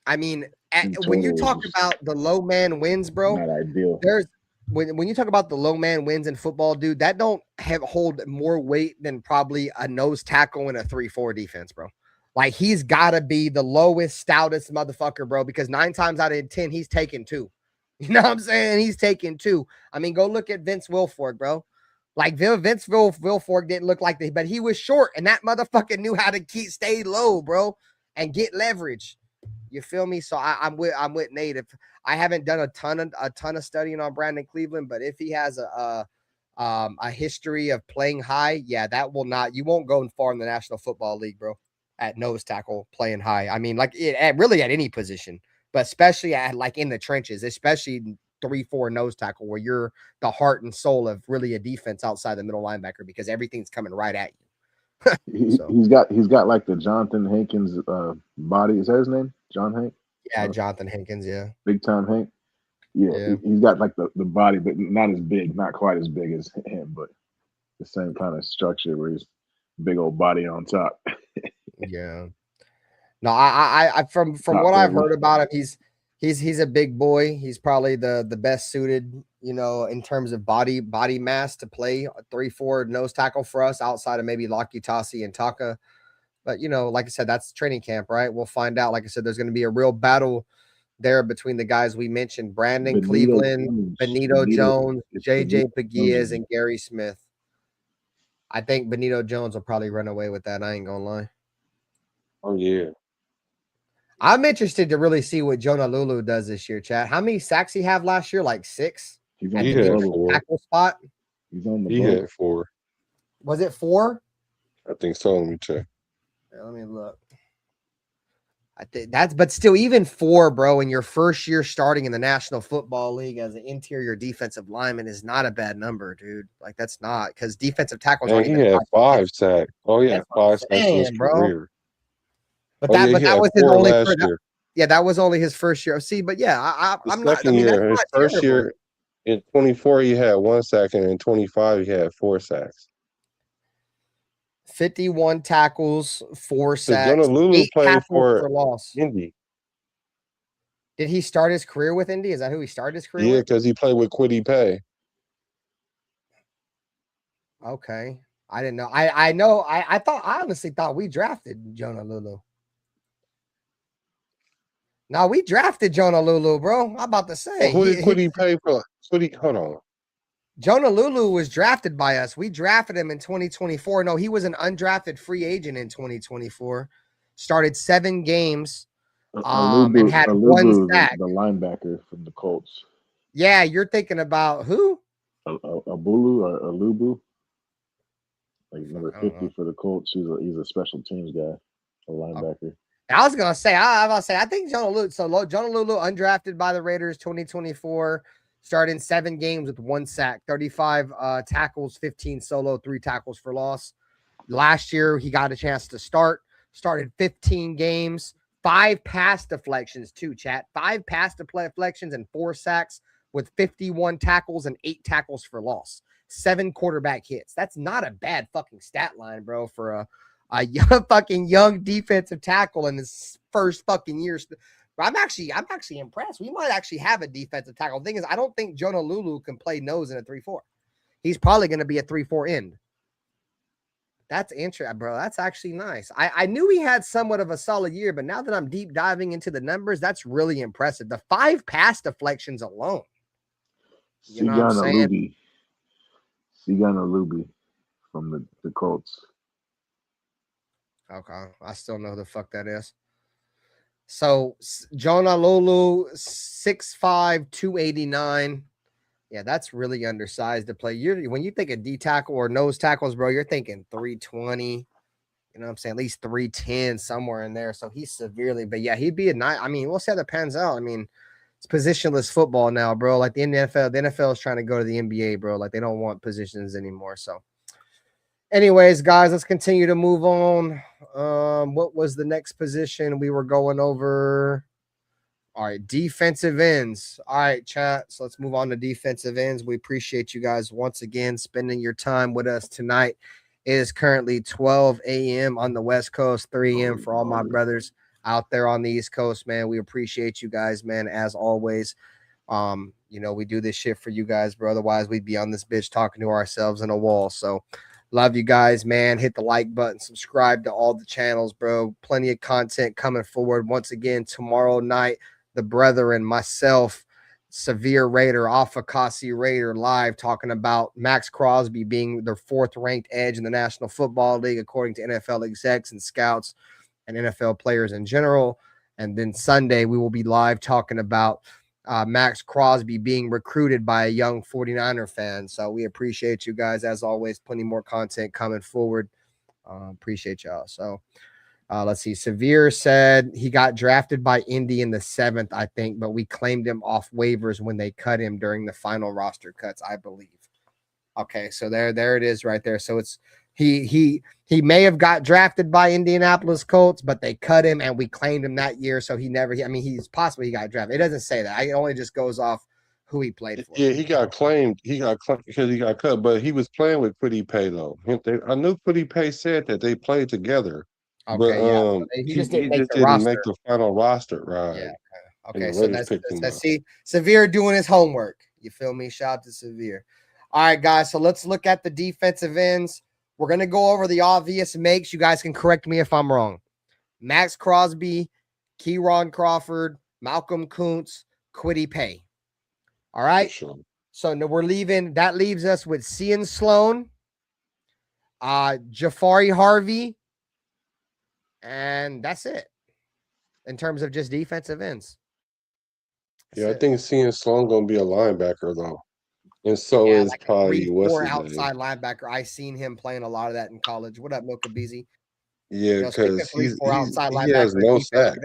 I mean, In when you total, talk it's about the low man wins, bro, not ideal. there's when you talk about the low man wins in football, dude, that don't hold more weight than probably a nose tackle in a 3-4 defense, bro. Like he's got to be the lowest, stoutest motherfucker, bro, because 9 times out of 10 he's taking 2. You know what I'm saying? He's taking 2. I mean, go look at Vince Wilfork, bro. Like Vince Wilfork didn't look like this, but he was short, and that motherfucker knew how to stay low, bro, and get leverage. You feel me? So I'm with Nate. If I haven't done a ton of studying on Brandon Cleveland, but if he has a history of playing high, yeah, that will not. You won't go far in the National Football League, bro, at nose tackle playing high. I mean, like really at any position, but especially at like in the trenches, especially 3-4 nose tackle where you're the heart and soul of really a defense outside the middle linebacker because everything's coming right at you. He's got like the Jonathan Hankins body. Is that his name? John Hank? Yeah, Jonathan Hankins. Yeah, Big time Hank. Yeah. He's got like the body, but not as big, not quite as big as him, but the same kind of structure where he's big old body on top. Yeah. No, I from what I've heard about him, he's a big boy. He's probably the best suited, you know, in terms of body mass to play a 3-4 nose tackle for us outside of maybe Lakitasi and Taka. But, you know, like I said, that's training camp, right? We'll find out. Like I said, there's going to be a real battle there between the guys we mentioned, Brandon Cleveland, Benito Jones, JJ Pegues, and Gary Smith. I think Benito Jones will probably run away with that. I ain't going to lie. Oh, yeah. I'm interested to really see what Jonah Lulu does this year, Chad. How many sacks he have last year? Like 6? He's at on the the tackle spot? He's on the He had 4. Was it 4? I think so. Let me check. Yeah, let me look. I think but still, even 4, bro, in your first year starting in the National Football League as an interior defensive lineman is not a bad number, dude. Like that's not because defensive tackles aren't he even had 5 sacks. Oh yeah, 5 sacks in his career. But that was his only last year. Yeah, that was only his first year. See, but yeah, I'm not. I mean, year, his first terrible. year in 24, he had 1 sack, and in 25, he had 4 sacks. 51 tackles, 4 sacks. Jonah Lulu played for loss. Indy. Did he start his career with Indy? Is that who he started his career with? Yeah, because he played with Kwity Paye. Okay. I didn't know. I honestly thought we drafted Jonah Lulu. No, we drafted Jonah Lulu, bro. I'm about to say. Who did Kwity Paye for? Hold on. Jonah Lulu was drafted by us. We drafted him in 2024. No, he was an undrafted free agent in 2024. Started 7 games and had 1 sack. The linebacker from the Colts. Yeah, you're thinking about who? Abulu or Alubu. Like number 50 for the Colts. He's a special teams guy, a linebacker. I was gonna say, I think Jonah Lulu. So Jonah Lulu undrafted by the Raiders 2024. Started in 7 games with 1 sack, 35 tackles, 15 solo, 3 tackles for loss. Last year, he got a chance to started 15 games, 5 pass deflections too, chat. 5 pass deflections and 4 sacks with 51 tackles and 8 tackles for loss. 7 quarterback hits. That's not a bad fucking stat line, bro, for a young defensive tackle in his first fucking years. I'm actually impressed. We might actually have a defensive tackle. The thing is, I don't think Jonah Lulu can play nose in a 3-4. He's probably going to be a 3-4 end. That's interesting, bro. That's actually nice. I knew he had somewhat of a solid year, but now that I'm deep diving into the numbers, that's really impressive. The 5 pass deflections alone. You know what I'm saying? Sigana Luby from the Colts. Okay. I still know who the fuck that is. So Jonah Lulu, 6'5", 289. Yeah, that's really undersized to play. When you think of D tackle or nose tackles, bro, you're thinking 320. You know what I'm saying? At least 310, somewhere in there. So he's severely, but yeah, he'd be a nice. I mean, we'll see how that pans out. I mean, it's positionless football now, bro. Like the NFL is trying to go to the NBA, bro. Like they don't want positions anymore. So anyways, guys, let's continue to move on. What was the next position we were going over? All right, defensive ends. All right, chat. So let's move on to defensive ends. We appreciate you guys once again spending your time with us tonight. It is currently 12 a.m. on the West Coast, 3 a.m. for all my brothers out there on the East Coast, man. We appreciate you guys, man, as always. We do this shit for you guys, bro. Otherwise, we'd be on this bitch talking to ourselves in a wall. So love you guys, man. Hit the like button, subscribe to all the channels, bro. Plenty of content coming forward. Once again, tomorrow night, the brethren, myself, Severe Raider, Alpha Kasi Raider live talking about Max Crosby being the 4th ranked edge in the National Football League, according to NFL execs and scouts and NFL players in general. And then Sunday, we will be live talking about Max Crosby being recruited by a young 49er fan. So we appreciate you guys as always. Plenty more content coming forward. Appreciate y'all. So let's see. Severe said he got drafted by Indy in the 7th, I think, but we claimed him off waivers when they cut him during the final roster cuts, I believe. Okay, so there it is right there. So it's he may have got drafted by Indianapolis Colts, but they cut him and we claimed him that year. So he's possibly he got drafted. It doesn't say that. It only just goes off who he played for. Yeah, he got claimed. He got claimed because he got cut, but he was playing with Kwity Paye though. I knew Kwity Paye said that they played together. Okay, but so he just didn't make the final roster, right? Yeah. Okay, so that's Severe doing his homework. You feel me? Shout out to Severe. All right, guys. So let's look at the defensive ends. We're going to go over the obvious makes. You guys can correct me if I'm wrong. Max Crosby, Kieron Crawford, Malcolm Kuntz, Kwity Paye. All right. Sure. So that leaves us with Cian Sloan, Jafari Harvey, and that's it in terms of just defensive ends. I think Cian Sloan going to be a linebacker though. And so is like probably more outside linebacker. I seen him playing a lot of that in college. What up, Milka Beezy? Yeah, because he has no sacks.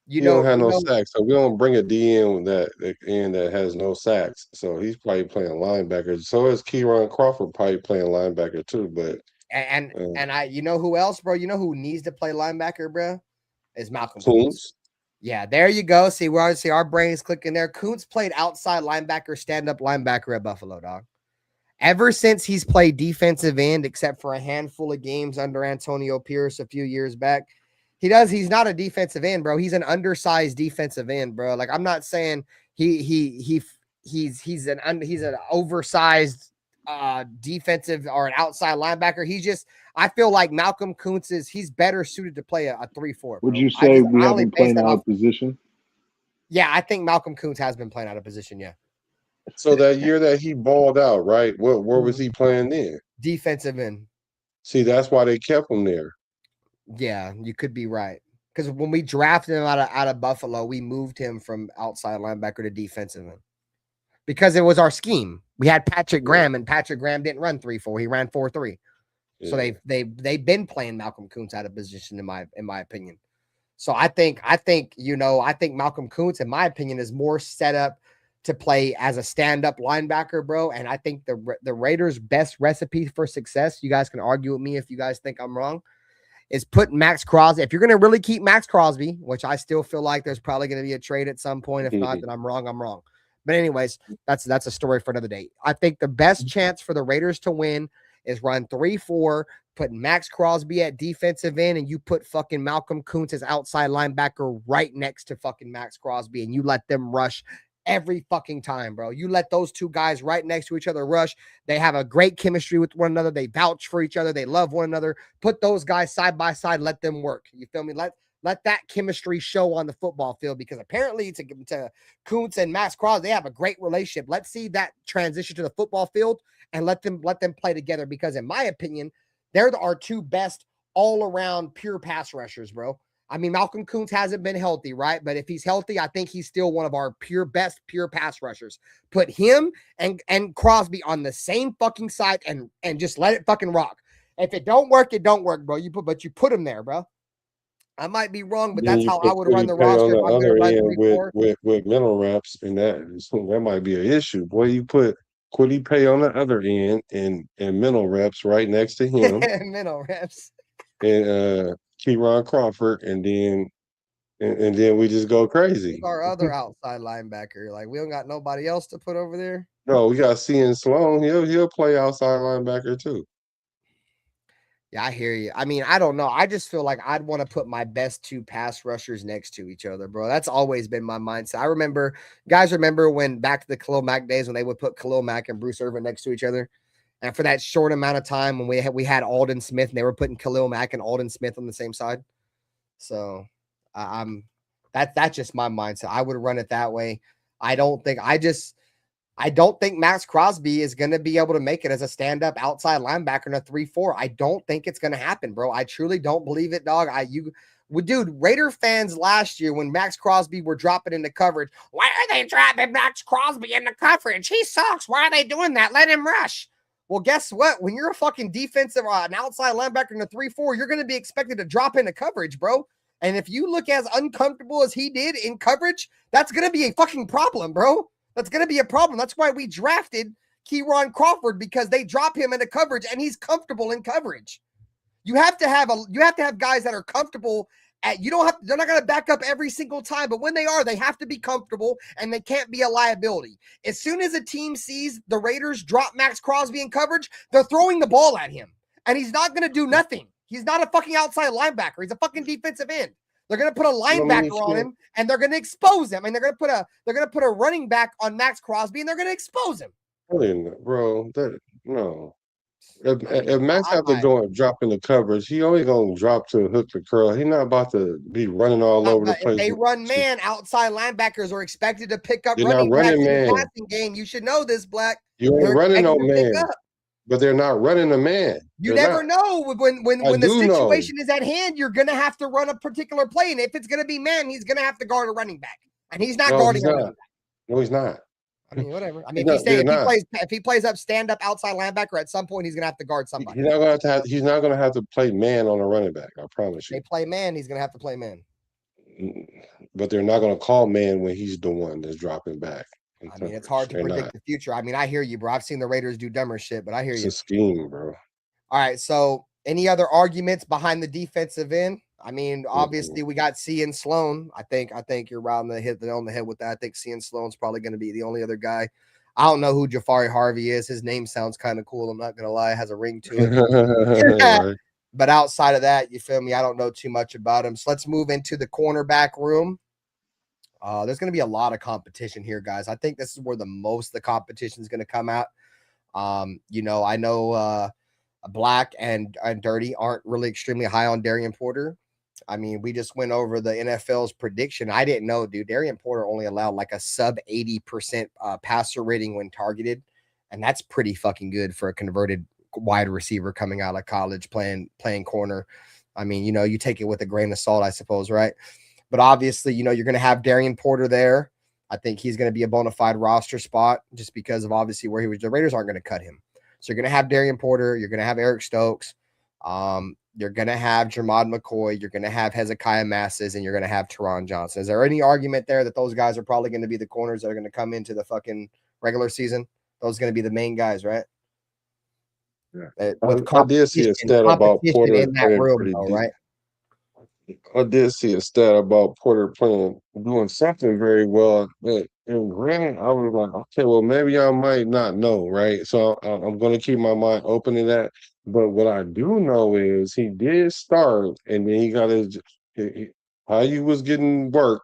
He don't have no sacks, so we don't bring a DN that has no sacks. So he's probably playing linebacker. So is Kieron Crawford probably playing linebacker too. But who else, bro? You know who needs to play linebacker, bro? Is Malcolm Kuntz. Yeah, there you go. See, our brains clicking there. Kuntz played outside linebacker, stand-up linebacker at Buffalo, dog. Ever since he's played defensive end, except for a handful of games under Antonio Pierce a few years back, he's not a defensive end, bro. He's an undersized defensive end, bro. Like, I'm not saying he's an oversized defensive or an outside linebacker. I feel like Malcolm Kuntz he's better suited to play a 3-4. Would you say we haven't played out of position? Yeah, I think Malcolm Kuntz has been playing out of position. Yeah. So that year that he balled out, right? Where was he playing then? Defensive end. See, that's why they kept him there. Yeah, you could be right. Because when we drafted him out of Buffalo, we moved him from outside linebacker to defensive end. Because it was our scheme. We had Patrick Graham, and Patrick Graham didn't run 3-4. He ran 4-3. Yeah. So they've been playing Malcolm Kuntz out of position in my opinion. So I think Malcolm Kuntz, in my opinion, is more set up to play as a stand-up linebacker, bro. And I think the Raiders' best recipe for success, you guys can argue with me if you guys think I'm wrong, is put Max Crosby. If you're going to really keep Max Crosby, which I still feel like there's probably going to be a trade at some point. If not, then I'm wrong. But anyways, that's a story for another day. I think the best chance for the Raiders to win is run 3-4, put Max Crosby at defensive end, and you put fucking Malcolm Kuntz as outside linebacker right next to fucking Max Crosby, and you let them rush every fucking time, bro. You let those two guys right next to each other rush. They have a great chemistry with one another. They vouch for each other. They love one another. Put those guys side by side. Let them work. You feel me? Let that chemistry show on the football field, because apparently to Kuntz and Max Crosby, they have a great relationship. Let's see that transition to the football field and let them play together, because in my opinion, they're our two best all-around pure pass rushers, bro. I mean, Malcolm Kuntz hasn't been healthy, right? But if he's healthy, I think he's still one of our best pure pass rushers. Put him and Crosby on the same fucking side and just let it fucking rock. If it don't work, it don't work, bro. But you put him there, bro. I might be wrong, but that's how I would run the roster. On the other end with mental reps, and that might be an issue. Boy, you put Kwity Paye on the other end and mental reps right next to him. Mental reps. And Kieron Crawford, and then we just go crazy. Our other outside linebacker, like we don't got nobody else to put over there. No, we got Cian Sloan. He'll play outside linebacker too. Yeah, I hear you. I mean, I don't know. I just feel like I'd want to put my best 2 pass rushers next to each other, bro. That's always been my mindset. I remember, guys, remember when back to the Khalil Mack days when they would put Khalil Mack and Bruce Irvin next to each other, and for that short amount of time when we had Alden Smith and they were putting Khalil Mack and Alden Smith on the same side. So that's just my mindset. I would run it that way. I don't think Max Crosby is going to be able to make it as a stand-up outside linebacker in a 3-4. I don't think it's going to happen, bro. I truly don't believe it, dog. Dude, Raider fans last year when Max Crosby were dropping into coverage, why are they dropping Max Crosby into coverage? He sucks. Why are they doing that? Let him rush. Well, guess what? When you're a fucking defensive, an outside linebacker in a 3-4, you're going to be expected to drop into coverage, bro. And if you look as uncomfortable as he did in coverage, that's going to be a fucking problem, bro. That's going to be a problem. That's why we drafted Keyron Crawford, because they drop him into coverage and he's comfortable in coverage. You have to have guys that are comfortable they're not going to back up every single time, but when they are, they have to be comfortable and they can't be a liability. As soon as a team sees the Raiders drop Max Crosby in coverage, they're throwing the ball at him and he's not going to do nothing. He's not a fucking outside linebacker. He's a fucking defensive end. They're going to put a linebacker on him and they're going to expose him. And they're going to put a running back on Max Crosby and they're going to expose him. Bro, no. If Max have to go and drop in the coverage, he only going to drop to hook the curl. He's not about to be running all over the place. If they run man, outside linebackers are expected to pick up You're running not running man. In the man. passing game. You should know this, Black. You ain't running no man. But they're not running a man. You never know when the situation is at hand. You're gonna have to run a particular play, and if it's gonna be man, he's gonna have to guard a running back, and he's not guarding a running back. No, he's not. I mean, whatever. I mean, if he plays up stand up outside linebacker, at some point he's gonna have to guard somebody. He's not gonna have to play man on a running back. I promise you. They play man. He's gonna have to play man. But they're not gonna call man when he's the one that's dropping back. I mean, it's hard to predict the future. I mean, I hear you, bro. I've seen the Raiders do dumber shit, but I hear you. It's a scheme, bro. All right. So, any other arguments behind the defensive end? I mean, obviously, we got Cian Sloan. I think you're right on the head with that. I think Cian Sloan's probably going to be the only other guy. I don't know who Jafari Harvey is. His name sounds kind of cool. I'm not going to lie. It has a ring to it. Right. But outside of that, you feel me? I don't know too much about him. So, let's move into the cornerback room. There's going to be a lot of competition here, guys. I think this is where the most of the competition is going to come out. I know Black and Dirty aren't really extremely high on Darian Porter. I mean, we just went over the NFL's prediction. I didn't know, dude. Darian Porter only allowed like a sub 80% passer rating when targeted, and that's pretty fucking good for a converted wide receiver coming out of college playing corner. I mean, you take it with a grain of salt, I suppose, right? But obviously, you're going to have Darian Porter there. I think he's going to be a bona fide roster spot just because of obviously where he was. The Raiders aren't going to cut him. So you're going to have Darian Porter. You're going to have Eric Stokes. You're going to have Jermod McCoy. You're going to have Hezekiah Masses, and you're going to have Teron Johnson. Is there any argument there that those guys are probably going to be the corners that are going to come into the fucking regular season? Those are going to be the main guys, right? Yeah. I did see a stat about Porter in that room, though, right? I did see a stat about Porter doing something very well. And granted, I was like, okay, well, maybe I might not know, right? So I'm going to keep my mind open to that. But what I do know is he did start, and then he got Caillou was getting work,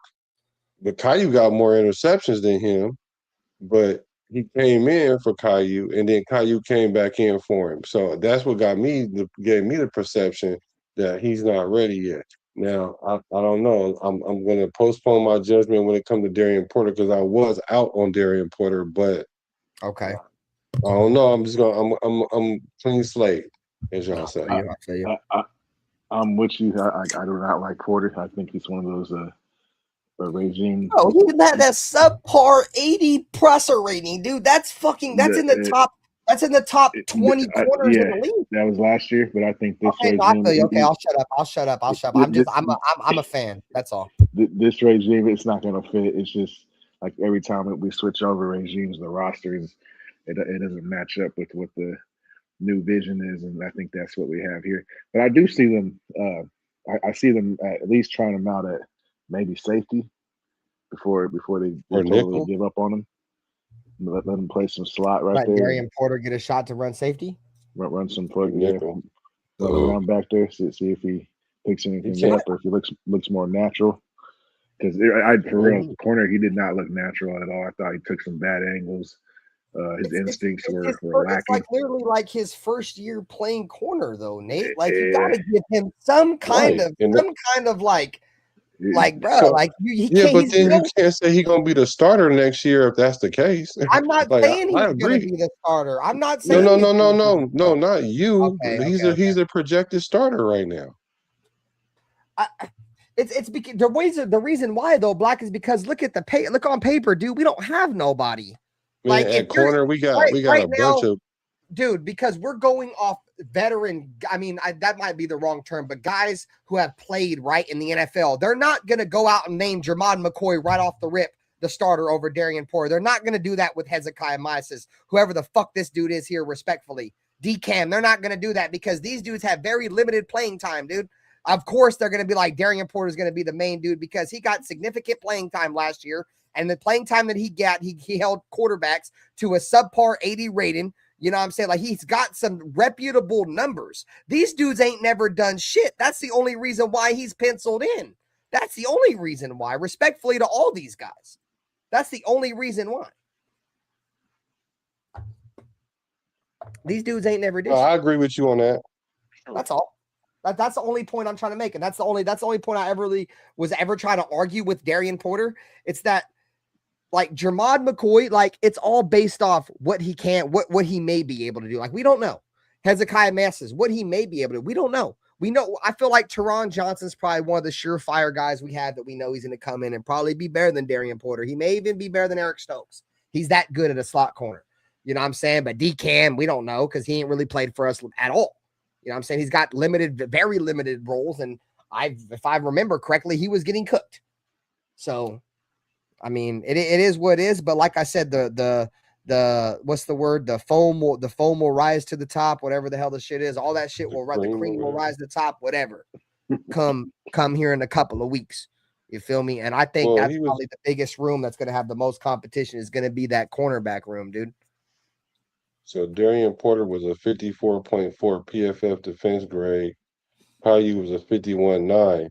but Caillou got more interceptions than him. But he came in for Caillou, and then Caillou came back in for him. So that's what gave me the perception that he's not ready yet. Now, I don't know. I'm going to postpone my judgment when it comes to Darian Porter because I was out on Darian Porter, but okay, I don't know. I'm just going. I'm clean slate, as y'all say. I'm with you. I do not like Porter. I think he's one of those regime. Oh, he had that subpar 80 presser rating, dude. That's in the top. That's in the top 20 corners in the league. That was last year, but I think this regime. Okay, I'll shut up. I'm a fan. That's all. This regime, it's not going to fit. It's just like every time we switch over regimes, the rosters, it doesn't match up with what the new vision is, and I think that's what we have here. But I do see them. I see them at least trying them out at maybe safety before they totally give up on them. Let them play some slot right there. Darian Porter get a shot to run safety. Run some plug nickel. around back there, see if he picks anything up or if he looks more natural. Because for real, corner, he did not look natural at all. I thought he took some bad angles. His instincts were lacking. It's like literally like his first year playing corner, though, Nate. Like you got to give him some kind of like, bro, So- like he Yeah, can't. but then you can't say he's gonna be the starter next year if that's the case. I'm not Like, saying he's I going to agree. be the starter. I'm not No, saying no, not you. Okay, He's a projected starter right now. It's because the reason why though, Black, is because look on paper, dude. We don't have nobody. Man, Like, at if you're- corner, we got right a bunch now, of dude, because we're going off veteran. I mean, that might be the wrong term, but guys who have played right in the NFL, they're not going to go out and name Jermod McCoy right off the rip the starter over Darian Porter. They're not going to do that with Hezekiah Mysis, whoever the fuck this dude is here, respectfully. DCAM, they're not going to do that because these dudes have very limited playing time, dude. Of course, they're going to be like Darian Porter is going to be the main dude because he got significant playing time last year. And the playing time that he got, he held quarterbacks to a subpar 80 rating. You know what I'm saying? Like, he's got some reputable numbers. These dudes ain't never done shit. That's the only reason why he's penciled in. That's the only reason why, respectfully to all these guys. That's the only reason why. These dudes ain't never did shit. I agree with you on that. That's all. That's the only point I'm trying to make. And that's the only point I was ever trying to argue with Darian Porter. It's that, like, Jermod McCoy, like, it's all based off what he can, what he may be able to do. Like, we don't know. Hezekiah Mysis, what he may be able to do. We don't know. We know, I feel like Teron Johnson's probably one of the surefire guys we have that we know he's going to come in and probably be better than Darian Porter. He may even be better than Eric Stokes. He's that good at a slot corner. You know what I'm saying? But DCAM, we don't know because he ain't really played for us at all. You know what I'm saying? He's got very limited roles. And if I remember correctly, he was getting cooked. So, I mean, it is what it is. But like I said, the what's the word? The foam will rise to the top, whatever the hell the shit is. All that shit will rise. The cream will rise to the top, whatever. Come here in a couple of weeks. You feel me? And I think that's probably the biggest room that's going to have the most competition is going to be that cornerback room, dude. So Darian Porter was a 54.4 PFF defense grade. Caillou was a 51.9.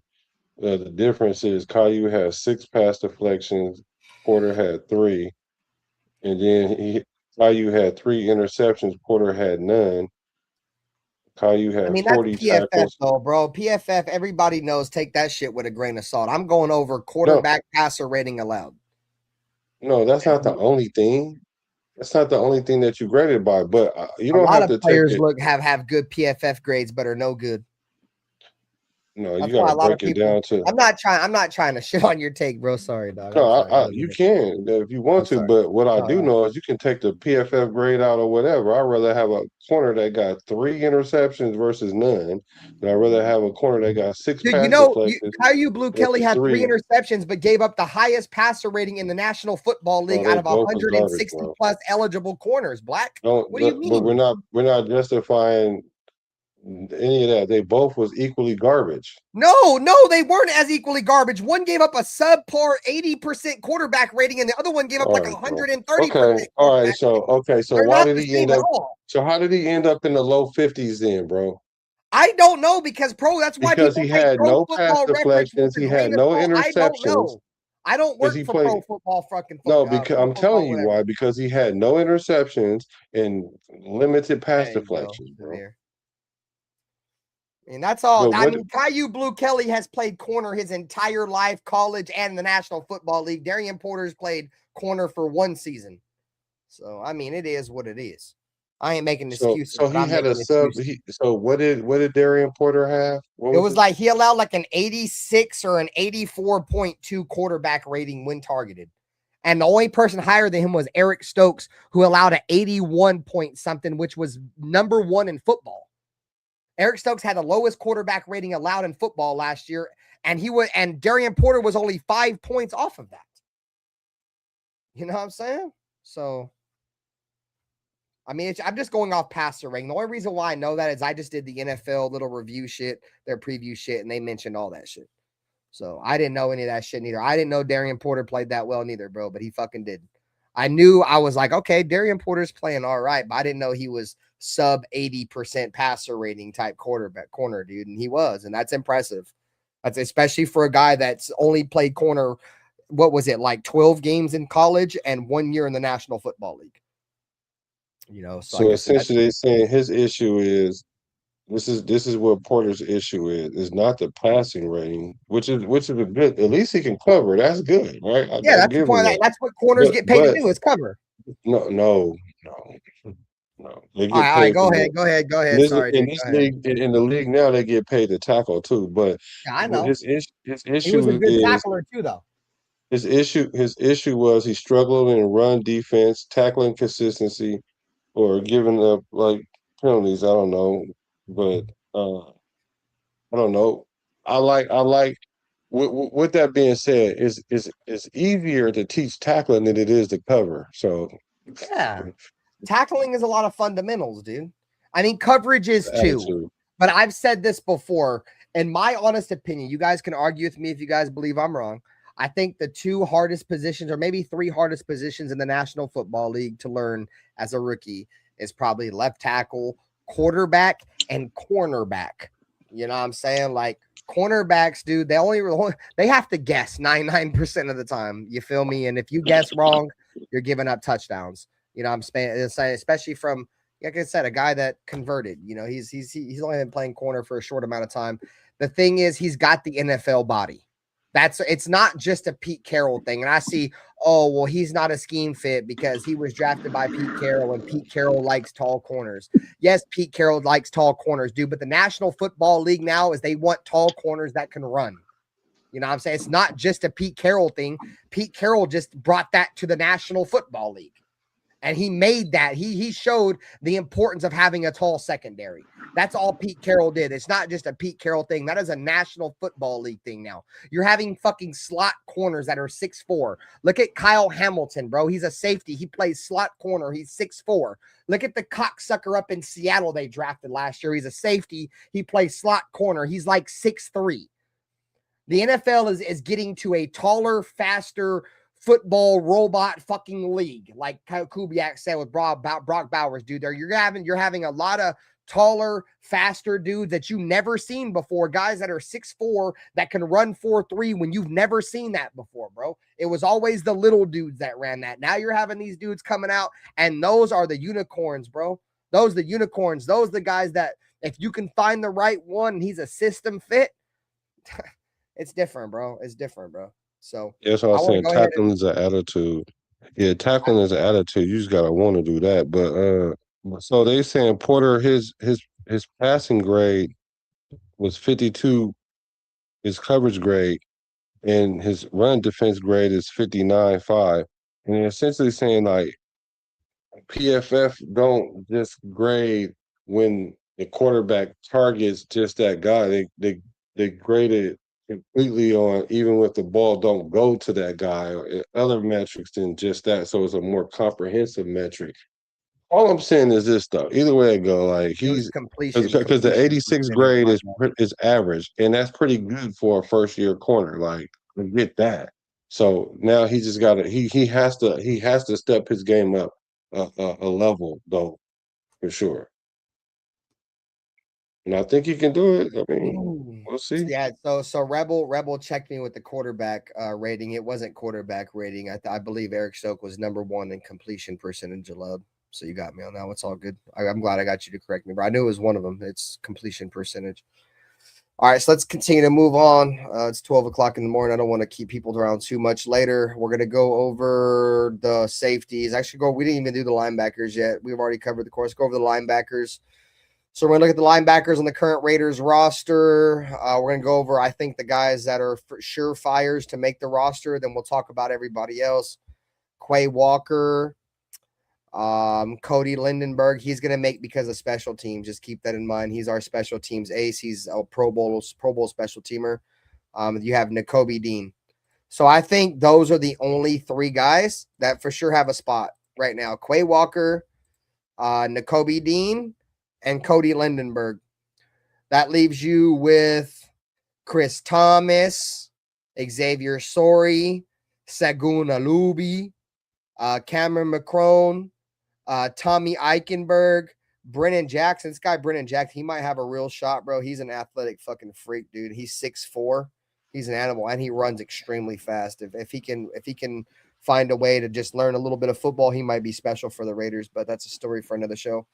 The difference is Caillou has 6 pass deflections. Porter had 3. And then Caillou had 3 interceptions. Porter had none. Caillou had 40 that's PFF tackles. though, bro. PFF, everybody knows, take that shit with a grain of salt. I'm going over quarterback passer rating allowed. No, that's not the only thing. That's not the only thing that you graded by, but you don't have have to. Players have good PFF grades, but are no good. No, you got to break it down to. I'm not trying to shit on your take, bro. Sorry, dog. No, you can if you want to, but what I do know is you can take the PFF grade out or whatever. I'd rather have a corner that got 3 interceptions versus none, and I'd rather have a corner that got 6 Dude, pass deflections. Caillou Blue Kelly had 3 interceptions, but gave up the highest passer rating in the National Football League out of 160 plus eligible corners. Black. What do you mean? But we're not justifying any of that. They both was equally garbage. No, they weren't as equally garbage. One gave up a subpar 80% quarterback rating, and the other one gave up 130%. Okay, all right. So why did he end up? So how did he end up in the low 50s then, bro? I don't know because that's why he had no pass deflections, he had no interceptions. I don't work for Pro Football fucking. No, because I'm telling you why. Because he had no interceptions and limited pass deflections, bro. And that's all. I mean, Caillou Blue Kelly has played corner his entire life, college and the National Football League. Darian Porter's played corner for 1 season. So, I mean, it is what it is. I ain't making excuses. So he had a sub. So what did Darian Porter have? It was like he allowed like an 86 or an 84.2 quarterback rating when targeted. And the only person higher than him was Eric Stokes, who allowed an 81 point something, which was number 1 in football. Eric Stokes had the lowest quarterback rating allowed in football last year, and Darian Porter was only 5 points off of that. You know what I'm saying? So, I mean, I'm just going off passer rating. The only reason why I know that is I just did the NFL little review shit, their preview shit, and they mentioned all that shit. So I didn't know any of that shit neither. I didn't know Darian Porter played that well neither, bro, but he fucking did. I was like, okay, Darian Porter's playing all right, but I didn't know he was sub 80% passer rating type corner, dude. And he was, and that's impressive. That's especially for a guy that's only played corner. What was it, like 12 games in college and 1 year in the National Football League? You know, so essentially they're saying his issue is this is what Porter's issue is not the passing rating, which is a good. At least he can cover. That's good, right? Yeah, that's the point. That's what corners get paid to do, is cover. No. They get All right, paid. Go ahead. Sorry, in this league, in the league now, they get paid to tackle too. But yeah, I know his issue he was a good tackler too, though. His issue was he struggled in run defense, tackling consistency, or giving up like penalties. I don't know, but I don't know. I like. With that being said, it's easier to teach tackling than it is to cover. So yeah, tackling is a lot of fundamentals, dude. I mean, coverage is too. But I've said this before. In my honest opinion, you guys can argue with me if you guys believe I'm wrong. I think the 2 hardest positions, or maybe 3 hardest positions in the National Football League to learn as a rookie is probably left tackle, quarterback, and cornerback. You know what I'm saying? Like cornerbacks, dude, they have to guess 99% of the time. You feel me? And if you guess wrong, you're giving up touchdowns. You know what I'm saying? Especially from, like I said, a guy that converted. You know, he's only been playing corner for a short amount of time. The thing is, he's got the NFL body. It's not just a Pete Carroll thing. And I see, oh, well, he's not a scheme fit because he was drafted by Pete Carroll and Pete Carroll likes tall corners. Yes, Pete Carroll likes tall corners, dude, but the National Football League now is they want tall corners that can run. You know what I'm saying? It's not just a Pete Carroll thing. Pete Carroll just brought that to the National Football League. And he made that. He showed the importance of having a tall secondary. That's all Pete Carroll did. It's not just a Pete Carroll thing. That is a National Football League thing now. You're having fucking slot corners that are 6'4". Look at Kyle Hamilton, bro. He's a safety. He plays slot corner. He's 6'4". Look at the cocksucker up in Seattle they drafted last year. He's a safety. He plays slot corner. He's like 6'3". The NFL is getting to a taller, faster football robot fucking league, like Kubiak said with Brock Bowers, dude. You're having a lot of taller, faster dudes that you've never seen before, guys that are 6'4" that can run 4.3 when you've never seen that before, bro. It was always the little dudes that ran that. Now you're having these dudes coming out, and those are the unicorns, bro. Those are the unicorns. Those are the guys that if you can find the right one and he's a system fit, it's different, bro. It's different, bro. So that's what I'm saying. Tackling is an attitude. Yeah, tackling is an attitude. You just gotta want to do that. But so they saying Porter, his passing grade was 52, his coverage grade, and his run defense grade is 59.5. And they're essentially saying like PFF don't just grade when the quarterback targets just that guy. They grade it completely on even with the ball don't go to that guy or other metrics than just that. So it's a more comprehensive metric. All I'm saying is this though. Either way it go, like he's because the 86 grade is average, and that's pretty good for a first year corner. Like I get that. So now he just got to he has to step his game up a level though, for sure. And I think he can do it. I mean, we'll see. Yeah. So Rebel checked me with the quarterback rating. It wasn't quarterback rating. I believe Eric Stokes was #1 in completion percentage allowed. So you got me on that. It's all good. I'm glad I got you to correct me, but I knew it was one of them. It's completion percentage. All right, so let's continue to move on. It's 12 o'clock in the morning. I don't want to keep people around too much later. We're going to go over the safeties. Actually, we didn't even do the linebackers yet. We've already covered the course. Go over the linebackers. So we're going to look at the linebackers on the current Raiders roster. We're going to go over, I think, the guys that are for sure fires to make the roster. Then we'll talk about everybody else. Quay Walker, Cody Lindenberg, he's going to make because of special teams. Just keep that in mind. He's our special teams ace. He's a Pro Bowl special teamer. You have Nakobe Dean. So I think those are the only 3 guys that for sure have a spot right now. Quay Walker, Nakobe Dean, and Cody Lindenberg. That leaves you with Chris Thomas, Xavier Sori, Segun Alubi, Cameron McCrone, Tommy Eichenberg, Brennan Jackson, this guy Brennan Jackson, he might have a real shot, bro. He's an athletic fucking freak, dude. He's 6'4". He's an animal, and he runs extremely fast. If he can find a way to just learn a little bit of football, he might be special for the Raiders. But that's a story for another show.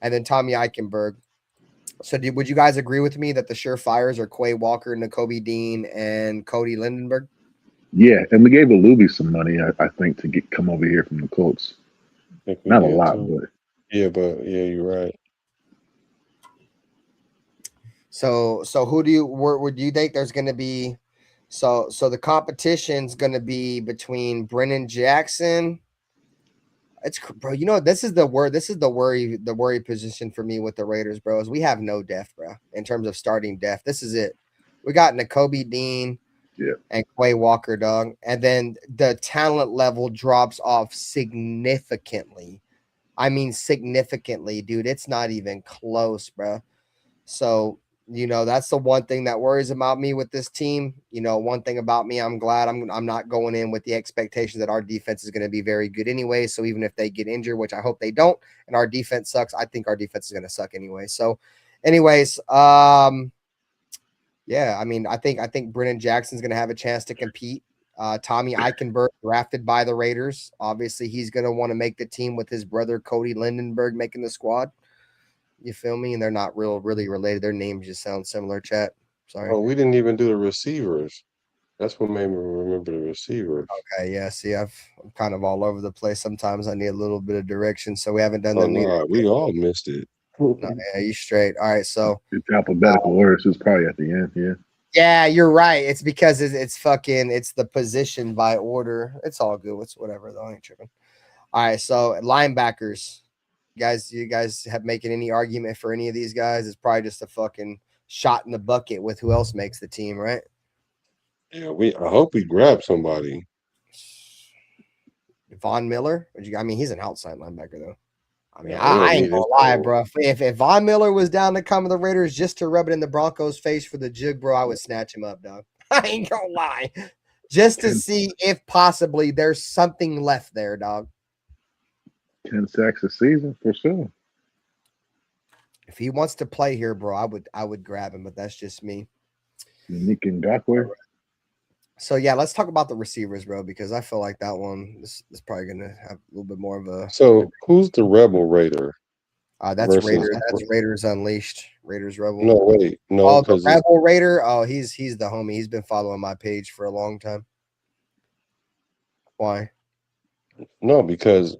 And then Tommy Eichenberg. So would you guys agree with me that the surefires are Quay Walker, Nakobe Dean, and Cody Lindenberg? Yeah, and we gave Alubi some money, I think, to come over here from the Colts. Not a lot, but you're right. So where do you think there's going to be? So the competition's going to be between Brennan Jackson. It's, bro, you know, this is the worry position for me with the Raiders, bro, is we have no depth, bro, in terms of starting depth. This is it. We got Nakobe Dean and Quay Walker, dog. And then the talent level drops off significantly. I mean, significantly, dude. It's not even close, bro. So, you know, that's the one thing that worries about me with this team. You know, one thing about me, I'm glad I'm not going in with the expectation that our defense is going to be very good anyway. So even if they get injured, which I hope they don't, and our defense sucks, I think our defense is going to suck anyway. So anyways, yeah, I mean, I think Brennan Jackson's going to have a chance to compete. Tommy Eichenberg, drafted by the Raiders. Obviously, he's going to want to make the team with his brother Cody Lindenberg making the squad. You feel me? And they're not really related. Their names just sound similar, chat. Sorry. Oh, we didn't even do the receivers. That's what made me remember the receivers. Okay, yeah. See, I'm kind of all over the place. Sometimes I need a little bit of direction, so we haven't done that. No, we all missed it. No, yeah, you straight. All right, so it's alphabetical order, so it's probably at the end. Yeah. Yeah, you're right. It's because it's the position by order. It's all good. It's whatever though. I ain't tripping. All right, so linebackers. You guys have making any argument for any of these guys? It's probably just a fucking shot in the bucket with who else makes the team, right? Yeah, I hope we grab somebody. Von Miller? I mean, he's an outside linebacker though. I mean, I ain't gonna lie, bro. If Von Miller was down to come to the Raiders just to rub it in the Broncos' face for the jig, bro, I would snatch him up, dog. I ain't gonna lie. Just to see if possibly there's something left there, dog. 10 sacks a season for sure. If he wants to play here, bro, I would grab him, but that's just me. Nick Ngakoue. So yeah, let's talk about the receivers, bro, because I feel like that one is probably gonna have a little bit more of a. So who's the Rebel Raider? That's Raiders. That's Raiders Unleashed. Raiders Rebel. No, wait, no. Oh, the Rebel Raider. Oh, he's the homie. He's been following my page for a long time. Why? No, because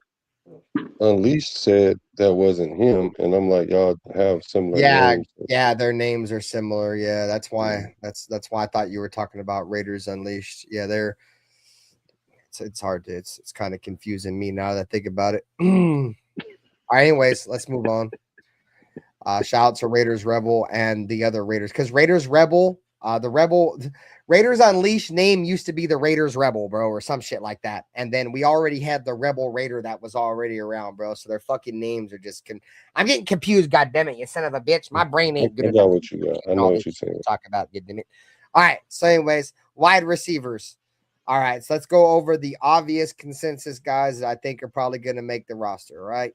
Unleashed said that wasn't him, and I'm like, y'all have similar names. Yeah, their names are similar. Yeah, that's why. That's why I thought you were talking about Raiders Unleashed. Yeah, it's hard to it's kind of confusing me now that I think about it. All right, anyways, let's move on. Shout out to Raiders Rebel and the other Raiders, because Raiders Rebel, Raiders Unleashed name used to be the Raiders Rebel, bro, or some shit like that. And then we already had the Rebel Raider that was already around, bro. So their fucking names are just I'm getting confused, goddammit, you son of a bitch. My brain ain't good enough. I know what you got. I know what you're saying. Talk about, goddammit. All right. So anyways, wide receivers. All right. So let's go over the obvious consensus guys that I think are probably going to make the roster. All right.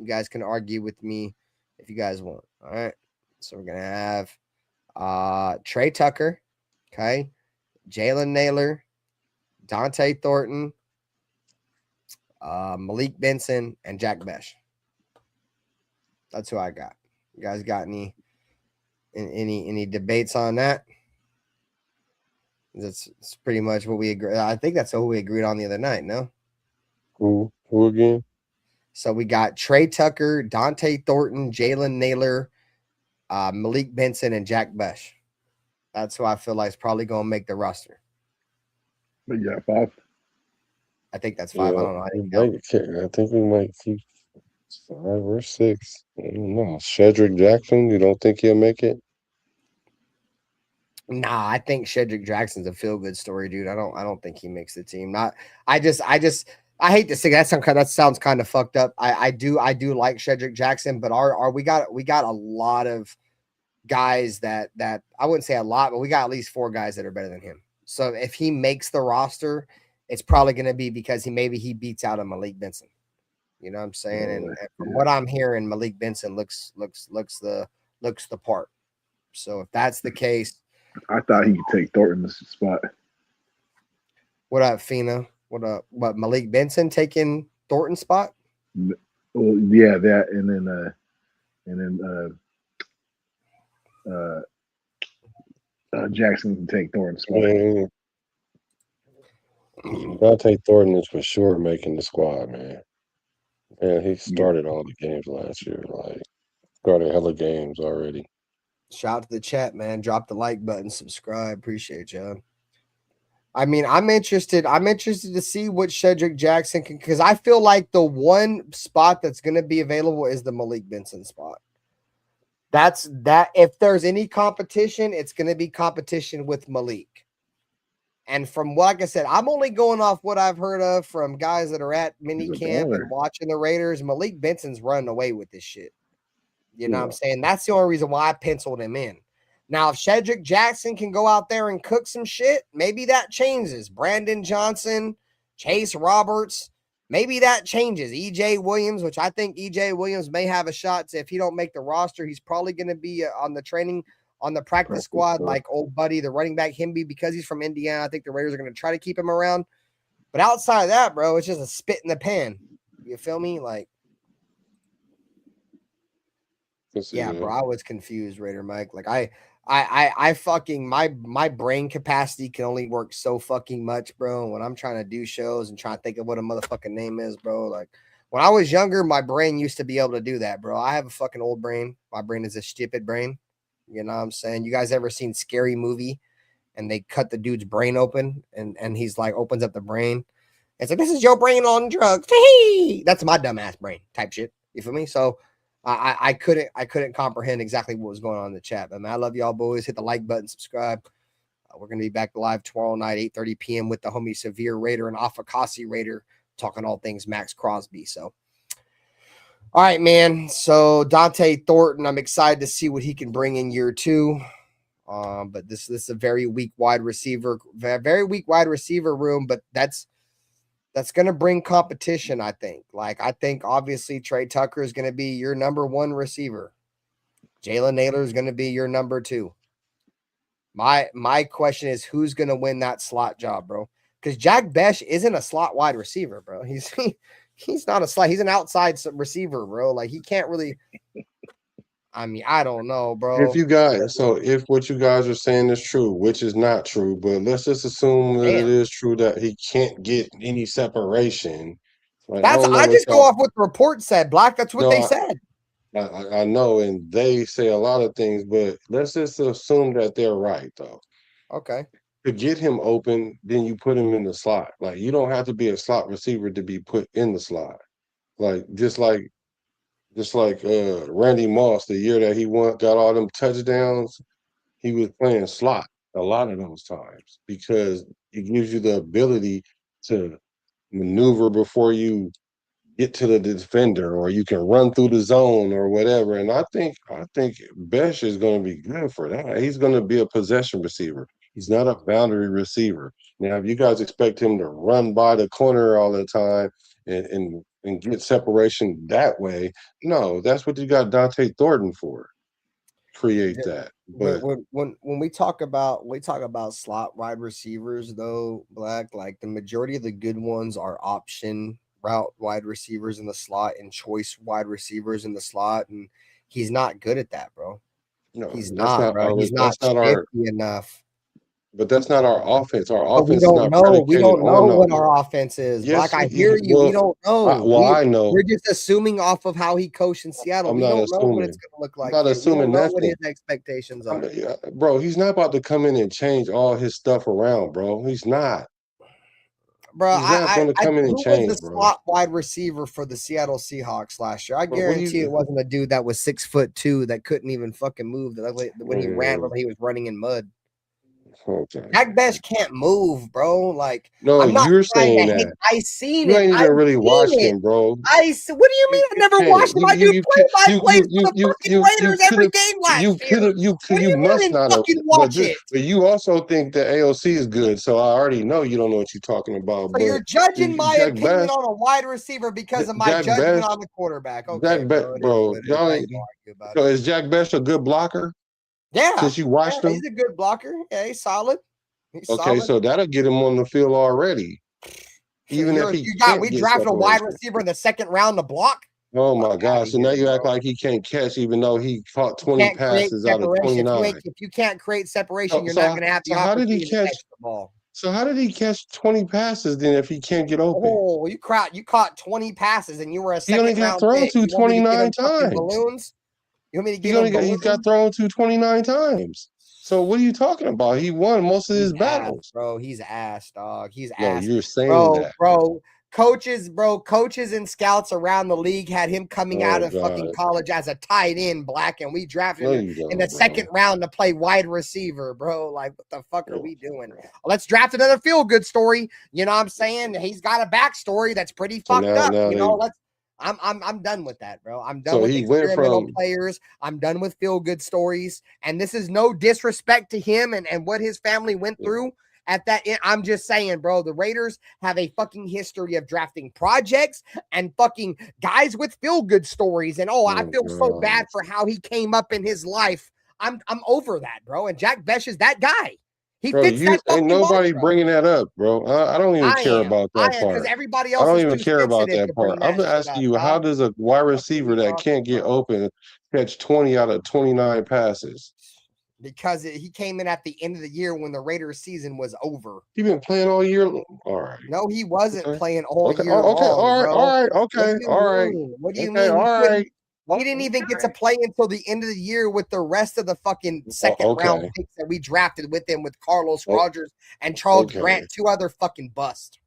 You guys can argue with me if you guys want. All right. So we're going to have Trey Tucker. Okay. Jalen Naylor, Dante Thornton, Malik Benson, and Jack Besh. That's who I got. You guys got any debates on that? That's pretty much what we agree. I think that's who we agreed on the other night. No. Who again? So we got Trey Tucker, Dante Thornton, Jalen Naylor, Malik Benson, and Jack Besh. That's who I feel like is probably going to make the roster. But yeah, 5. I think that's 5. Yeah, I don't know. I think we might keep 5 or 6. I don't know. Shedrick Jackson, you don't think he'll make it? Nah, I think Shedrick Jackson's a feel-good story, dude. I don't think he makes the team. I hate to say that sounds kind of fucked up. I do like Shedrick Jackson, but we got a lot of guys that I wouldn't say a lot, but we got at least 4 guys that are better than him. So if he makes the roster, it's probably going to be because he beats out a Malik Benson. You know what I'm saying? And from what I'm hearing, Malik Benson looks the part. So if that's the case, I thought he could take Thornton's spot. what up, Fina? What Malik Benson taking Thornton's spot? Well, yeah, that, and then Jackson can take Thornton's spot. Dante Thornton is for sure making the squad, man. And he started all the games last year. Like, started hella games already. Shout out to the chat, man. Drop the like button, subscribe. Appreciate you. I mean, I'm interested to see what Shedrick Jackson can, because I feel like the one spot that's going to be available is the Malik Benson spot. That's that. If there's any competition, it's going to be competition with Malik. And from what, like I said, I'm only going off what I've heard of from guys that are at mini camp and watching the Raiders. Malik Benson's running away with this shit. You know what I'm saying? That's the only reason why I penciled him in. Now, if Shedrick Jackson can go out there and cook some shit, maybe that changes. Brandon Johnson, Chase Roberts, maybe that changes. EJ Williams, which I think EJ Williams may have a shot to, if he don't make the roster, he's probably going to be on the practice squad, like old buddy, the running back Himby, because he's from Indiana. I think the Raiders are going to try to keep him around. But outside of that, bro, it's just a spit in the pan. You feel me? Like, yeah, bro, I was confused, Raider Mike. Like, I fucking, my brain capacity can only work so fucking much, bro. When I'm trying to do shows and trying to think of what a motherfucking name is, bro. Like, when I was younger, my brain used to be able to do that, bro. I have a fucking old brain. My brain is a stupid brain. You know what I'm saying? You guys ever seen Scary Movie and they cut the dude's brain open and he's like, opens up the brain. It's like, this is your brain on drugs. That's my dumbass brain type shit. You feel me? So I couldn't comprehend exactly what was going on in the chat. But man, I love y'all boys. Hit the like button, subscribe. We're going to be back live tomorrow night, 8:30 p.m. with the homie Severe Raider and Afakasi Raider talking all things Max Crosby. So, all right, man. So Dante Thornton, I'm excited to see what he can bring in year 2. But this is a very weak wide receiver room. But that's going to bring competition, I think. Like, I think obviously Trey Tucker is going to be your number 1 receiver. Jalen Naylor is going to be your number 2. My question is, who's going to win that slot job, bro? Because Jack Besh isn't a slot wide receiver, bro. He's not a slot. He's an outside receiver, bro. Like, he can't really. I mean, I don't know, bro. If what you guys are saying is true, which is not true, but let's just assume that it is true that he can't get any separation. Like, I just go off what the report said, Black. That's what they said. I know, and they say a lot of things, but let's just assume that they're right, though. Okay. To get him open, then you put him in the slot. Like, you don't have to be a slot receiver to be put in the slot. Like, just like Randy Moss, the year that he got all them touchdowns, he was playing slot a lot of those times because it gives you the ability to maneuver before you get to the defender, or you can run through the zone or whatever. And I think Besh is going to be good for that. He's going to be a possession receiver. He's not a boundary receiver. Now, if you guys expect him to run by the corner all the time and get separation that way, no, that's what you got Dante Thornton for. Create that. But when we talk about slot wide receivers, though, Black, like the majority of the good ones are option route wide receivers in the slot and choice wide receivers in the slot, and he's not good at that, bro. No, he's not, bro. He's not enough. But that's not our offense. Our offense. We don't know. We don't know what our offense is. Yes, like, I hear you. Well, we don't know. I know. We're just assuming off of how he coached in Seattle. We don't know what it's going to look like. I'm not assuming nothing. What his expectations are. Bro, he's not about to come in and change all his stuff around, bro. He's not. Bro, I was the slot wide receiver for the Seattle Seahawks last year. I guarantee it wasn't a dude that was 6'2" that couldn't even fucking move. When he ran, he was running in mud. Okay. Jack Best can't move, bro. Like, No, I'm not you're trying saying to hate. that. I seen You it. ain't I even really seen watched it. him, bro. What do you mean? I never can't. watched him. I do play-by-plays for the fucking Raiders every game last year. What do you mean I must didn't not have. fucking watch it? But you also think that AOC is good, so I already know you don't know what you're talking about. So you're But judging my Jack opinion Best, on a wide receiver because of my Jack judgment Best, on the quarterback. Okay, Jack Best, bro. It is bro. what it is. I ain't gonna argue about So it. is Jack Best a good blocker? Yeah. Since you watched him, He's a good blocker. Yeah, he's solid. He's okay, solid. so that'll get him on the field already. Even if he can't we get drafted a wide separation. receiver in the second round to block. Oh my God! So now you act bro. like he can't catch, even though he caught 20 Can't create passes out of separation. 29. If you can't create separation, you're So not going to have the how did he opportunity to catch the ball. So how did he catch 20 passes then if he can't get open? Oh, you caught 20 passes and you were a He only second got round thrown pick. to You want me to give 29 him fucking times. balloons? You want me to give him He balloons? got thrown to 29 times. So what are you talking about? He won most of his He's battles. ass, bro. He's ass, dog. He's No, ass. you're saying that. Bro. Coaches and scouts around the league had him coming out of fucking college as a tight end, Black, and we drafted him in the second round to play wide receiver, bro. Like, what the fuck are we doing? Let's draft another feel-good story. You know what I'm saying? He's got a backstory that's pretty fucked up. I'm done with that, bro. I'm done with experimental players. I'm done with feel-good stories. And this is no disrespect to him and what his family went through. At that, I'm just saying, bro, the Raiders have a fucking history of drafting projects and fucking guys with feel-good stories. And I feel so bad for how he came up in his life. I'm over that, bro. And Jack Best is that guy. He fits that fucking ain't nobody mantra. bringing that up, bro. I don't even care about that part. Because everybody else I don't is even too care about sensitive that to part. bring I'm that gonna shit ask up, you, how dog. does a wide receiver that can't get open catch 20 out of 29 passes? Because he came in at the end of the year when the Raiders season was over. He been playing all year. All right. No, he wasn't playing all year long. All right. Okay. All right. What do you mean? All right. He didn't even get to play until the end of the year with the rest of the fucking second round picks that we drafted with him, with Carlos Rogers and Charles Grant, two other fucking busts.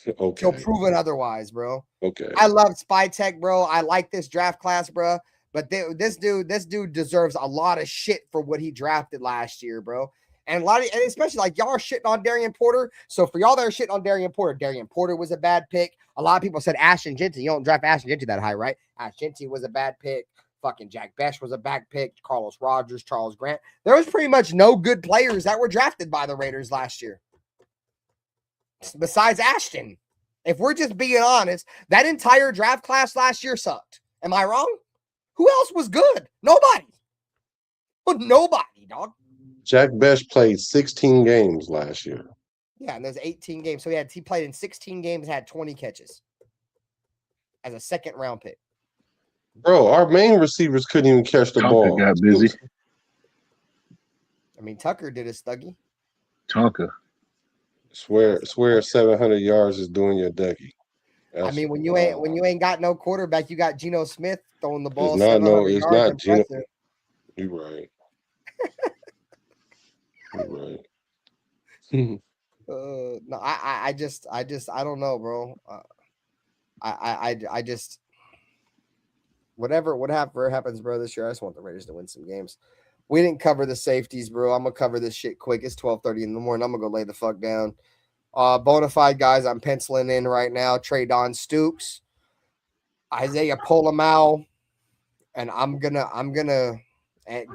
Okay. He'll prove it otherwise, bro. Okay. I love Spytek, bro. I like this draft class, bro. But this dude deserves a lot of shit for what he drafted last year, bro. And especially like y'all are shitting on Darian Porter. So for y'all that are shitting on Darian Porter was a bad pick. A lot of people said Ashton Jeanty. You don't draft Ashton Jeanty that high, right? Ashton Jeanty was a bad pick. Fucking Jack Best was a bad pick. Carlos Rogers, Charles Grant. There was pretty much no good players that were drafted by the Raiders last year. Besides Ashton. If we're just being honest, that entire draft class last year sucked. Am I wrong? Who else was good? Nobody. Nobody, dog. Jack Best played 16 games last year. Yeah, and there's 18 games. So he played in 16 games, had 20 catches as a second round pick. Bro, our main receivers couldn't even catch the ball. Got busy. I mean, Tucker did his thuggy. Tucker. Swear 700 yards is doing your Dougie. I mean, when you ain't got no quarterback, you got Geno Smith throwing the ball. It's not Geno. You're right. You're right. No, I don't know, bro. I just whatever happens, bro, this year, I just want the Raiders to win some games. We didn't cover the safeties, bro. I'm gonna cover this shit quick. It's 12:30 in the morning. I'm gonna go lay the fuck down. Bonafide guys, I'm penciling in right now. Tre'Davious Stooks, Isaiah Pola-Mao, and I'm gonna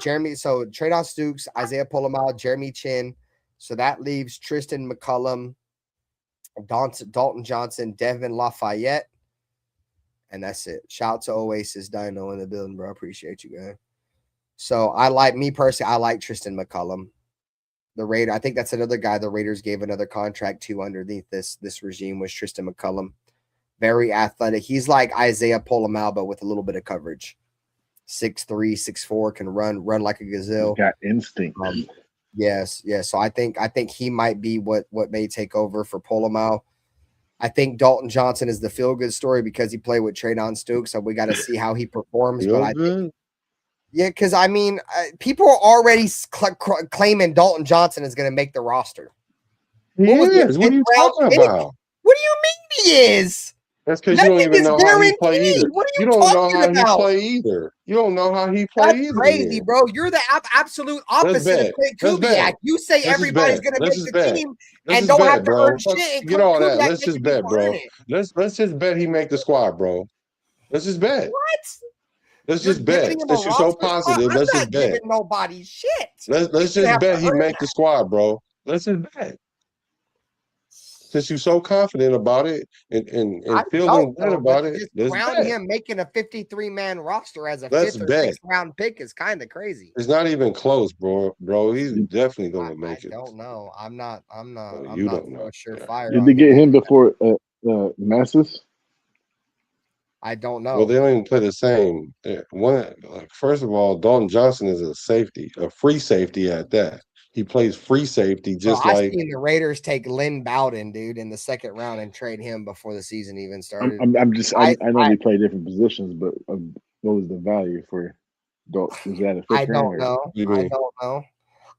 Jeremy. So Tre'Davious Stooks, Isaiah Pola-Mao, Jeremy Chin. So that leaves Tristan McCullum, Dalton Johnson, Devin Lafayette, and that's it. Shout out to Oasis Dino in the building, bro. I appreciate you, guys. So I like Tristan McCullum. I think that's another guy the Raiders gave another contract to underneath this regime, was Tristan McCullum. Very athletic. He's like Isaiah Pola-Mao, but with a little bit of coverage. 6'3", 6'4", can run like a gazelle. Got instinct. Yes. So I think he might be what may take over for Pola-Mao. I think Dalton Johnson is the feel-good story because he played with Tre'Davious Stooks, so we got to see how he performs. Because I mean, people are already claiming Dalton Johnson is going to make the roster. What are you talking about? What do you mean he is? That's because you don't Nothing even is know how he play guaranteed. either. What are You you don't know talking how he about? play either. You don't know how he play That's either. crazy, Then. bro. You're the absolute opposite of bet. Clint Let's Kubiak. bet. You say Let's just everybody's bet. going to Let's make just the bet. team Let's and just don't have bet, to bro. earn shit. And Get Clint all that. Kubiak Let's making just bet, people earn bro. it. Let's just bet he make the squad, bro. Let's just bet. What? Let's You're just bet. giving him a Since you're so roster spot? positive, I'm let's not just bet. giving nobody shit. Let's He's just gonna have bet to he earn make the squad, bro. Let's just bet. Since you're so confident about it and I feeling don't good know, about but it, just let's around bet. him making a 53-man roster as a Let's 5th or bet. 6th round pick is kind of crazy. It's not even close, bro. He's definitely gonna make I it. don't know. I'm not You so don't know. surefire Did on they get him. him before Massis? I don't Well, know. they don't even play the same. First of all, Dalton Johnson is a safety, a free safety at that. He plays free safety Bro, just I like seen the Raiders take Lynn Bowden, dude, in the 2nd round and trade him before the season even started. I know they play different positions, but what was the value for Dalton? Was that a 5th I round? don't know. What do you I mean? don't know.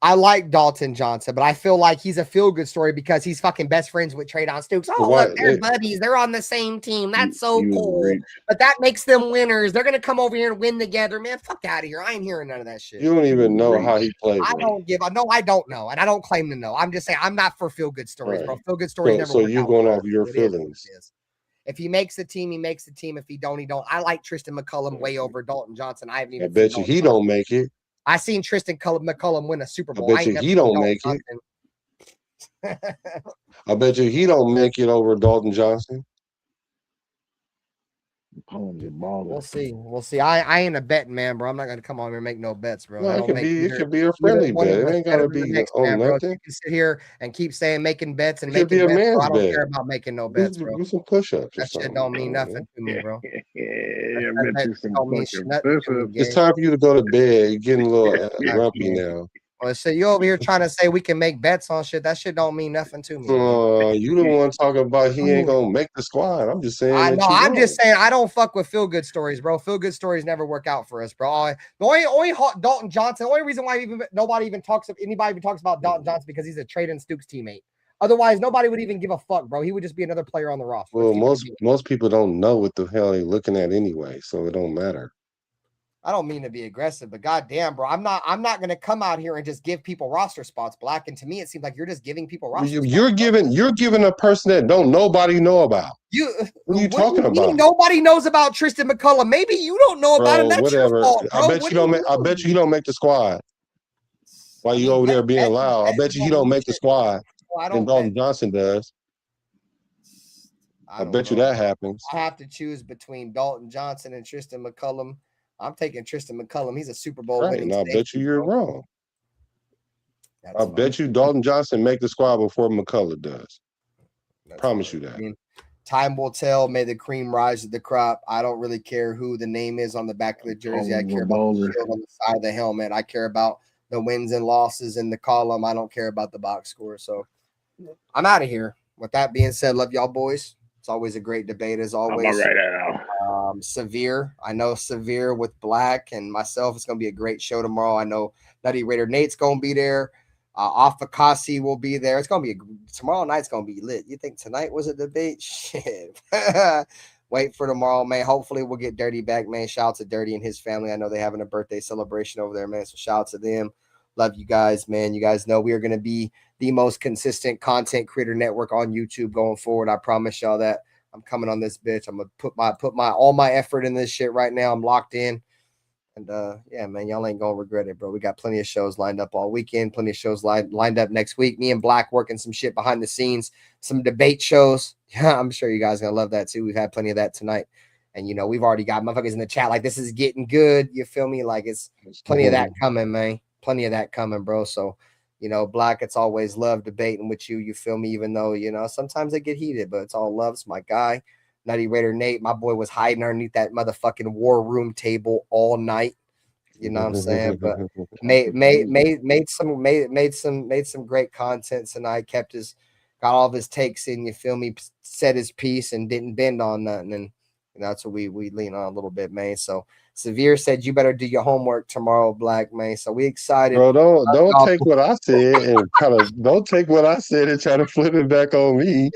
I like Dalton Johnson, but I feel like he's a feel-good story because he's fucking best friends with Treydon Stooks. Oh, Why- look, they're buddies. They're on the same team. That's so You cool. reach. But that makes them winners. They're gonna come over here and win together, man. Fuck out of here. I ain't hearing none of that shit. You don't even know how he plays. I don't give. No, I don't know, and I don't claim to know. I'm just saying I'm not for feel-good stories, Right. bro. Feel-good stories never. So work you're out going for off us. your It is what feelings. it is. If he makes the team, he makes the team. If he don't, he don't. I like Tristan McCullum way over Dalton Johnson. I haven't even. I bet you he don't make it. I seen Tristan McCullum win a Super Bowl. I bet you he don't make it. I bet you he don't make it over Dalton Johnson. We'll see. We'll see. I ain't a betting man, bro. I'm not gonna come on here and make no bets, bro. No, I it don't could make be. It either- could be a either friendly one bet. of It us ain't better gotta than the be next on man, bro. nothing. You can sit here and keep saying making bets and It could be making a bets, bro. man's I don't bet. care about making no bets, bro. Do some push-ups or That shit something. don't mean nothing to me, bro. Yeah, That bet don't mean nothing to me, It's gang. time for you to go to bed. You're getting a little grumpy now. Well, so you over here trying to say we can make bets on shit. That shit don't mean nothing to me. You the one talking about he ain't gonna make the squad. I'm just saying. I that know. you I'm won't. just saying I don't fuck with feel good stories, bro. Feel good stories never work out for us, bro. The only Dalton Johnson. The only reason why anybody even talks about Dalton Johnson because he's a Treydon Stooks teammate. Otherwise, nobody would even give a fuck, bro. He would just be another player on the roster. Well, most people don't know what the hell they're looking at anyway, so it don't matter. I don't mean to be aggressive, but goddamn, bro, I'm not gonna come out here and just give people roster spots, Black. And to me, it seems like you're just giving people roster spots. You're giving a person that don't nobody know about. What are you talking about? Nobody knows about Tristan McCullum. Maybe you don't know about him. That's whatever. your fault, bro. I bet you don't make the squad. While you over there being loud, I bet you he don't make the squad. And Dalton Johnson does. I bet you that happens. I have to choose between Dalton Johnson and Tristan McCullum. I'm taking Tristan McCullum. He's a Super Bowl winning. And I bet you you're wrong. I bet you Dalton Johnson make the squad before McCullum does. Promise you that. I mean, time will tell. May the cream rise to the crop. I don't really care who the name is on the back of the jersey. I care about the shield on the side of the helmet. I care about the wins and losses in the column. I don't care about the box score. So I'm out of here. With that being said, love y'all boys. It's always a great debate as always. I'm all right now. Severe. I know Severe with Black and myself. It's going to be a great show tomorrow. I know Nutty Raider Nate's going to be there. Afakasi will be there. It's going to be tomorrow night's going to be lit. You think tonight was a debate? Shit. Wait for tomorrow, man. Hopefully we'll get Dirty back, man. Shout out to Dirty and his family. I know they're having a birthday celebration over there, man. So shout out to them. Love you guys, man. You guys know we are going to be the most consistent content creator network on YouTube going forward. I promise y'all that. I'm coming on this bitch. I'm gonna put my all my effort in this shit right now. I'm locked in. And yeah, man, y'all ain't gonna regret it, bro. We got plenty of shows lined up all weekend, plenty of shows lined up next week. Me and Black working some shit behind the scenes, some debate shows. Yeah, I'm sure you guys are gonna love that too. We've had plenty of that tonight. And you know, we've already got motherfuckers in the chat like this is getting good. You feel me? Like it's plenty of that coming, man. Plenty of that coming, bro. So you know, Black, it's always love debating with you. You feel me? Even though, you know, sometimes they get heated, but it's all love. It's my guy. Nutty Raider Nate, my boy was hiding underneath that motherfucking war room table all night. You know what I'm saying? But made some great content tonight. Got all of his takes in, you feel me? Said his piece and didn't bend on nothing. And that's what we lean on a little bit, man. So Severe said you better do your homework tomorrow, Black, man. So we excited. Bro, don't take what I said and don't take what I said and try to flip it back on me.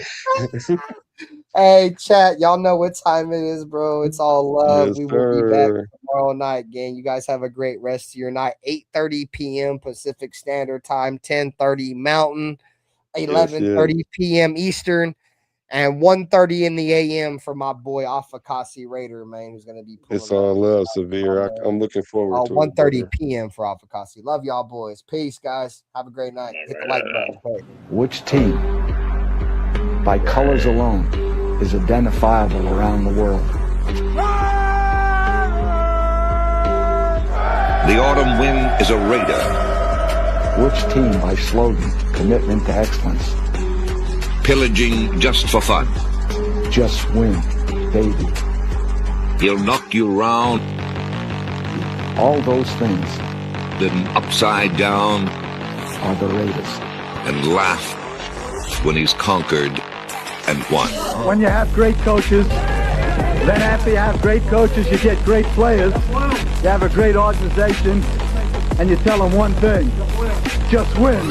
Hey, chat, y'all know what time it is, bro. It's all love. Yes, We will be back sir. tomorrow night, gang. You guys have a great rest of your night. 8:30 p.m. Pacific Standard Time, 10:30 Mountain, Yes, yes. 11:30 p.m. Eastern, and 1:30 in the a.m. for my boy Afakasi Raider, man, who's gonna be pulling It's all up. love, Severe. I'm looking forward to it, 1:30 brother. p.m. for Afakasi. Love y'all, boys. Peace, guys. Have a great night. Hit the like button. Okay. Which team, by colors alone, is identifiable around the world? The autumn wind is a raider. Which team, by slogan, commitment to excellence, Pillaging just for fun. just win, baby? He'll knock you round, All those things then upside down, are the Raiders. and laugh when he's conquered and won. When you have great coaches, then after you have great coaches, you get great players. You have a great organization, and you tell them one thing: just win.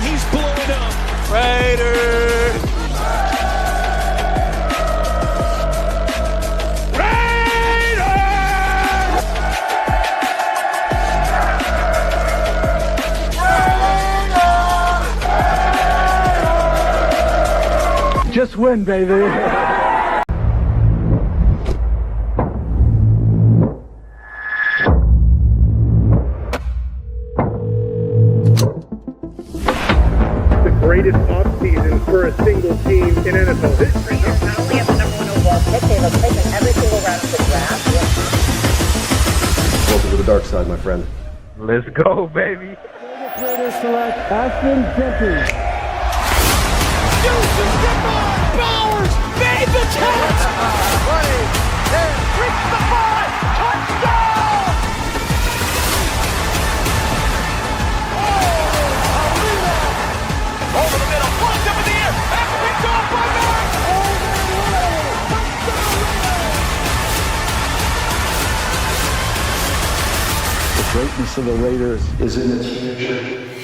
He's blowing up. Raiders. Just win, baby. The greatest offseason for a single team in NFL history. Raiders not only have the #1 overall pick, they have taken every single round of the draft. Welcome to the dark side, my friend. Let's go, baby. Raiders select Ashton Jenkins. Bowers made the catch. Reached the 5. Touchdown. Over the middle, flies up in the air, and picked off by Mack. The greatness of the Raiders is in its future.